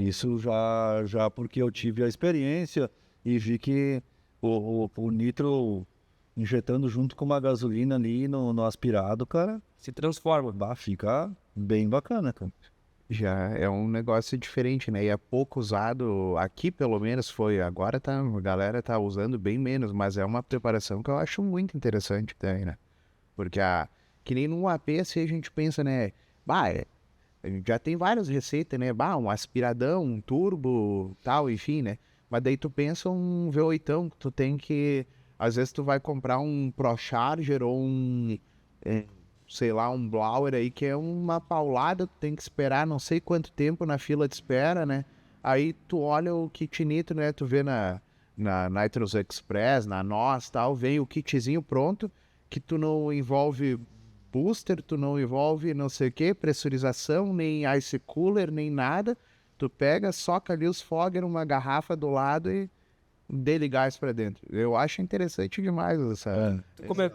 Speaker 3: Isso já porque eu tive a experiência e vi que o nitro injetando junto com uma gasolina ali no aspirado, cara,
Speaker 2: Se transforma.
Speaker 3: fica bem bacana, cara.
Speaker 1: Já é um negócio diferente, né? E é pouco usado aqui, pelo menos foi. Agora a galera tá usando bem menos, mas é uma preparação que eu acho muito interessante também, né? Porque que nem no AP, assim, a gente pensa, né? A gente já tem várias receitas, né? Um aspiradão, um turbo, tal, enfim, né? Mas daí tu pensa um V8, tu tem que... Às vezes tu vai comprar um ProCharger ou sei lá, um blower aí, que é uma paulada, tu tem que esperar não sei quanto tempo na fila de espera, né? Aí tu olha o kit nitro, né? Tu vê na Nitros Express, na NOS, tal, vem o kitzinho pronto, que tu não envolve booster, tu não envolve não sei o que, pressurização, nem ice cooler, nem nada. Tu pega, soca ali os fogger, uma garrafa do lado e dele gás pra dentro. Eu acho interessante demais essa...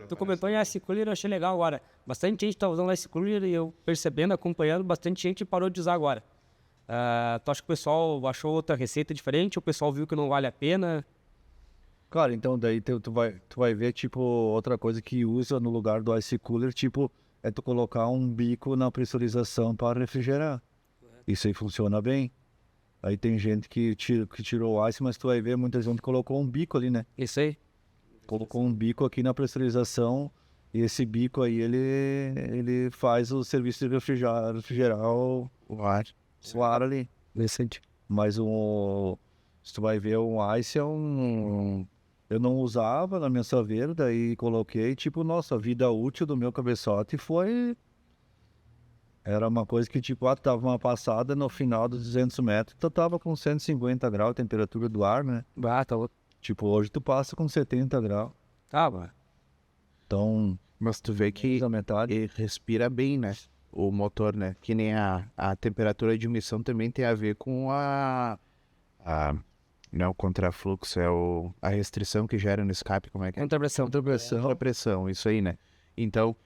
Speaker 2: Tu comentou em Ice Cooler, eu achei legal agora. Bastante gente tá usando Ice Cooler e eu percebendo, acompanhando, bastante gente parou de usar agora. Tu acha que o pessoal achou outra receita diferente? O pessoal viu que não vale a pena?
Speaker 3: Cara, então daí tu vai ver, tipo, outra coisa que usa no lugar do ice cooler, tipo, é tu colocar um bico na pressurização para refrigerar. Isso aí funciona bem. Aí tem gente que tirou o ice, mas tu vai ver, muita gente colocou um bico ali, né?
Speaker 2: Isso aí.
Speaker 3: Colocou um bico aqui na pressurização e esse bico aí, ele faz o serviço de refrigerar o ar ali.
Speaker 2: Interessante.
Speaker 3: Mas se tu vai ver, um ice eu não usava na minha saveira, daí coloquei, tipo, nossa, a vida útil do meu cabeçote era uma coisa que, tipo, tava uma passada no final dos 200 metros, tu tava com 150 graus a temperatura do ar, né?
Speaker 2: Tá louco.
Speaker 3: Tipo, hoje tu passa com 70 graus.
Speaker 2: Mano.
Speaker 3: Então,
Speaker 1: Mas tu vê que
Speaker 3: a metade.
Speaker 1: ele respira bem, né? O motor, né? Que nem a temperatura de emissão também tem a ver com não é o contrafluxo, é a restrição que gera no escape, como é que é?
Speaker 2: Contrapressão.
Speaker 1: Pressão, isso aí, né? Então,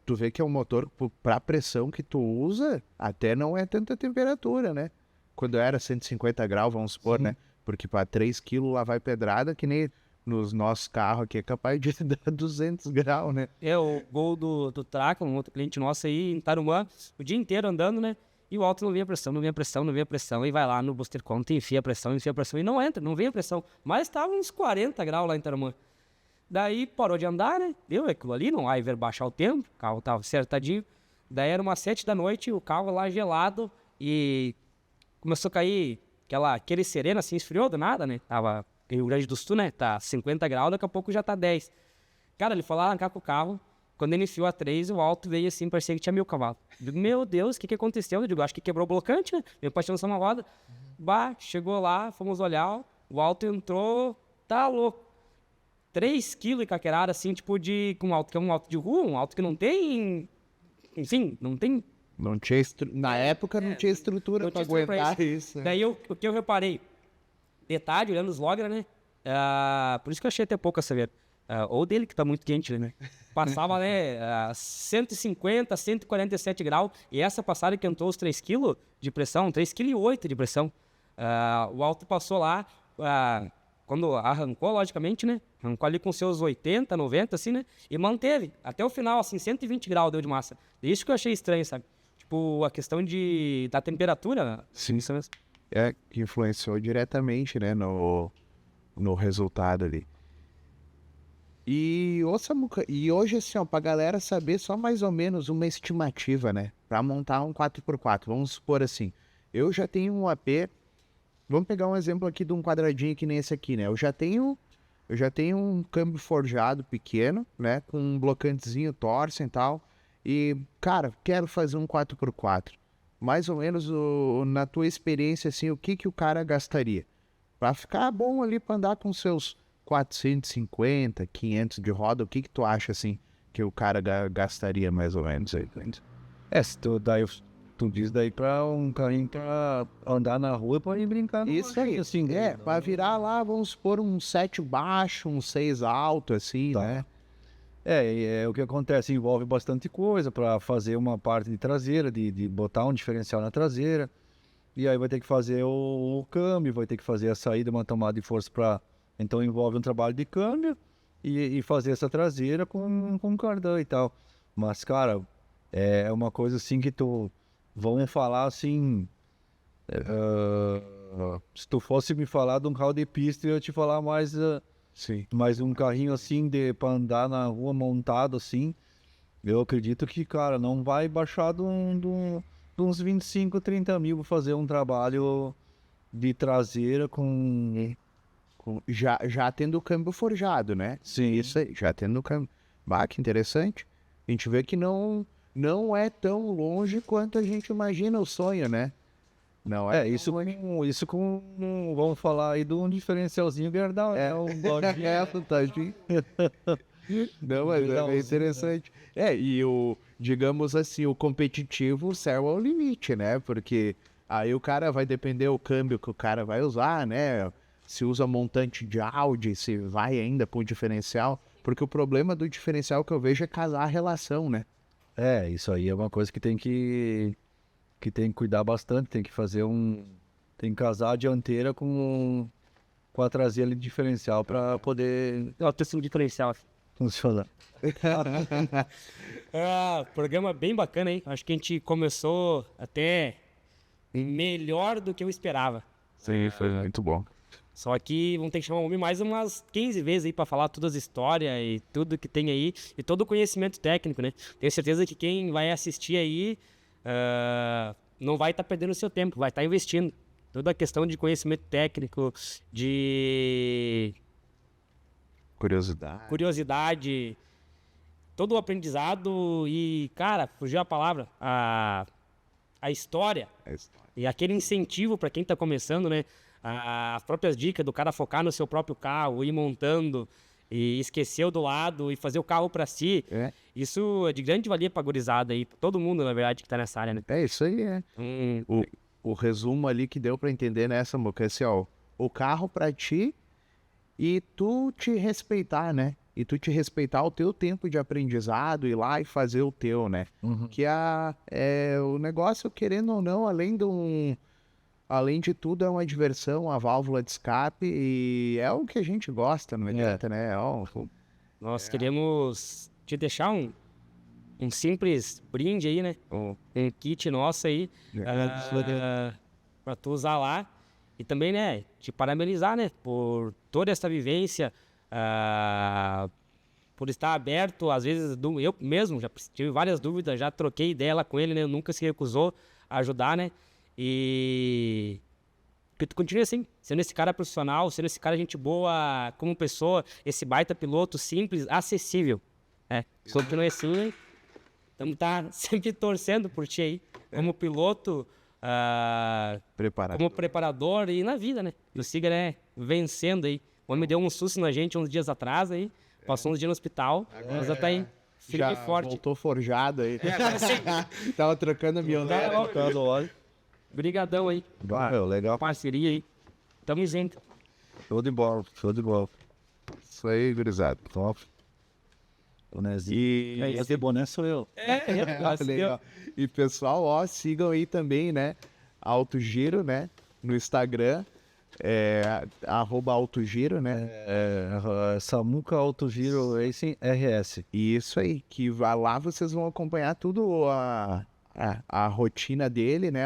Speaker 1: tu vê que é um motor, pra pressão que tu usa, até não é tanta temperatura, né? Quando era 150 graus, vamos supor, né? Porque para 3 kg lá vai pedrada, que nem nos nossos carros aqui é capaz de dar 200 graus, né?
Speaker 2: O Gol do Traca, um outro cliente nosso aí em Tarumã, o dia inteiro andando, né? E o alto não vinha pressão, não vinha pressão, não vinha pressão. E vai lá no Booster Conta, enfia a pressão e não entra, não vem a pressão. Mas estava uns 40 graus lá em Tarumã. Daí parou de andar, né? Deu aquilo ali, não vai ver baixar o tempo, o carro tava acertadinho. Daí era umas 7 da noite, o carro lá gelado e começou a cair aquele sereno assim, esfriou do nada, né? Tava em Rio Grande do Sul, né? Tá 50 graus, daqui a pouco já tá 10. Cara, ele foi lá arrancar com o carro. Quando ele enfiou a 3, o alto veio assim, parecia que tinha 1000 cavalos. Eu digo, meu Deus, o que aconteceu? Eu digo, acho que quebrou o blocante, né? Meu pai tinha lançado uma roda. Chegou lá, fomos olhar, o alto entrou, tá louco. 3 kg e caquerada, assim, tipo com um alto que é um alto de rua, um alto que não tem... Enfim, não tem...
Speaker 1: Não tinha na época não tinha estrutura
Speaker 2: não
Speaker 1: pra
Speaker 2: tinha estrutura pra
Speaker 1: aguentar isso. né?
Speaker 2: Daí o que eu reparei, detalhe, olhando os logra, né? Por isso que eu achei até pouco a saber. Ou dele que tá muito quente, né? Passava, né? 150, 147 graus. E essa passada que entrou os 3 kg de pressão, 3,8 kg de pressão. O alto passou lá, quando arrancou, logicamente, né? Arrancou ali com seus 80, 90, assim, né? E manteve. Até o final, assim, 120 graus deu de massa. Isso que eu achei estranho, sabe? Tipo, a questão da temperatura.
Speaker 1: Sim.
Speaker 2: Isso mesmo.
Speaker 1: Que influenciou diretamente, né, no resultado ali. E hoje, assim, ó, pra galera saber só mais ou menos uma estimativa, né, pra montar um 4x4, vamos supor assim, eu já tenho um AP, vamos pegar um exemplo aqui de um quadradinho que nem esse aqui, né, eu já tenho um câmbio forjado pequeno, né, com um blocantezinho Torsen e tal, e, cara, quero fazer um 4x4. Mais ou menos, na tua experiência, assim, o que o cara gastaria? Pra ficar bom ali, pra andar com seus 450, 500 de roda, o que tu acha, assim, que o cara gastaria mais ou menos aí?
Speaker 3: Se tu, daí Tu diz daí pra um carrinho pra andar na rua e pode brincar.
Speaker 1: Isso aí,
Speaker 3: assim,
Speaker 1: vai virar lá, vamos supor, um 7 baixo, um 6 alto, assim,
Speaker 3: Tá.
Speaker 1: né?
Speaker 3: O que acontece, envolve bastante coisa para fazer uma parte de traseira, de botar um diferencial na traseira, e aí vai ter que fazer o câmbio, vai ter que fazer a saída, uma tomada de força para... Então envolve um trabalho de câmbio e fazer essa traseira com cardan e tal. Mas, cara, é uma coisa assim que vamos falar assim... se tu fosse me falar de um carro de pista, eu ia te falar mais...
Speaker 1: Sim.
Speaker 3: Mas um carrinho assim pra andar na rua montado assim, eu acredito que, cara, não vai baixar de uns 25, 30 mil pra fazer um trabalho de traseira com...
Speaker 1: Já tendo o câmbio forjado, né?
Speaker 3: Sim.
Speaker 1: Isso aí, já tendo o câmbio. Bah, que interessante. A gente vê que não é tão longe quanto a gente imagina o sonho, né? Não é?
Speaker 3: Isso vamos falar aí de um diferencialzinho Gerdau, um Dodge.
Speaker 1: Tadinho. Não, mas é bem interessante. Digamos assim, o competitivo serve ao limite, né? Porque aí o cara vai depender do câmbio que o cara vai usar, né? Se usa montante de Audi, se vai ainda para o diferencial. Porque o problema do diferencial que eu vejo é casar a relação, né?
Speaker 3: Isso aí é uma coisa que tem que cuidar bastante, tem que fazer tem que casar a dianteira com a traseira de diferencial para poder
Speaker 2: Ó, tô sendo diferencial.
Speaker 3: funcionar.
Speaker 2: Programa bem bacana, hein? Acho que a gente começou até melhor do que eu esperava.
Speaker 1: Sim, foi muito bom.
Speaker 2: Só que vamos ter que chamar o homem mais umas 15 vezes aí pra falar todas as histórias e tudo que tem aí. E todo o conhecimento técnico, né? Tenho certeza que quem vai assistir aí não vai estar perdendo o seu tempo, vai estar investindo. Toda a questão de conhecimento técnico, de curiosidade, todo o aprendizado e, cara, fugiu a palavra, a história. E aquele incentivo para quem tá começando, né? As próprias dicas do cara focar no seu próprio carro, ir montando e esquecer o do lado e fazer o carro para si. Isso é de grande valia pra gurizada aí, pra todo mundo, na verdade, que tá nessa área, né?
Speaker 1: É isso aí, O resumo ali que deu pra entender nessa, Muca, é assim, ó, o carro pra ti e tu te respeitar, né? E tu te respeitar o teu tempo de aprendizado, ir lá e fazer o teu, né? Que o negócio, querendo ou não, além de tudo, é uma diversão, uma válvula de escape e é o que a gente gosta, não adianta, né?
Speaker 2: Nós queremos te deixar um simples brinde aí, né? Um kit nosso aí pra tu usar lá. E também, né, te parabenizar, né, por toda essa vivência, por estar aberto, às vezes, eu mesmo já tive várias dúvidas, já troquei ideia lá com ele, né, nunca se recusou a ajudar, né, e que tu continue assim, sendo esse cara profissional, sendo esse cara gente boa como pessoa, esse baita piloto simples, acessível, continue assim, estamos sempre torcendo por ti aí, como piloto, como preparador e na vida, né? Tu siga, né, vencendo aí. O homem deu um susto na gente uns dias atrás aí, passou uns dias no hospital, mas já tá aí, firme e forte.
Speaker 1: Voltou forjado aí. Tava trocando a minhonete.
Speaker 2: Brigadão aí.
Speaker 3: Legal.
Speaker 2: Parceria aí. Tamo junto.
Speaker 3: Show de bola.
Speaker 1: Isso aí, gurizada.
Speaker 3: Top. Bonezinho. Esse boné sou eu.
Speaker 1: Legal. E pessoal, ó, sigam aí também, né? Autogiro, né? No Instagram. @autogiro, né?
Speaker 3: Samuca Autogiro Racing RS.
Speaker 1: Isso aí, que vai lá, vocês vão acompanhar tudo a rotina dele, né?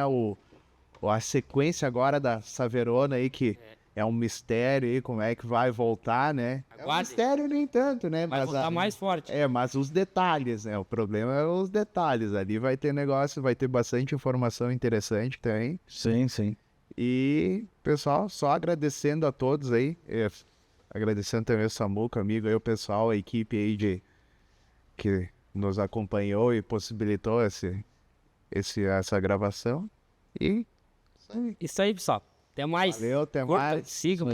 Speaker 1: A sequência agora da Saverona aí, que é um mistério aí, como é que vai voltar, né?
Speaker 2: Aguarde.
Speaker 1: É um mistério nem tanto, né?
Speaker 2: Vai voltar mais forte.
Speaker 1: Mas os detalhes, né? O problema é os detalhes. Ali vai ter negócio, vai ter bastante informação interessante também.
Speaker 3: Sim.
Speaker 1: E, pessoal, só agradecendo a todos aí. Agradecendo também o Samuca, amigo aí, o pessoal, a equipe aí que nos acompanhou e possibilitou essa gravação. E
Speaker 2: Isso aí, pessoal. Até mais.
Speaker 1: valeu, até
Speaker 2: Curta,
Speaker 1: mais.
Speaker 2: sigam.